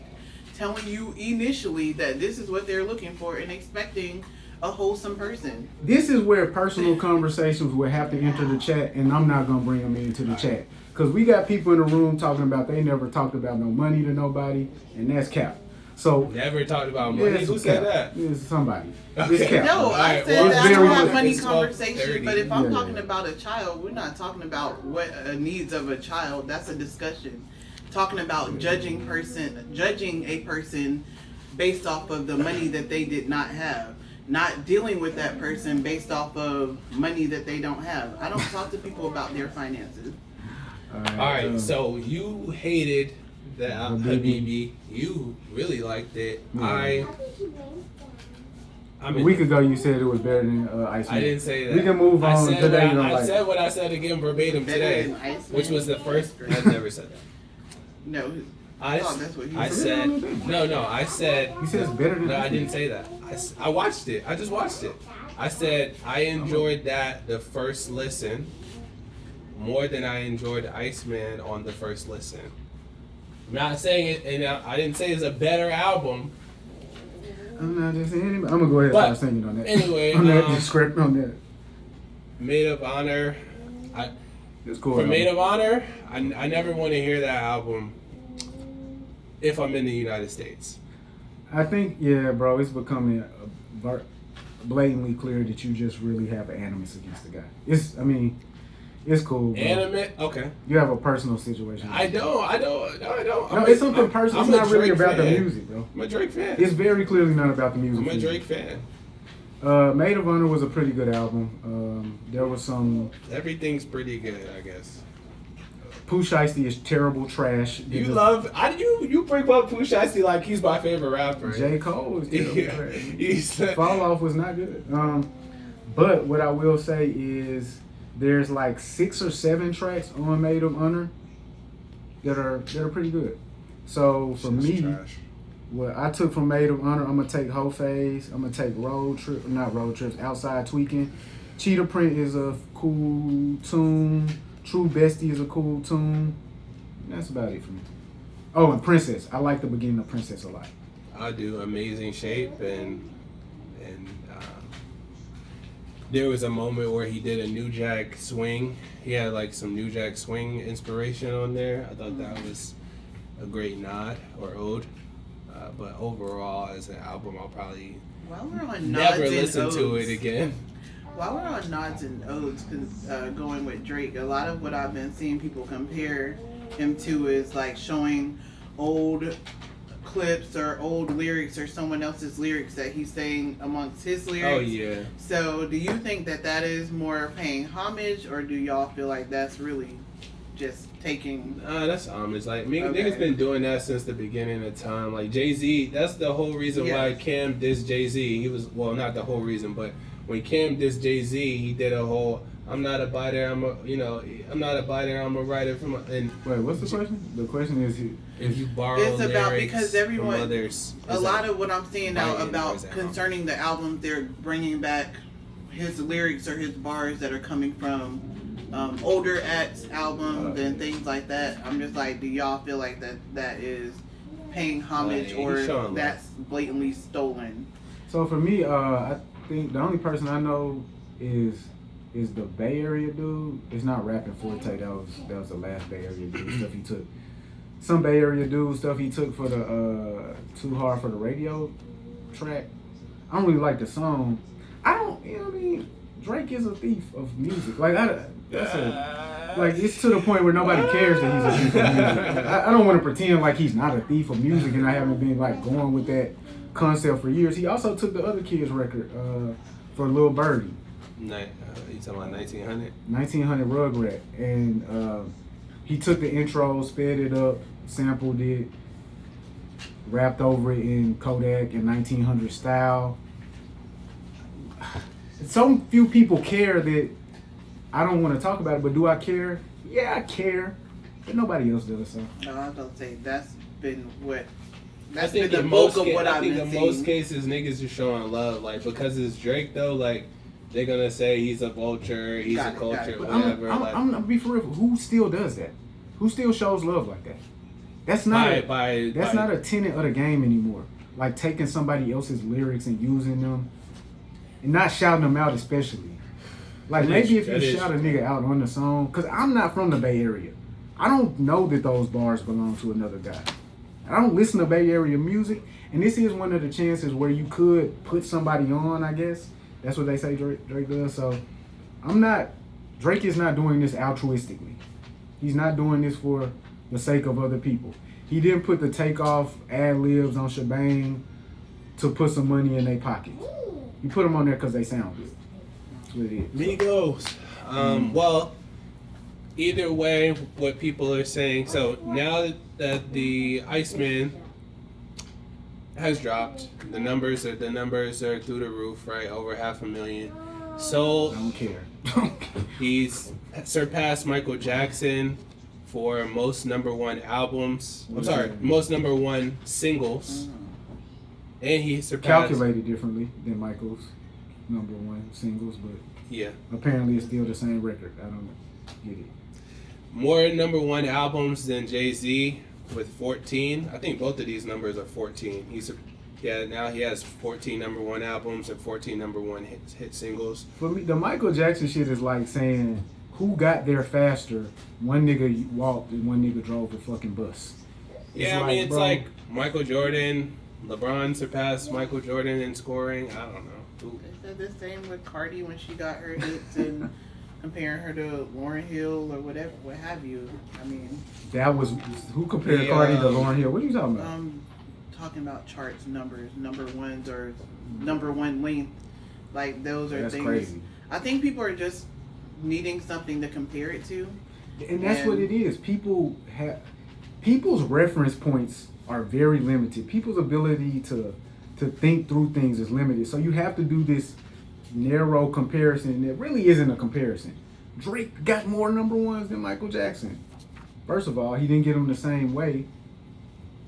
telling you initially that this is what they're looking for and expecting a wholesome person. This is where personal conversations will have to enter the chat, and I'm not gonna bring them into the chat because we got people in the room talking about they never talked about no money to nobody, and that's cap. So Never talked about yeah, money. it's Who cap. said that? It's somebody. Okay. It's cap. No, All I right, said well, that it's I very don't have much- money it's conversation, 12:30. but if I'm Yeah, talking yeah. about a child, we're not talking about what needs of a child. That's a discussion. Talking about judging a person based off of the money that they did not have. Not dealing with that person based off of money that they don't have. I don't talk to people about their finances. All right. So you hated the Habibi. You really liked it. Yeah. I A week ago, you said it was better than ICEMAN. I didn't say that. We can move on. I said Today, you don't I like said it. what I said again verbatim Better today, than ICEMAN? which was the first. I never said that. No. I thought that's what he I said. said no. I said You said it's better than no. I ICEMAN. didn't say that. I watched it. I just watched it. I said I enjoyed that the first listen more than I enjoyed Iceman on the first listen. I'm not saying it, and I didn't say it's a better album. I'm not just saying anybody. I'm gonna go ahead and But, start singing on that. anyway, on that script on that. Maid of Honor. It's cool. For Maid of Honor, I never want to hear that album if I'm in the United States. I think, yeah, bro, it's becoming blatantly clear that you just really have an animus against the guy. It's cool, bro. Animate? Okay. You have a personal situation. I don't. No, it's something personal. It's not really about the music, bro. I'm a Drake fan. It's very clearly not about the music. I'm a Drake fan. Maid of Honor was a pretty good album. There was some... Everything's pretty good, I guess. Pooh Shiesty is terrible trash. You bring up Pooh Shiesty like he's my favorite rapper. J. Cole is terrible trash. Yeah. Fall Off was not good. But what I will say is there's like 6 or 7 tracks on Maid of Honor that are pretty good. So for me, what I took from Maid of Honor, I'm gonna take Whole Phase. I'm gonna take Outside Tweaking. Cheetah Print is a cool tune. True Bestie is a cool tune. That's about it for me. Oh, and Princess. I like the beginning of Princess a lot. I do. Amazing Shape and there was a moment where he did a New Jack Swing. He had like some New Jack Swing inspiration on there. I thought that was a great nod or ode. But overall, as an album, I'll probably never listen to it again. While we're on nods and odes, going with Drake, a lot of what I've been seeing people compare him to is like showing old clips or old lyrics or someone else's lyrics that he's saying amongst his lyrics. Oh, yeah. So do you think that is more paying homage, or do y'all feel like that's really just taking... that's homage. Like, niggas been doing that since the beginning of time. Like, Jay-Z, that's the whole reason why Cam dissed Jay-Z. He was, well, not the whole reason, but when Cam dissed Jay-Z, he did a whole, I'm not a biter, I'm a writer from... And wait, what's the question? The question is... If you borrow it's about lyrics because everyone, from others... A lot of what I'm seeing now about concerning the albums, they're bringing back his lyrics or his bars that are coming from older acts albums and things like that. I'm just like, do y'all feel like that is paying homage or that's blatantly stolen? So for me, I think the only person I know is the Bay Area dude. It's not Rapping Forte. That was the last Bay Area dude stuff he took. Some Bay Area dude stuff he took for the Too Hard for the Radio track. I don't really like the song. I don't, you know what I mean? Drake is a thief of music. Like it's to the point where nobody cares that he's a thief of music. I don't want to pretend like he's not a thief of music, and I haven't been like going with that concept for years. He also took the other kid's record for Lil Birdie. You talking about 1900? 1900 Rugrat, and he took the intro, sped it up, sampled it, rapped over it in Kodak and 1900 style. So few people care that I don't want to talk about it, but do I care? Yeah, I care, but nobody else does. So. No, I was gonna say that's been what. I think the bulk of what I've been seeing. I think in most cases niggas are showing love, like because it's Drake though, like they're gonna say he's a vulture, he's a culture, whatever. I'm gonna be for real. Who still does that? Who still shows love like that? That's not not a tenet of the game anymore. Like taking somebody else's lyrics and using them. And not shouting them out especially. Like maybe if you shout a nigga out on the song, because I'm not from the Bay Area. I don't know that those bars belong to another guy. I don't listen to Bay Area music, and this is one of the chances where you could put somebody on, I guess. That's what they say Drake does. So Drake is not doing this altruistically. He's not doing this for the sake of other people. He didn't put the takeoff ad-libs on Shebang to put some money in their pockets. You put them on there because they sound good. That's what it is. Migos. Well, either way, what people are saying. So now that the ICEMAN has dropped, the numbers are through the roof, right? Over 500,000 sold. I don't care. He's surpassed Michael Jackson for most number one albums. Most number one singles. And he surpassed... Calculated differently than Michael's number one singles, but yeah, apparently it's still the same record. I don't get it. More number one albums than Jay-Z with 14. I think both of these numbers are 14. He Yeah, now he has 14 number one albums and 14 number one hit singles. For me, the Michael Jackson shit is like saying who got there faster. One nigga walked and one nigga drove a fucking bus. Yeah, I mean, it's like Michael Jordan. LeBron surpassed Michael Jordan in scoring. I don't know. They said the same with Cardi when she got her hits and comparing her to Lauryn Hill or whatever, what have you. I mean, that was who compared Cardi to Lauryn Hill? What are you talking about? Talking about charts, numbers, number ones or number one length. Like those are things. Crazy. I think people are just needing something to compare it to. And that's what it is. People's reference points are very limited. People's ability to think through things is limited. So you have to do this narrow comparison that really isn't a comparison. Drake got more number ones than Michael Jackson. First of all, he didn't get them the same way.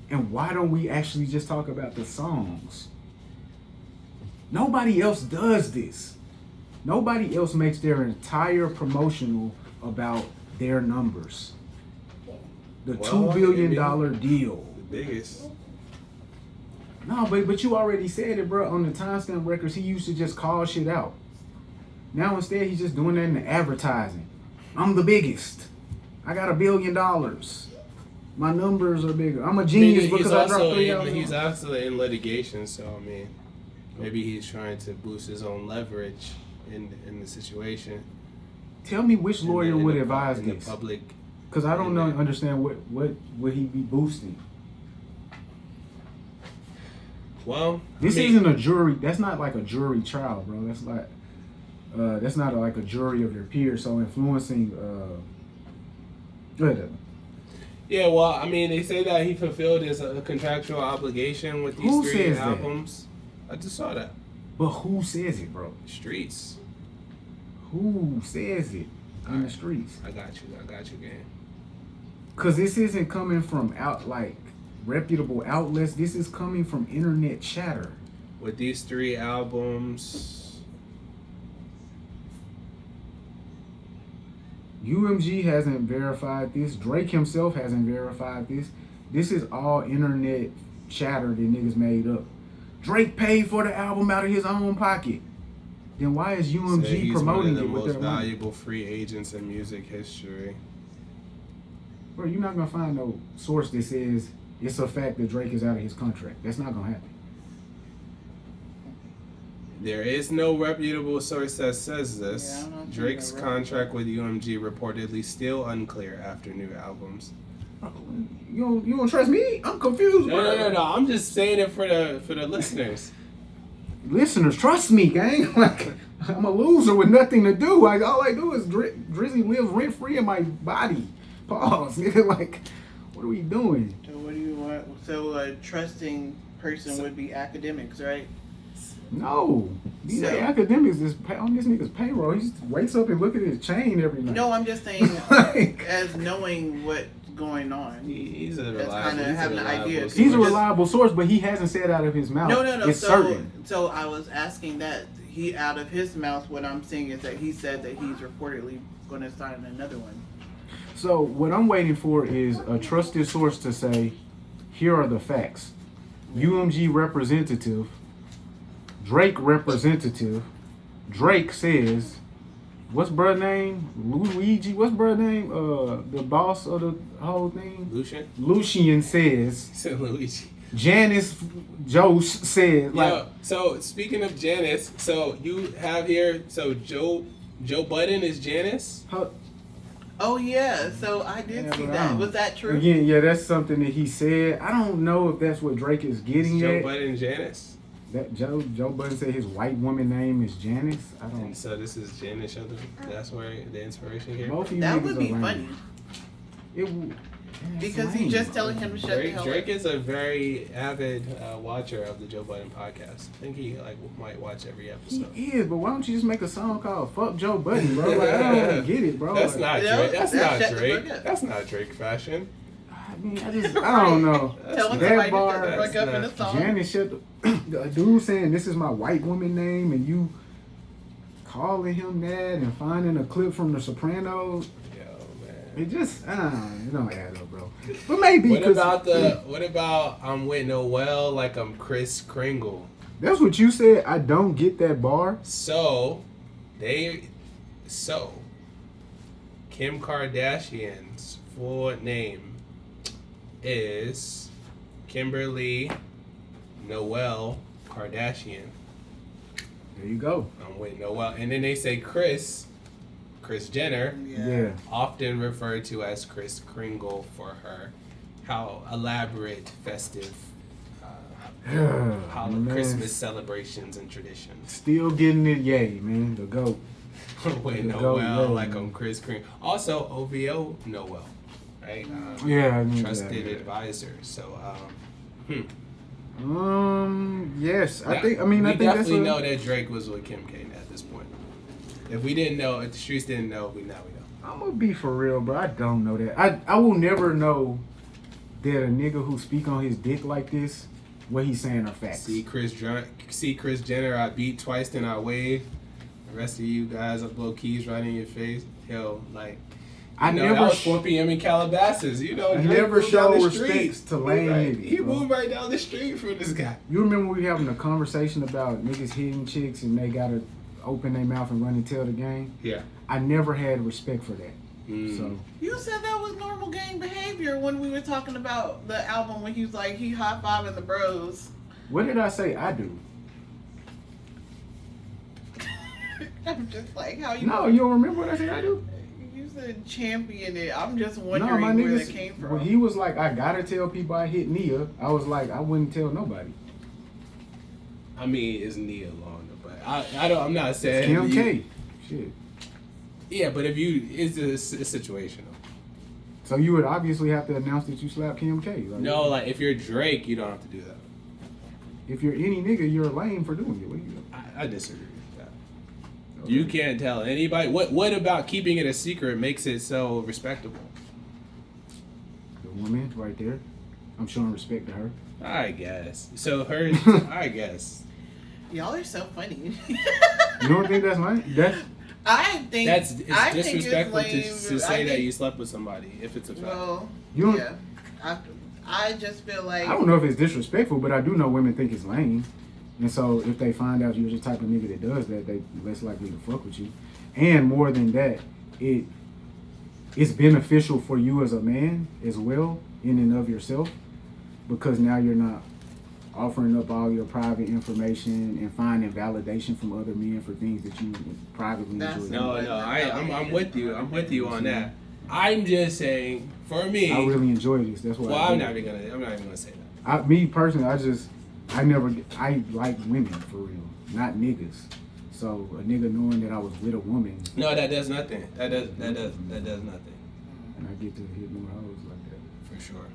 And why don't we actually just talk about the songs? Nobody else does this. Nobody else makes their entire promotional about their numbers. The $2 billion deal. The biggest. No, but you already said it, bro. On the timestamp records, he used to just call shit out. Now instead, he's just doing that in the advertising. I'm the biggest. I got $1 billion. My numbers are bigger. I'm a genius because I dropped 3 albums. He's also in litigation, so I mean, maybe he's trying to boost his own leverage in the situation. Tell me which lawyer would advise this? Because I don't understand what would he be boosting. Well, this isn't a jury. That's not like a jury trial, bro. That's like that's not like a jury of your peers. So influencing. Go ahead. Yeah, well, I mean, they say that he fulfilled his contractual obligation with these 3 albums. That? I just saw that. But who says it, bro? Streets. Who says it in the streets? I got you, gang. Because this isn't coming from reputable outlets. This is coming from internet chatter. With these 3 albums... UMG hasn't verified this. Drake himself hasn't verified this. This is all internet chatter that niggas made up. Drake paid for the album out of his own pocket. Then why is UMG promoting it with their money? He's one of the most valuable free agents in music history. Bro, you're not going to find no source that says it's a fact that Drake is out of his contract. That's not going to happen. There is no reputable source that says this. Yeah, Drake's contract with UMG reportedly still unclear after new albums. You don't trust me? I'm confused, bro. No. I'm just saying it for the listeners. Listeners, trust me, gang. Like, I'm a loser with nothing to do. Like, all I do is Drizzy lives rent free in my body. Pause, nigga. Like, what are we doing? So what do you want? So a trusting person would be academics, right? No, these academics is on this nigga's payroll. He just wakes up and look at his chain every night. No, I'm just saying, as knowing what's going on. He's a reliable. He's a reliable source, but he hasn't said out of his mouth. No. It's certain. So I was asking that he out of his mouth. What I'm saying is that he said that he's reportedly going to sign another one. So what I'm waiting for is a trusted source to say, here are the facts. UMG representative. Drake representative. Drake says, what's bruh name? Luigi. What's bruh name? The boss of the whole thing. Lucian says. He said Luigi. Janice Jose said. So speaking of Janice, so you have here. So Joe Budden is Janice. Oh yeah. So I did see that. Was that true? Again, yeah, that's something that he said. I don't know if that's what Drake is getting Joe at. Budden Janice. That Joe Budden said his white woman name is Janice. I don't. And so this is Janice. That's where the inspiration came. Both of you that niggas would be are funny. It would. Because he's just telling him to shut the hell up. Drake is a very avid watcher of the Joe Budden podcast. I think he might watch every episode. He is, but why don't you just make a song called "Fuck Joe Budden," bro? Like, I don't really get it, bro. That's not Drake. That's not Drake. That's not Drake fashion. I mean, I don't know. That bar, Janice shut the dude saying this is my white woman name, and you calling him that and finding a clip from The Sopranos. Yo, man. It just, it don't add up, bro. But maybe. What about I'm with Noel like I'm Kris Kringle? That's what you said. I don't get that bar. So Kim Kardashian's full name is Kimberly Noel Kardashian. There you go. I'm with Noel. And then they say Kris Jenner, often referred to as Kris Kringle for her how elaborate, festive Christmas celebrations and traditions. Still getting it, yay, man. The GOAT. Wait, Noel, like I'm Kris Kringle. Also, OVO Noel, right? Trusted advisor. So, yes. I think we that's definitely know that Drake was with Kim K at this point. If we didn't know, if the streets didn't know, now we know. I'm gonna be for real, bro. I don't know that. I will never know that a nigga who speak on his dick like this, what he's saying are facts. See Kris Jenner, I beat twice, then I wave. The rest of you guys, I blow keys right in your face. Yo, like, that was 4 p.m. in Calabasas. I never show respect to lame niggas. He moved right down the street from this guy. You remember we having a conversation about niggas hitting chicks and they gotta open their mouth and run and tell the gang? Yeah. I never had respect for that. So you said that was normal gang behavior when we were talking about the album when he was like he high-fiving the bros. What did I say I do? I'm just like how you. No, you don't remember what I said I do? You said champion it. I'm just wondering where that came from. When he was like, I gotta tell people I hit Nia, I was like, I wouldn't tell nobody. I mean, it's Nia long, but I'm not saying Kim K. Shit. Yeah, but it's situational. So you would obviously have to announce that you slapped Kim K. No, like if you're Drake, you don't have to do that. If you're any nigga, you're lame for doing it. What do you do? I disagree with that. Okay. You can't tell anybody. What about keeping it a secret makes it so respectable? The woman right there. I'm showing respect to her. I guess. So her, I guess. Y'all are so funny. You don't think that's lame? I think it's disrespectful to say that you slept with somebody if it's a fact. Well, I just feel like I don't know if it's disrespectful, but I do know women think it's lame, and so if they find out you're the type of nigga that does that, they less likely to fuck with you. And more than that, it's beneficial for you as a man as well, in and of yourself, because now you're not offering up all your private information and finding validation from other men for things that you privately enjoy. No, I'm with you. I'm with you on that. I'm just saying, for me, I really enjoy this. That's why. Well, I'm not even gonna say that. Me personally, I like women for real, not niggas. So a nigga knowing that I was with a woman. No, that does nothing. That does nothing. And I get to hit more hoes like that. For sure.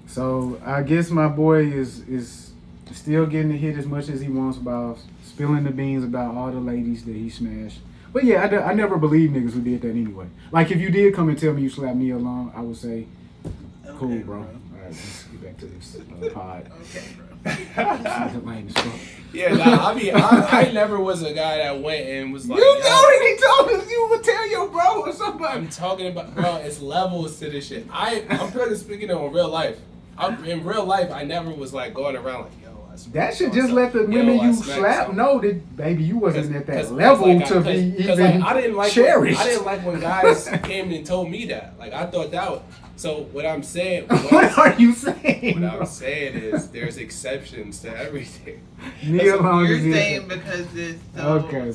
So I guess my boy is still getting to hit as much as he wants by spilling the beans about all the ladies that he smashed. But yeah, I never believed niggas who did that anyway. Like if you did come and tell me you slapped me along, I would say, cool, bro. All right, let's get back to this pod. Okay, bro. Yeah, I never was a guy that went and was like, you already told us you would tell your bro or somebody. I'm talking about, bro, it's levels to this shit. I'm pretty speaking of real life. In real life, I never was like going around like, yo, I that should just let the women you slap know that, baby, you wasn't at that level to be even cherished. I didn't like when guys came and told me that. Like, I thought that was... So, what I'm saying... What are you saying? What I'm saying is there's exceptions to everything. You're saying because it's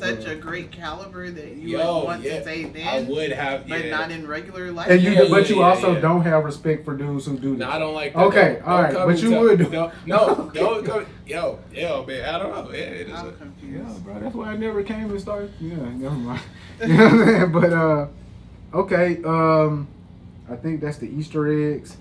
such a great caliber that you would want to say then, I would have, but not in regular life. And you also don't have respect for dudes who do that. No, I don't like that. Okay, all right, but you would do. No, don't come. Yo, man, I don't know. I'm confused. Yeah, bro, that's why I never came and started. Yeah, never mind. You know what I'm saying? But, okay, I think that's the Easter eggs.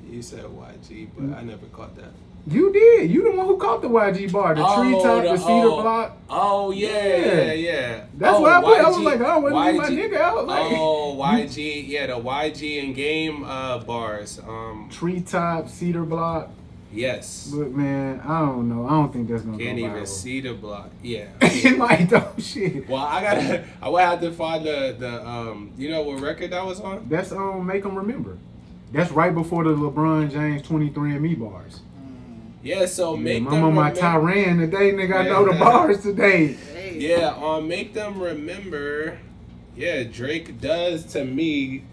You said YG, but I never caught that. You did. You the one who caught the YG bar, the treetop, the cedar block. Oh yeah. That's what I put. I was like, I don't want to leave my nigga out. Like, YG, the YG and game bars. Treetop, cedar block. Yes. But man, I don't know. I don't think that's gonna Can't go even viral. see the block. Yeah. It might though. Shit. Well, I would have to find the you know what record that was on? That's Make 'Em Remember. That's right before the LeBron James 23andMe bars. Yeah, so Make I'm Them on my Remember. Tyran today, nigga. I know the bars today. Hey. Yeah, on Make Them Remember. Yeah, Drake does to me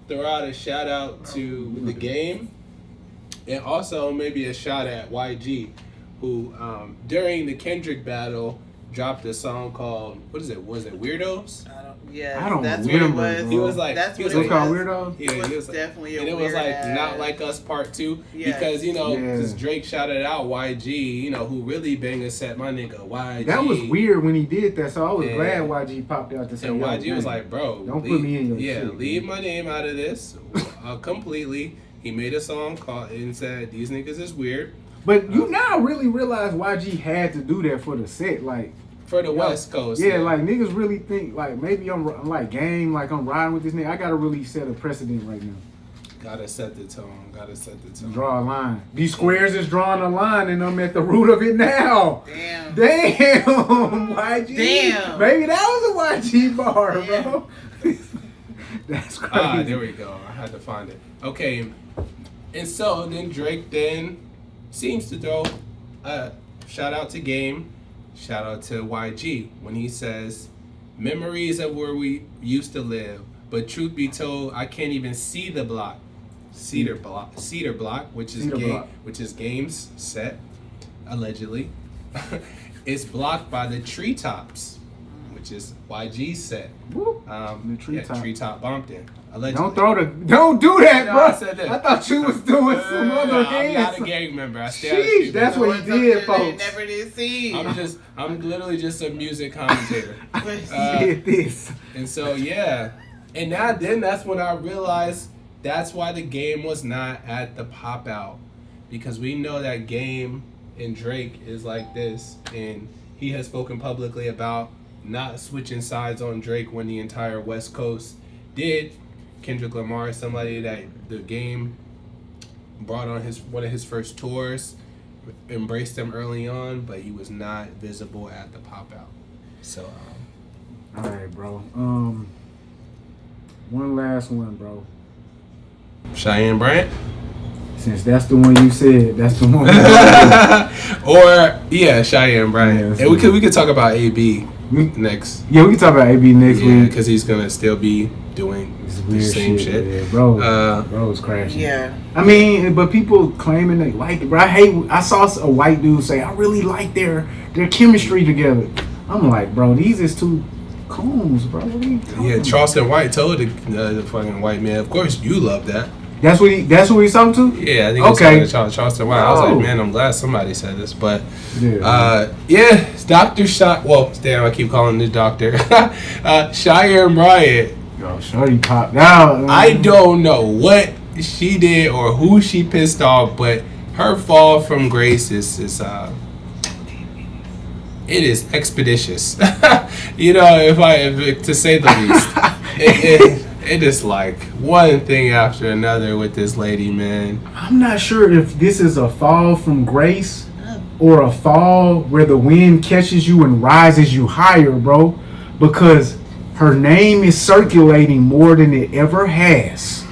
throw out a shout out to the game, and also maybe a shot at YG, who during the Kendrick battle dropped a song called was it Weirdos? I don't that's remember, what it was. bro. He was like, That's he what was It's it called was. Weirdos? Yeah, It he was was definitely a and it was weird like ass- Not Like Us Part 2 Yes. because you know Yeah. because Drake shouted out YG, you know, who really bang a set my nigga YG. That was weird when he did that, so I was Yeah. glad YG popped out to say, And yo, YG was man, like, bro, don't put me in your shit, leave man. my name out of this completely. He made a song called and said these niggas is weird But you now really realize YG had to do that for the set, like. for the Yo, West Coast. Yeah, like niggas really think like maybe I'm like game, like I'm riding with this nigga. I gotta really set a precedent right now. gotta set the tone. Draw a line. These squares is drawing a line, and I'm at the root of it now. Damn. YG. Damn. Maybe that was a YG bar, Damn. bro. That's crazy. There we go. I had to find it. Okay, and so then Drake then seems to throw a shout out to Game, shout out to YG when he says, "Memories of where we used to live, but truth be told, I can't even see the block, Cedar Block, which is Cedar game, Block. which is Game's set, allegedly, is blocked by the treetops, which is YG's set. Whoop. The treetop. Treetop Bompton. Allegedly. don't do that, No, bro. I said that. I thought you was doing some other I'm not a hands. gang member. I stay out of Sheesh, street that's member. what he did, folks. Never did see. I'm literally just a music commentator. I did this. And so yeah, and now then that's when I realized that's why the Game was not at the pop out, because we know that Game and Drake is like this, and he has spoken publicly about not switching sides on Drake when the entire West Coast did. Kendrick Lamar is somebody that the Game brought on one of his first tours, embraced him early on, but he was not visible at the pop out. So All right, bro. One last one, bro. Cheyenne Bryant. Since that's the one you said, that's the one. Or yeah, Cheyenne Bryant. Yeah, And we could talk about AB next. Yeah, we can talk about AB next Yeah, week. because he's gonna still be doing It's the weird same shit. Yeah, bro. Uh, Bro's crashing. Yeah. I mean, but people claiming they like it, bro. I saw a white dude say, I really like their chemistry together. I'm like, bro, these is two coons, bro. What are you talking Yeah, about? Charleston White told the fucking white man, of course you love that. That's what he's talking to? Yeah, I think Okay. it's Charleston White. I was Oh. like, man, I'm glad somebody said this. But Yeah. it's Dr. Damn, I keep calling the doctor. Cheyenne Bryant. Yo, shorty popped out. I don't know what she did or who she pissed off, but her fall from grace is it is expeditious. You know, if to say the least. It is like one thing after another with this lady, man. I'm not sure if this is a fall from grace or a fall where the wind catches you and rises you higher, bro. Because her name is circulating more than it ever has.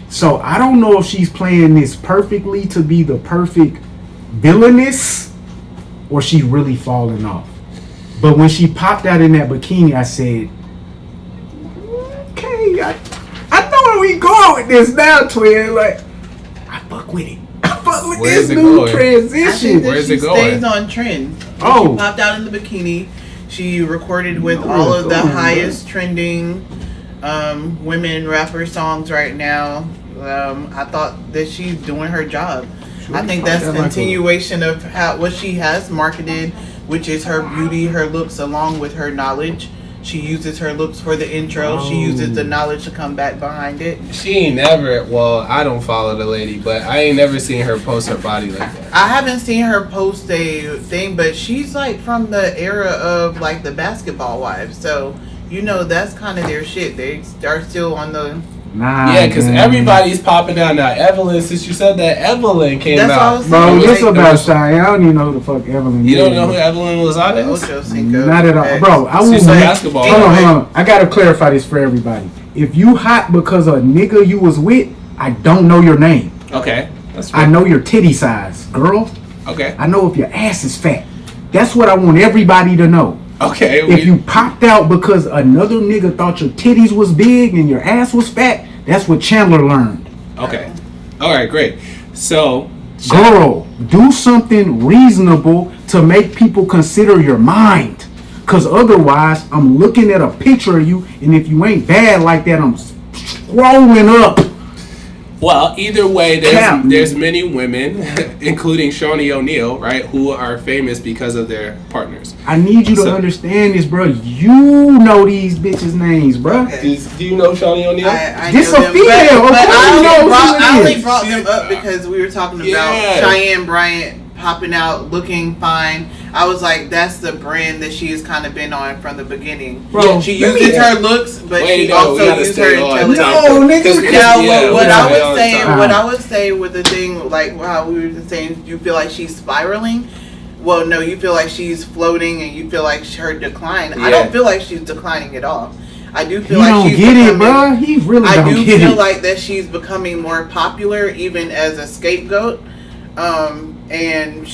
So I don't know if she's playing this perfectly to be the perfect villainess or she really falling off. But when she popped out in that bikini, I said, okay, I know where we going with this now, twin. Like, I fuck with it. I fuck with Where's this it new going? I think transition. that Where's she it going? stays on trend. Oh. She popped out in the bikini. She recorded with know where all it's of the going, highest trending women rapper songs right now. I thought that she's doing her job. Sure, I think popped that's out a like a- continuation of what she has marketed, which is her beauty, her looks, along with her knowledge. She uses her looks for the intro. She uses the knowledge to come back behind it. She ain't never. Well, I don't follow the lady, but I ain't never seen her post her body like that. I haven't seen her post a thing, but she's like from the era of like the Basketball Wives, so you know that's kind of their shit. They are still on the Nah. Yeah, because man. everybody's popping out now. Evelyn, since you said that, Evelyn came That's all I out. was Bro, saying. this Like, about Cheyenne. I don't even know who the fuck Evelyn You is. don't know who Evelyn Lozada is? Ocho Cinco. Not at all. Bro, I will She's some make... basketball. Hold Anyway. on. I gotta clarify this for everybody. If you hot because a nigga you was with, I don't know your name. Okay. That's I fine. know your titty size, girl. Okay. I know if your ass is fat. That's what I want everybody to know. Okay. If you popped out because another nigga thought your titties was big and your ass was fat, that's what Chandler learned. Okay. All right, great. So, Girl, do something reasonable to make people consider your mind. Because otherwise, I'm looking at a picture of you, and if you ain't bad like that, I'm scrolling up. well, either way, Cap. there's many women, including Shawnee O'Neal, right, who are famous because of their partners. I need you to So- understand this, bro. You know these bitches' names, bro. Okay. Do you know Shawnee O'Neal? I This know a them, female, but of course I you know only who brought, it I only is. brought them up because we were talking about Yeah. Cheyenne Bryant popping out looking fine. I was like, that's the brand that she has kind of been on from the beginning. Bro, She let me- uses her looks, but Wait, she no, also we gotta uses stay her on intelligence. topic. No, nigga, 'Cause- Now, yeah, what we I gotta be would on say, topic. what I would say with the thing, like how we were saying, you feel like she's spiraling. Well, no, you feel like she's floating, and you feel like her decline. I Yeah. don't feel like she's declining at all. I do He feel like don't she's get it, becoming- bro. He really I don't do get feel it. like that she's becoming more popular, even as a scapegoat. And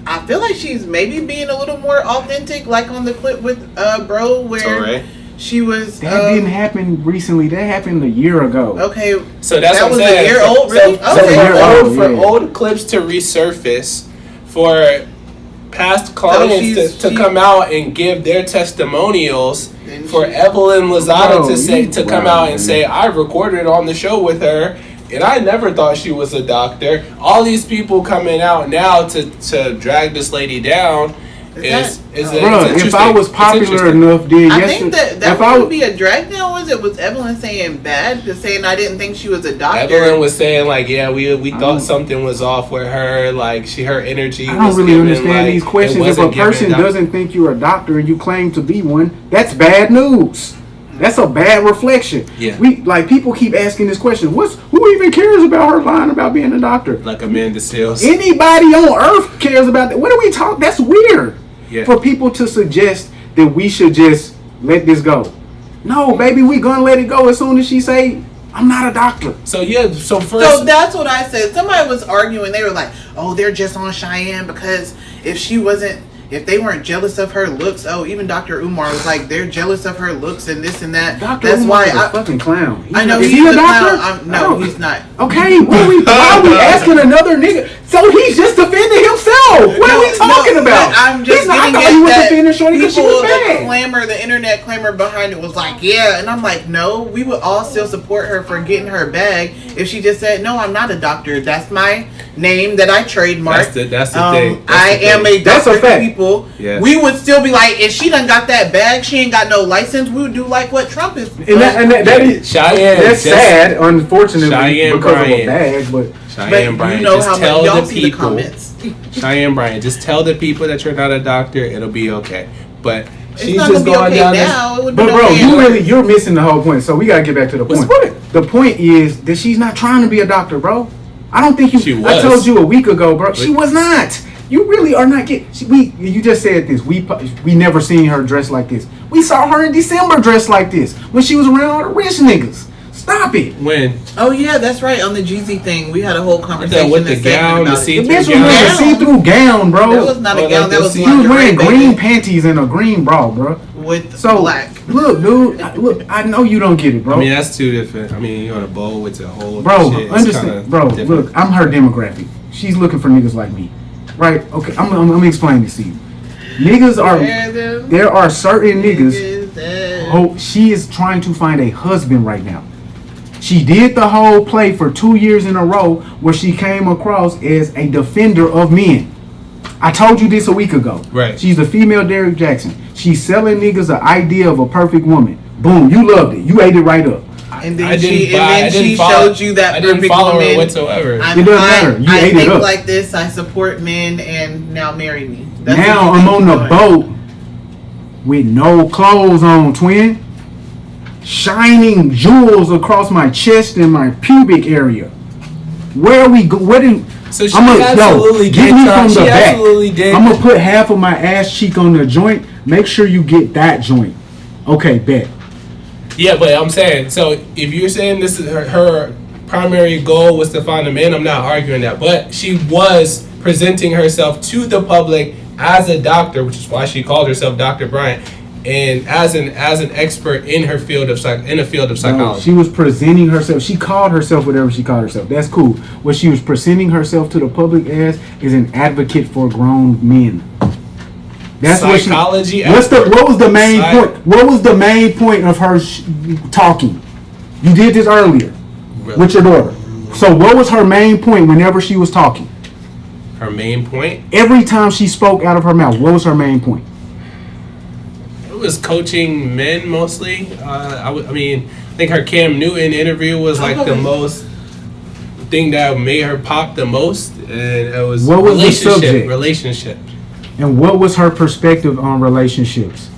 I feel like she's maybe being a little more authentic, like on the clip with Bro, where Alright. she was. That didn't happen recently. That happened a year ago. Okay, So that's that what I'm was saying. a year old, really? So Okay. a year old, for yeah. old clips to resurface, for past clients she's- to she- come out and give their testimonials, Then for she- Evelyn Lozada Bro, to come wow, out and man. say, I recorded on the show with her, and I never thought she was a doctor. All these people coming out now to drag this lady down is Bro, if I was popular enough, then I yes, think that if I would was, be a drag down. Was Evelyn saying bad? Just saying I didn't think she was a doctor. Evelyn was saying like, yeah, we thought something was off with her, like her energy. I don't was really given, understand like, these questions. it If a wasn't given person doc- doesn't think you're a doctor and you claim to be one, that's bad news. That's a bad reflection. Yeah. People keep asking this question. Who even cares about her lying about being a doctor? like Amanda Seales. Anybody on earth cares about that. What do we talk? That's weird. Yeah. For people to suggest that we should just let this go. No, baby, we gonna let it go as soon as she say, I'm not a doctor. So yeah, so first, So that's what I said. Somebody was arguing. They were like, "Oh, they're just on Cheyenne because if they weren't jealous of her looks, even Dr. Umar was like, they're jealous of her looks and this and that. Dr. That's Umar why is a fucking clown. I know Is he's he a a doctor? clown. No, he's not. Okay, why are we asking another nigga? So he's just defending himself. What are we talking about? But I'm just He's not, I getting thought he at was that defending Shorty because she was bad. the internet clamor behind it was like, yeah. And I'm like, no, we would all still support her for getting her bag if she just said, no, I'm not a doctor. That's my name that I trademarked. That's the thing. That's I the am thing. a That's a doctor fact. to people. Yeah. We would still be like, if she done got that bag, she ain't got no license, we would do like what Trump is. And that is Cheyenne, that's sad, unfortunately, Cheyenne because of a Bryant. bag. But Cheyenne Bryant, you know just how tell much y'all the see the people. comments. Cheyenne Bryant, just tell the people that you're not a doctor. It'll be okay. But It's she's not just gonna be going okay down now. It would But be bro, okay you're missing the whole point. So we gotta get back to the What's point. the point? The point is that she's not trying to be a doctor, bro. I don't think you. She I was. told you a week ago, bro. She was not. You really are not getting. You just said this. We never seen her dressed like this. We saw her in December dressed like this when she was around all the rich niggas. Stop it. when Oh yeah, that's right. On the Jeezy thing, we had a whole conversation with the and segment gown, the about it. see-through The bitch was gown. wearing a see-through gown, bro. That was not a Oh, gown. like That was the- She was lingerie, wearing baby, green panties and a green bra, bro. with So black. look, dude. Look, I know you don't get it, bro. I mean, that's two different. I mean, you're on a bowl with a whole Bro, shit. It's understand, kinda bro. different. Look, I'm her demographic. She's looking for niggas like me, right? Okay, I'm gonna explain this to you. Niggas are there are certain niggas. Oh, she is trying to find a husband right now. She did the whole play for 2 years in a row where she came across as a defender of men. I told you this a week ago. Right. She's the female Derrick Jackson. She's selling niggas an idea of a perfect woman. Boom, you loved it. You ate it right up. And then I didn't she buy- I and then didn't she follow- showed you that I didn't perfect follow her woman. whatsoever. It doesn't matter. You I ate it think up. like this. I support men, and now marry me. That's Now what you I'm think on the you're doing. boat with no clothes on, twin. shining jewels across my chest and my pubic area. Where are we go? What do? So she absolutely get me from the back. Did. I'm gonna put half of my ass cheek on the joint. Make sure you get that joint. Okay, bet. Yeah, but I'm saying, so if you're saying this is her primary goal was to find a man, I'm not arguing that. But she was presenting herself to the public as a doctor, which is why she called herself Dr. Bryant, and as an expert in her field of psychology. No, she was presenting herself. She called herself whatever she called herself. That's cool. What she was presenting herself to the public as is an advocate for grown men. That's psychology. What was the main point? What was the main point of her talking? You did this earlier with your daughter. So what was her main point whenever she was talking? Her main point? Every time she spoke out of her mouth, what was her main point? It was coaching men mostly. I think her Cam Newton interview was like the most thing that made her pop the most, and it was what was the subject? Relationship. And what was her perspective on relationships?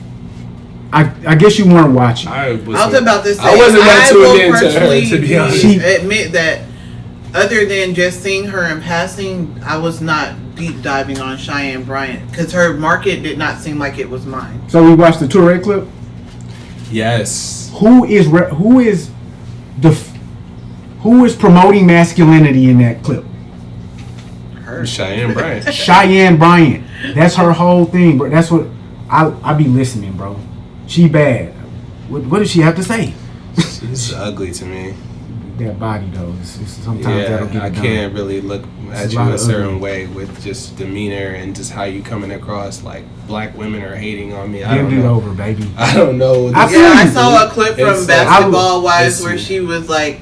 I guess you weren't watching. I was about to say, I wasn't that tuned into her, to be honest. She admit that other than just seeing her in passing, I was not deep diving on Cheyenne Bryant because her market did not seem like it was mine. So we watched the TOURE clip. Yes. Who is promoting masculinity in that clip? Her. Cheyenne Bryant. Cheyenne Bryant. That's her whole thing, bro. That's what I be listening, bro. She bad. What does she have to say? She's ugly to me. That body though, sometimes that'll get it done. I can't really look at you a certain way with just demeanor and just how you coming across. Like black women are hating on me. I don't know. Over, baby. I don't know. I saw a clip from Basketball Wives where she was like,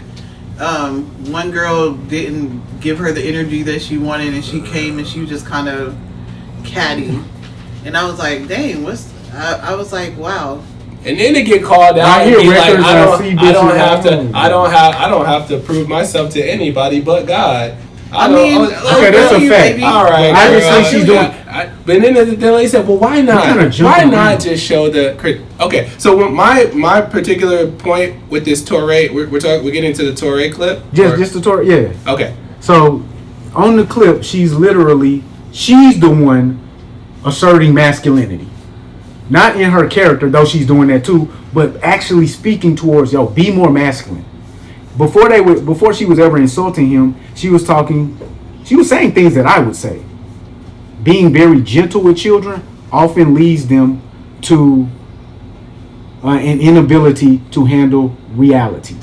one girl didn't give her the energy that she wanted, and she came and she was just kind of catty, and I was like, dang, I was like, wow. And then they get called out and be like, I don't have to prove myself to anybody but God. Okay, that's a fact. All right, I just think she's doing. But then they said, well, why not? Why not just show the? Okay, so my particular point with this TOURE, we're getting into the TOURE clip. Just the TOURE, yeah. Okay. So on the clip, she's the one asserting masculinity. Not in her character, though she's doing that too, but actually speaking towards, be more masculine. Before she was ever insulting him, she was saying things that I would say. Being very gentle with children often leads them to an inability to handle reality.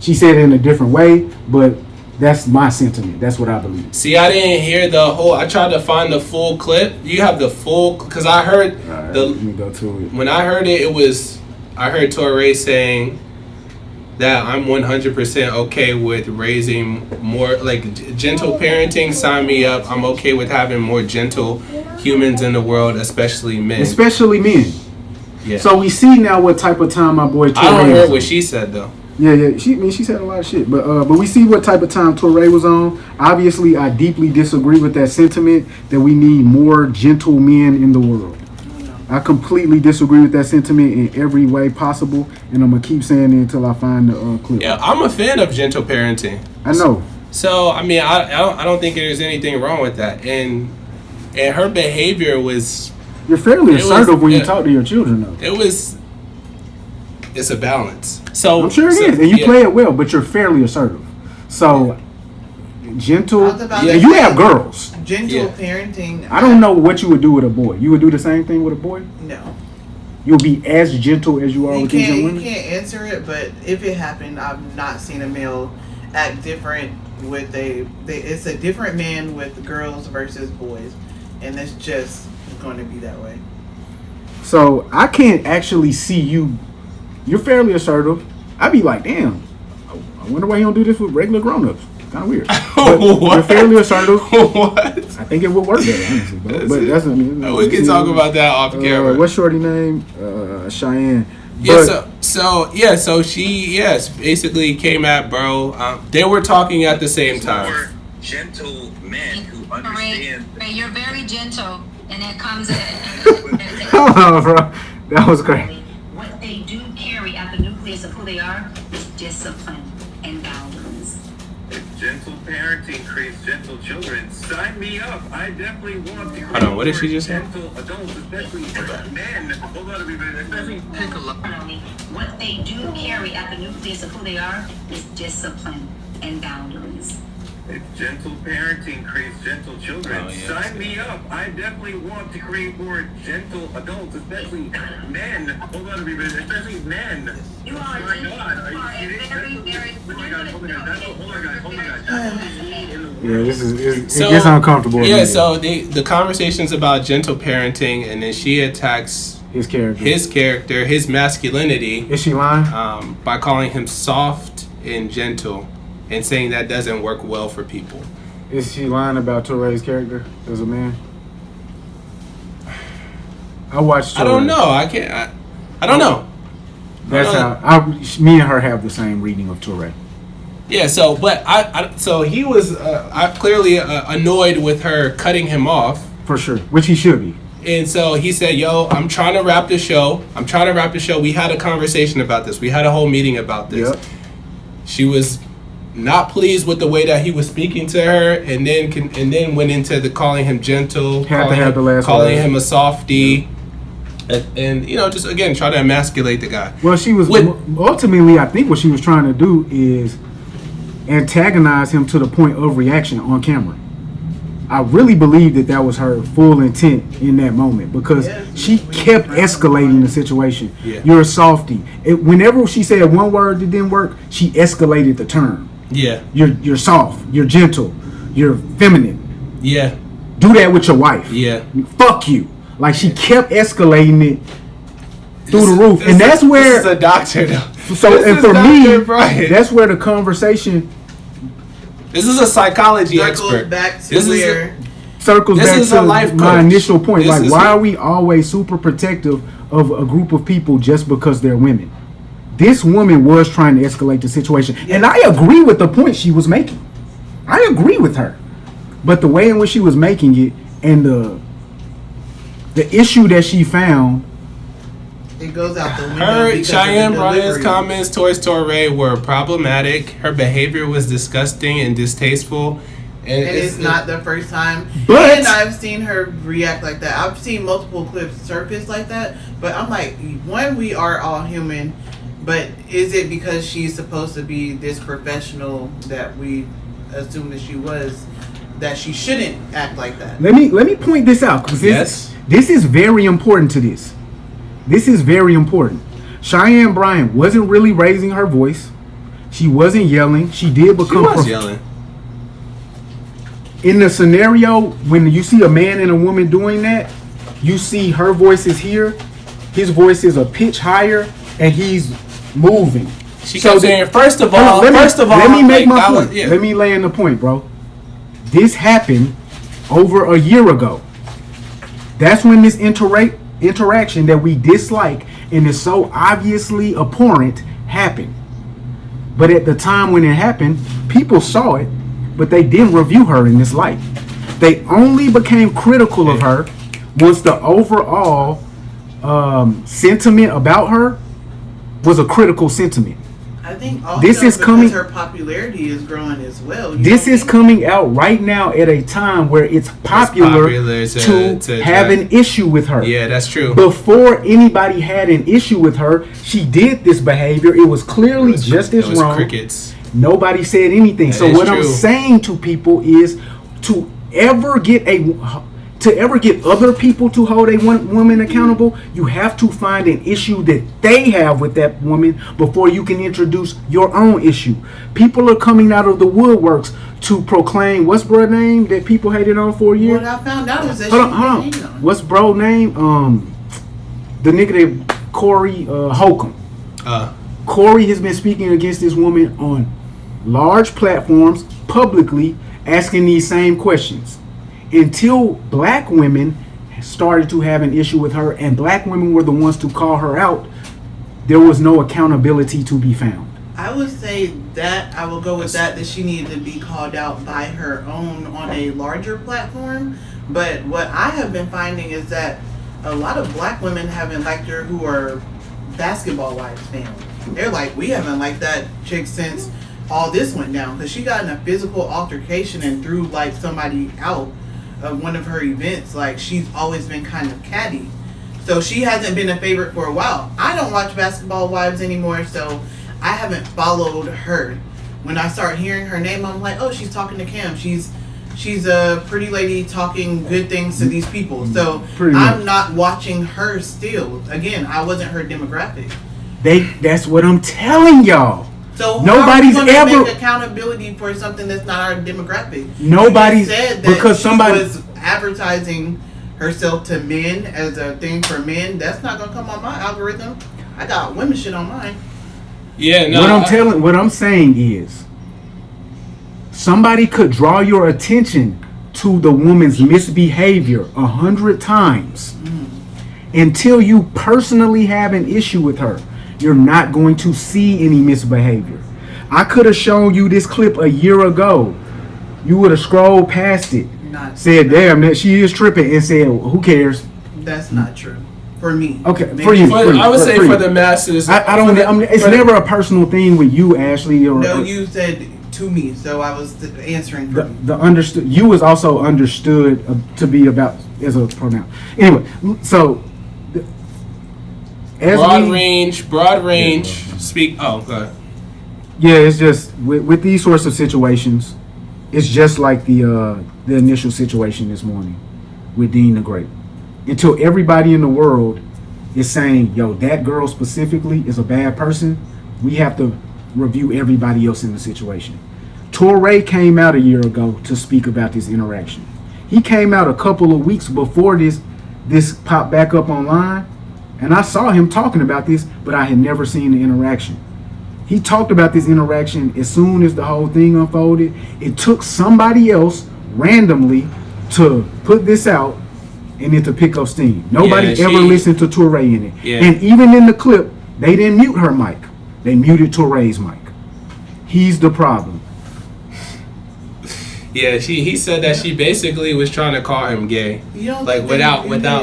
She said it in a different way, but that's my sentiment. That's what I believe. See, I didn't hear the whole. I tried to find the full clip. You have the full, because I heard let me go to it. When I heard it, I heard TOURE saying that I'm 100% okay with raising more, like gentle parenting. Sign me up. I'm okay with having more gentle humans in the world, especially men. Yeah. So we see now what type of time my boy TOURE. I don't hear what she said though. Yeah. She said a lot of shit, but we see what type of time TOURE was on. Obviously, I deeply disagree with that sentiment that we need more gentle men in the world. I completely disagree with that sentiment in every way possible, and I'm gonna keep saying it until I find the clip. Yeah, I'm a fan of gentle parenting. I know. So I mean, I don't think there's anything wrong with that, and her behavior was. You're fairly assertive when you talk to your children, though. It's a balance. So I'm sure it is, and you play it well, but you're fairly assertive. So gentle. Yeah, you have girls. Gentle parenting. I don't know what you would do with a boy. You would do the same thing with a boy? No. You'll be as gentle as you are with these young women? You can't answer it, but if it happened, I've not seen a male act different with it's a different man with girls versus boys, and it's just going to be that way. So I can't actually see you. You're fairly assertive. I'd be like, damn, I wonder why you don't do this with regular grown-ups. Kind of weird. But you're fairly assertive. What? I think it would work better, honestly. But that's we can talk about that off camera. What's shorty name? Cheyenne. So she basically came at bro. They were talking at the same time. Gentle men who understand. Right, you're very gentle, and it comes in. Hold on, bro. That was great. What they do care carry at the nucleus of who they are is discipline and boundaries. If gentle parenting creates gentle children, sign me up. I definitely want to. Hold on, what did she just say? Gentle adults, especially men. Hold on a minute, especially What they do carry at the nucleus of who they are is discipline and boundaries. If gentle parenting creates gentle children, Oh, yeah, sign me up. I definitely want to create more gentle adults, especially men. Hold on a minute, especially men. You are Oh my God, are you kidding? Oh my God, oh my God, that's, oh my God, oh my God. Yeah, it gets uncomfortable. Yeah, so the conversation's about gentle parenting, and then she attacks his character, his masculinity. Is she lying? By calling him soft and gentle, and saying that doesn't work well for people. Is she lying about Toure's character as a man? I watched Toure. I don't know. I can't. I don't know. That's how me and her have the same reading of Toure. Yeah. So, but so he was clearly annoyed with her cutting him off. For sure, which he should be. And so he said, "Yo, I'm trying to wrap the show. We had a conversation about this. We had a whole meeting about this." Yep. She was not pleased with the way that he was speaking to her, and then went into the calling him gentle, calling him a softie, and just again try to emasculate the guy. Well, she was ultimately, I think what she was trying to do is antagonize him to the point of reaction on camera. I really believe that was her full intent in that moment, because she kept escalating the situation. Yeah. You're a softie. Whenever she said one word that didn't work, she escalated the term. Yeah. You're soft. You're gentle. You're feminine. Yeah. Do that with your wife. Yeah. Fuck you. Like, she kept escalating it through the roof, and that's where this is a doctor. So, and for me, Bryant. that's where the conversation. This is a psychology expert. Circles back to my initial point. Like, why are we always super protective of a group of people just because they're women? This woman was trying to escalate the situation. And I agree with the point she was making. I agree with her. But the way in which she was making it, and the issue that she found, it goes out the window. Her, Cheyenne, Bryant's comments towards Toure were problematic. Her behavior was disgusting and distasteful. And it's not the first time. But, and I've seen her react like that. I've seen multiple clips surface like that. But I'm like, one, we are all human. But is it because she's supposed to be this professional that we assume that she was, that she shouldn't act like that? Let me point this out, because this is very important to this. This is very important. Cheyenne Bryant wasn't really raising her voice. She wasn't yelling. She did become. She was yelling. In the scenario, when you see a man and a woman doing that, you see her voice is here, his voice is a pitch higher, and he's moving. She kept saying, first of all, let me make my point. Let me lay in the point, bro. This happened over a year ago. That's when this interaction that we dislike and is so obviously abhorrent happened. But at the time when it happened, people saw it, but they didn't review her in this light. They only became critical of her once the overall sentiment about her was a critical sentiment. I think also this is coming. Her popularity is growing as well. This is coming out right now at a time where it's popular to have an issue with her. Yeah, that's true. Before anybody had an issue with her, she did this behavior. It was clearly just as wrong. Crickets. Nobody said anything. So what I'm saying to people is, to ever get other people to hold a woman accountable, you have to find an issue that they have with that woman before you can introduce your own issue. People are coming out of the woodworks to proclaim, what's bro name that people hated on for a year? What I found out is that hold on. What's bro name? The nigga that Corey Holcomb. Corey has been speaking against this woman on large platforms, publicly, asking these same questions. Until black women started to have an issue with her, and black women were the ones to call her out, there was no accountability to be found. I would say that I will go with that she needed to be called out by her own on a larger platform. But what I have been finding is that a lot of black women haven't liked her who are Basketball Wives family. They're like, we haven't liked that chick since all this went down, because she got in a physical altercation and threw like somebody out of one of her events. Like, she's always been kind of catty, so she hasn't been a favorite for a while. I don't watch Basketball Wives anymore, so I haven't followed her. When I start hearing her name, I'm like, oh, she's talking to Cam. She's a pretty lady talking good things to these people. So I'm not watching her still. Again, I wasn't her demographic. That's what I'm telling y'all. So nobody's how are we gonna ever make accountability for something that's not our demographic. Nobody's said that because somebody was advertising herself to men as a thing for men. That's not gonna come on my algorithm. I got women shit on mine. Yeah, no. What I'm saying is, somebody could draw your attention to the woman's misbehavior 100 times. Until you personally have an issue with her, you're not going to see any misbehavior. I could have shown you this clip a year ago. You would have scrolled past it, said, damn, that she is tripping, and said, who cares? That's not true. For me. Okay, for you. I would say for the masses. It's never a personal thing with you, Ashley. No, you said to me, so I was answering for you. The understood. You was also understood to be about as a pronoun. Anyway, so broad range. Speak. Oh, go ahead. Yeah, it's just with these sorts of situations, it's just like the initial situation this morning with Dean the Great. Until everybody in the world is saying, yo, that girl specifically is a bad person, we have to review everybody else in the situation. TOURE came out a year ago to speak about this interaction. He came out a couple of weeks before this popped back up online, and I saw him talking about this, but I had never seen the interaction. He talked about this interaction as soon as the whole thing unfolded. It took somebody else randomly to put this out and then to pick up steam. Nobody ever listened to TOURE in it. Yeah. And even in the clip, they didn't mute her mic. They muted TOURE's mic. He's the problem. Yeah, he said that she basically was trying to call him gay. You don't like think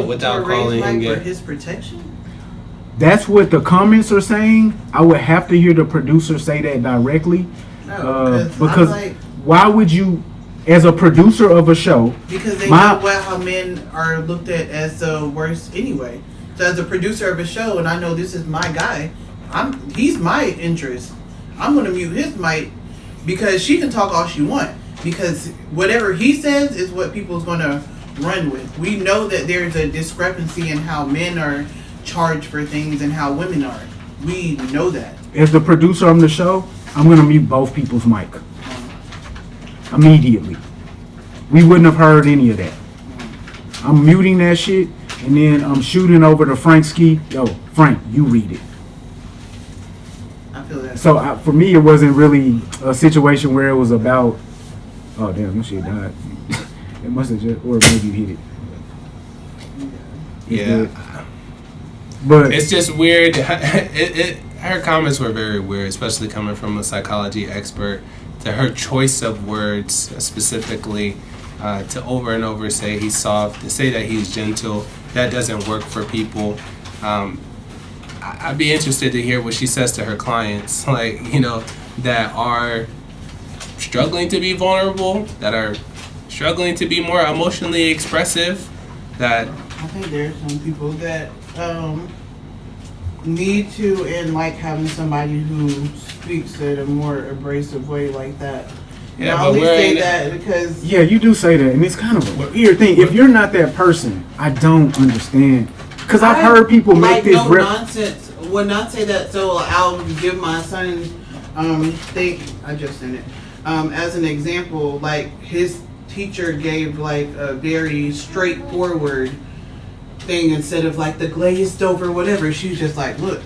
without calling him gay. For his protection? That's what the comments are saying. I would have to hear the producer say that directly. No, because like, why would you, as a producer of a show, because they know how men are looked at as the worst anyway. So as a producer of a show, and I know this is my guy, he's my interest. I'm gonna mute his mic because she can talk all she wants. Because whatever he says is what people's gonna run with. We know that there's a discrepancy in how men are charged for things and how women are. We know that. As the producer of the show, I'm gonna mute both people's mic immediately. We wouldn't have heard any of that. I'm muting that shit, and then I'm shooting over to Frank Ski. Yo, Frank, you read it. I feel that. So for me, it wasn't really a situation where it was about, oh damn, this shit died. It must have just, or maybe you hit it. Yeah. But it's just weird. Her comments were very weird, especially coming from a psychology expert. To her choice of words, specifically, to over and over say he's soft, to say that he's gentle, that doesn't work for people. I'd be interested to hear what she says to her clients, like, that are struggling to be vulnerable, that are struggling to be more emotionally expressive. That I think there's some people that need to and like having somebody who speaks in a more abrasive way like that. Yeah, I only say that because you do say that, and it's kind of a weird thing. If you're not that person, I don't understand. Because I've heard people make this nonsense. Would not say that. So I'll give my son I just sent it as an example. Like his teacher gave like a very straightforward thing instead of like the glazed over whatever. She's just like, look,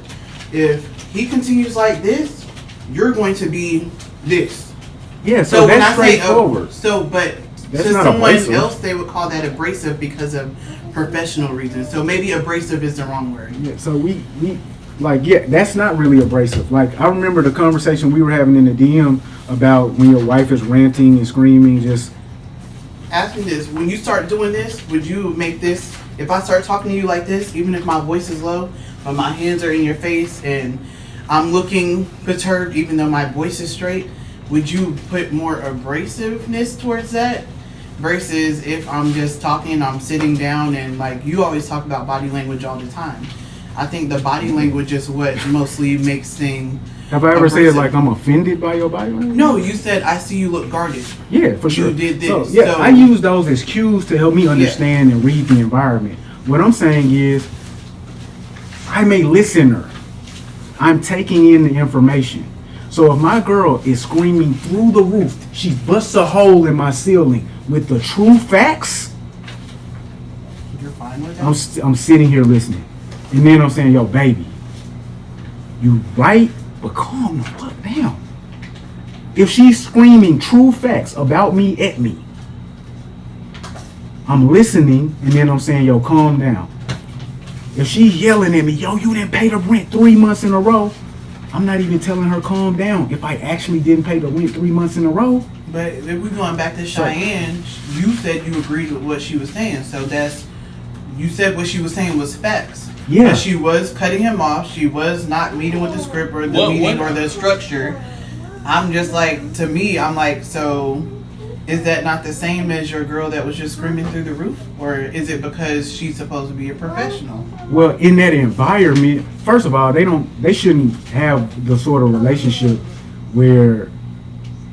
if he continues like this, you're going to be this. Yeah, so that's straightforward. But that's to not someone abrasive. else, they would call that abrasive because of professional reasons. So maybe abrasive is the wrong word. Yeah, so we that's not really abrasive. Like, I remember the conversation we were having in the DM about when your wife is ranting and screaming, just... Ask me this. When you start doing this, would you make this... If I start talking to you like this, even if my voice is low, but my hands are in your face and I'm looking perturbed even though my voice is straight, would you put more abrasiveness towards that? Versus if I'm just talking, I'm sitting down and like you always talk about body language all the time. I think the body language is what mostly makes things. Have I ever said like I'm offended by your body language? No, you said I see you look guarded. Yeah, for sure. You did this. So, yeah, I use those as cues to help me understand and read the environment. What I'm saying is, I'm a listener. I'm taking in the information. So if my girl is screaming through the roof, she busts a hole in my ceiling with the true facts, you're fine with that? I'm sitting here listening. And then I'm saying, yo, baby, you right, but calm the fuck down. If she's screaming true facts about me at me, I'm listening, and then I'm saying, yo, calm down. If she's yelling at me, yo, you didn't pay the rent 3 months in a row, I'm not even telling her calm down if I actually didn't pay the rent 3 months in a row. But if we're going back to Cheyenne, you said you agreed with what she was saying. So you said what she was saying was facts. Yeah. But she was cutting him off. She was not meeting with the script or the meeting or the structure. I'm just like, to me, I'm like, so is that not the same as your girl that was just screaming through the roof? Or is it because she's supposed to be a professional? Well, in that environment, first of all, they shouldn't have the sort of relationship where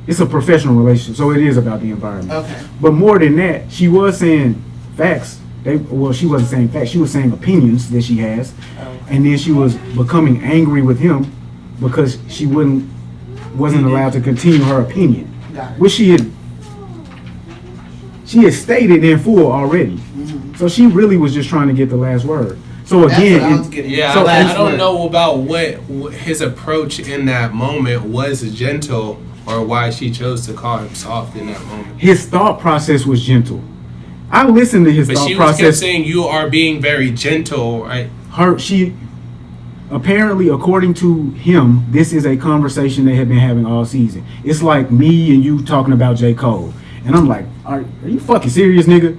it's a professional relationship. So it is about the environment. Okay. But more than that, she was saying facts. She wasn't saying facts. She was saying opinions that she has. Oh. And then she was becoming angry with him because she wasn't allowed to continue her opinion. Got it. Which she had stated in full already. Mm-hmm. So she really was just trying to get the last word. So That's again, what I was getting at. Yeah, So I don't know about what his approach in that moment was gentle or why she chose to call him soft in that moment. his thought process was gentle. I listened to his But thought she was kept process. saying you are being very gentle, right? She apparently, according to him, this is a conversation they have been having all season. It's like me and you talking about J. Cole, and I'm like, are you fucking serious, nigga?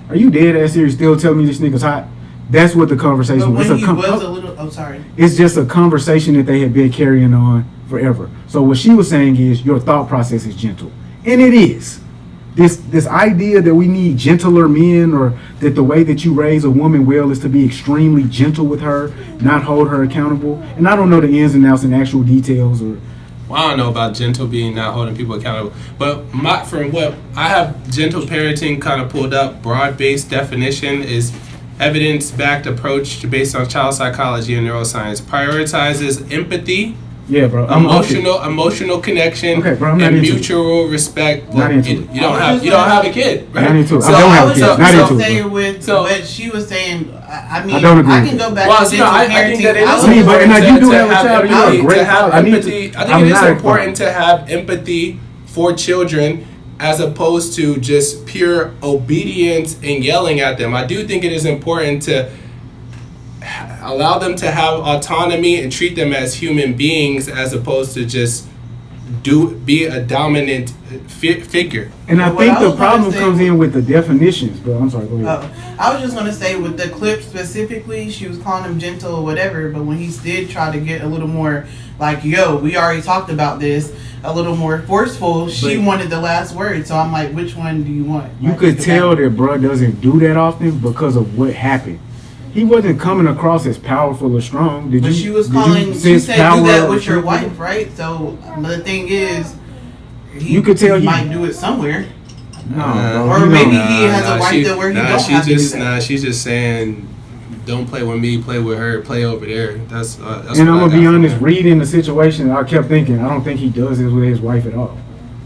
Are you dead ass serious? Still telling me this nigga's hot? That's what the conversation But was. when he was a little, oh sorry. It's just a conversation that they have been carrying on forever. So what she was saying is your thought process is gentle, and it is. This idea that we need gentler men, or that the way that you raise a woman well is to be extremely gentle with her, not hold her accountable. And I don't know the ins and outs and actual details, or Well, I don't know about gentle being not holding people accountable, but from what I have, gentle parenting kind of pulled up. Broad-based definition is evidence-backed approach based on child psychology and neuroscience. Prioritizes empathy, yeah, bro. emotional connection, Okay, bro, I'm not and into it. mutual respect. Not into it. You don't have a kid, right? Not into it. So I don't have a was kid. just Not into it, saying bro. with So- what she was saying. I mean, I don't agree I with can it. go back Well, to see, gentle I think that it parenting. is See, but important now you do to have a child, and you're a empathy, great to have father. I need to- empathy. I I'm think it is not a important to have empathy for children as opposed to just pure obedience and yelling at them. I do think it is important to allow them to have autonomy and treat them as human beings as opposed to just be a dominant figure. And I What think I the was gonna problem say- comes in with the definitions, bro. I'm sorry, go ahead. I was just gonna say with the clip specifically, she was calling him gentle or whatever. But when he did try to get a little more like, "Yo, we already talked about this," a little more forceful, she But- wanted the last word. So I'm like, which one do you want? You Like, could pick a tell battle. that bro doesn't do that often because of what happened. He wasn't coming across as powerful or strong. But she was calling. She said, "Do that with your wife, right?" So but the thing is, You could tell he he- might do it somewhere. No, bro. Or you know- maybe he has a wife that where he don't have to do that. she's just saying, don't play with me, play with her, play over there. That's And what I'm I gonna be got from honest. her. Reading the situation, I kept thinking, I don't think he does this with his wife at all.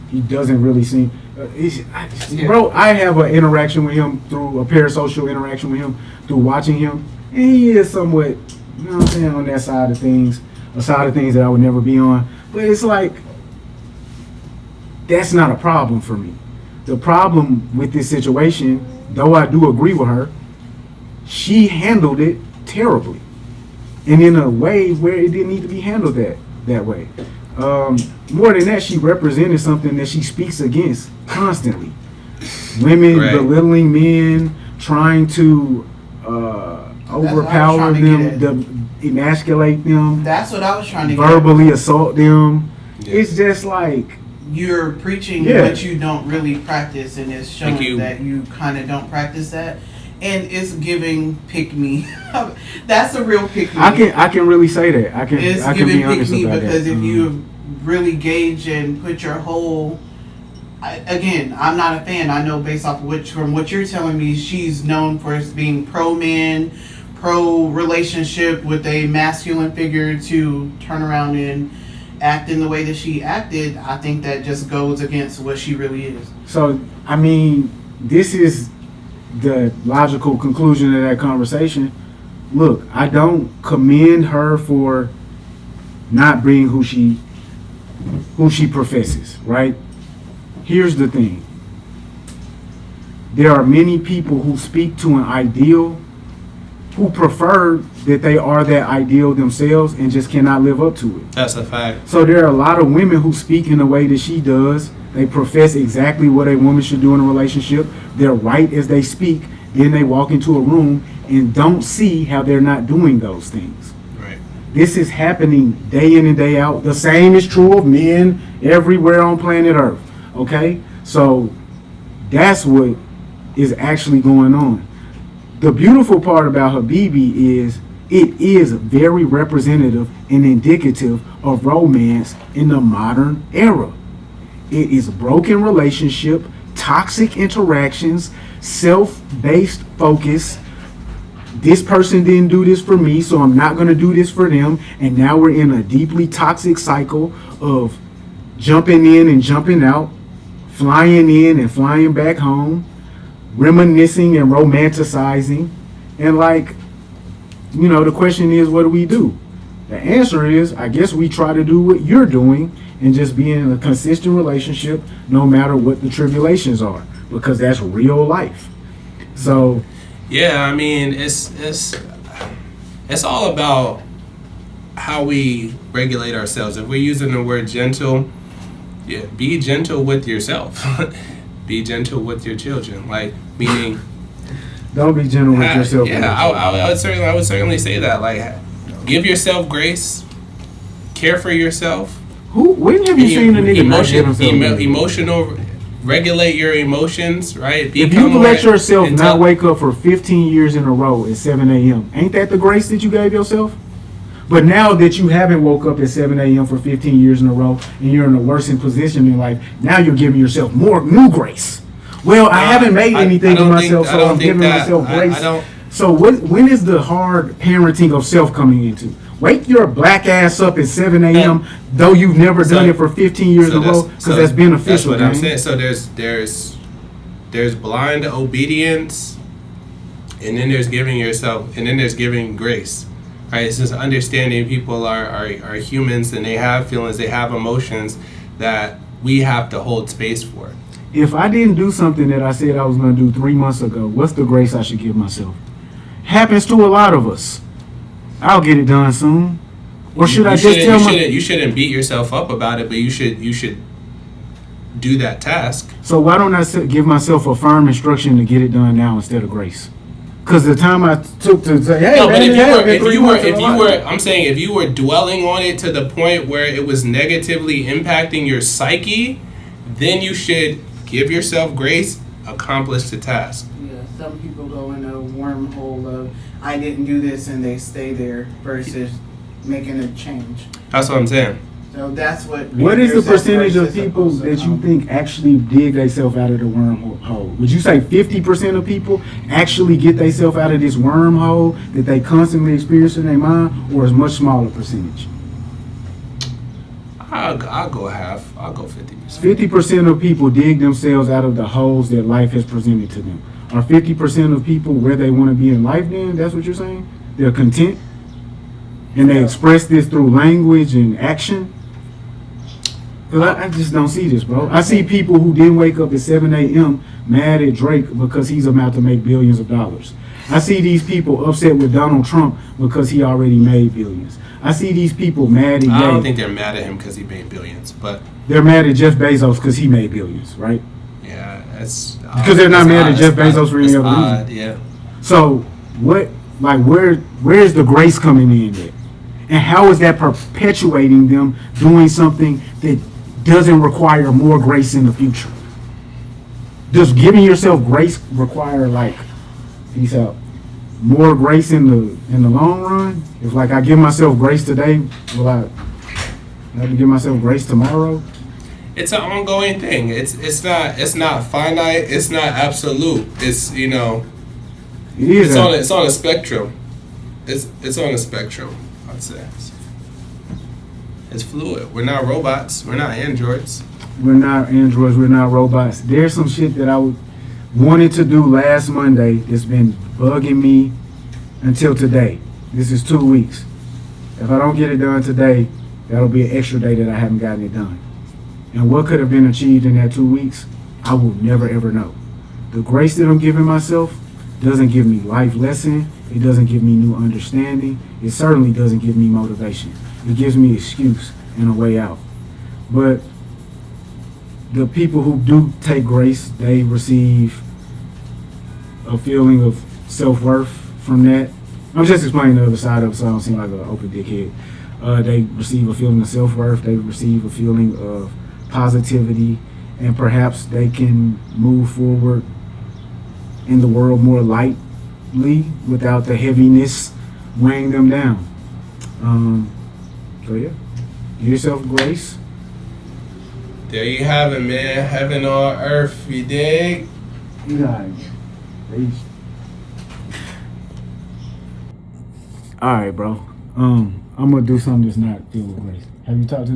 He doesn't really seem. Bro, I have an interaction with him through a parasocial interaction with him through watching him, and he is somewhat, you know what I'm saying, on that side of things, a side of things that I would never be on. But it's like that's not a problem for me. The problem with this situation, though I do agree with her, she handled it terribly, and in a way where it didn't need to be handled that way. More than that, she represented something that she speaks against constantly. Women Right. belittling men, trying to overpower trying to them. get at. emasculate them, That's what I was trying to verbally assault them. Yeah. It's just like you're preaching Yeah. what you don't really practice, and it's showing that you kind of don't practice that, and it's giving pick me. That's a real pick me. I can really say that. I can giving be honest pick me about because that. if you really gauge and put your whole. Again, I'm not a fan. I know based off from what you're telling me, she's known for being pro man, pro relationship with a masculine figure to turn around and act in the way that she acted. I think that just goes against what she really is. So, I mean, this is the logical conclusion of that conversation. Look, I don't commend her for not being who she professes, right? Here's the thing. There are many people who speak to an ideal who prefer that they are that ideal themselves and just cannot live up to it. That's a fact. So there are a lot of women who speak in the way that she does. They profess exactly what a woman should do in a relationship. They're right as they speak. Then they walk into a room and don't see how they're not doing those things. Right. This is happening day in and day out. The same is true of men everywhere on planet Earth. Okay? So that's what is actually going on. The beautiful part about Habibti is it is very representative and indicative of romance in the modern era. It is broken relationship, toxic interactions, self-based focus. This person didn't do this for me, so I'm not going to do this for them. And now we're in a deeply toxic cycle of jumping in and jumping out, flying in and flying back home, reminiscing and romanticizing. And like, you know, the question is, what do? The answer is, I guess we try to do what you're doing and just be in a consistent relationship no matter what the tribulations are, because that's real life. So yeah, I mean, it's all about how we regulate ourselves. If we're using the word gentle, yeah, be gentle with yourself. Be gentle with your children. Like, meaning, don't be gentle with yourself. Yeah, I would certainly say that. Like, give yourself grace, care for yourself. When have you seen a nigga not give himself emotional? Regulate your emotions, right? If you let yourself not wake up for 15 years in a row at 7 a.m., ain't that the grace that you gave yourself? But now that you haven't woke up at 7 a.m. for 15 years in a row and you're in a worsened position in life, now you're giving yourself more new grace. Well, I haven't made anything of myself, so I'm giving myself grace. So when is the hard parenting of self coming into? Wake your black ass up at 7 a.m. though you've never done it for 15 years in a row, because that's beneficial. That's what I'm saying. So there's blind obedience, and then there's giving yourself, and then there's giving grace. Right? It's just understanding people are humans and they have feelings, they have emotions that we have to hold space for. If I didn't do something that I said I was going to do 3 months ago, what's the grace I should give myself? Happens to a lot of us. I'll get it done soon. Or should I just tell you shouldn't beat yourself up about it, but you should do that task. So why don't I give myself a firm instruction to get it done now instead of grace? Because the time I took to say, hey, no, man, if you were dwelling on it to the point where it was negatively impacting your psyche, then you should give yourself grace, accomplish the task. Yeah, some people go in a wormhole of I didn't do this and they stay there versus making a change. That's what I'm saying. So that's what. What is the percentage of people that you think actually dig themselves out of the wormhole? Would you say 50% of people actually get themselves out of this wormhole that they constantly experience in their mind, or is much smaller percentage? I'll go half. I'll go 50%. 50% of people dig themselves out of the holes that life has presented to them. Are 50% of people where they want to be in life then? That's what you're saying? They're content? And they express this through language and action? Because I just don't see this, bro. I see people who didn't wake up at 7 a.m. mad at Drake because he's about to make billions of dollars. I see these people upset with Donald Trump because he already made billions. I see these people mad at I don't think they're mad at him because he made billions, but they're mad at Jeff Bezos because he made billions, right? Yeah, that's because they're not mad at Jeff Bezos for any other reason. Yeah. So where's the grace coming in there? And how is that perpetuating them doing something that doesn't require more grace in the future? Does giving yourself grace require, like, peace out, more grace in the long run? If, like, I give myself grace today, will I have to give myself grace tomorrow? It's an ongoing thing. It's not finite. It's not absolute. It's, you know, It is. it's on a spectrum. It's on a spectrum, I'd say. It's fluid. We're not robots. We're not androids. We're not androids. We're not robots. There's some shit that I wanted to do last Monday that's been bugging me until today. This is 2 weeks. If I don't get it done today, that'll be an extra day that I haven't gotten it done. And what could have been achieved in that 2 weeks, I will never ever know. The grace that I'm giving myself doesn't give me life lesson. It doesn't give me new understanding. It certainly doesn't give me motivation. It gives me excuse and a way out. But the people who do take grace, they receive a feeling of self-worth from that. I'm just explaining the other side of it so I don't seem like an open dickhead. They receive a feeling of self-worth. They receive a feeling of positivity, and perhaps they can move forward in the world more lightly without the heaviness weighing them down. So yeah, give yourself grace. There you have it, man. Heaven on earth, you dig? All right, bro. I'm gonna do something that's not filled with grace. Have you talked to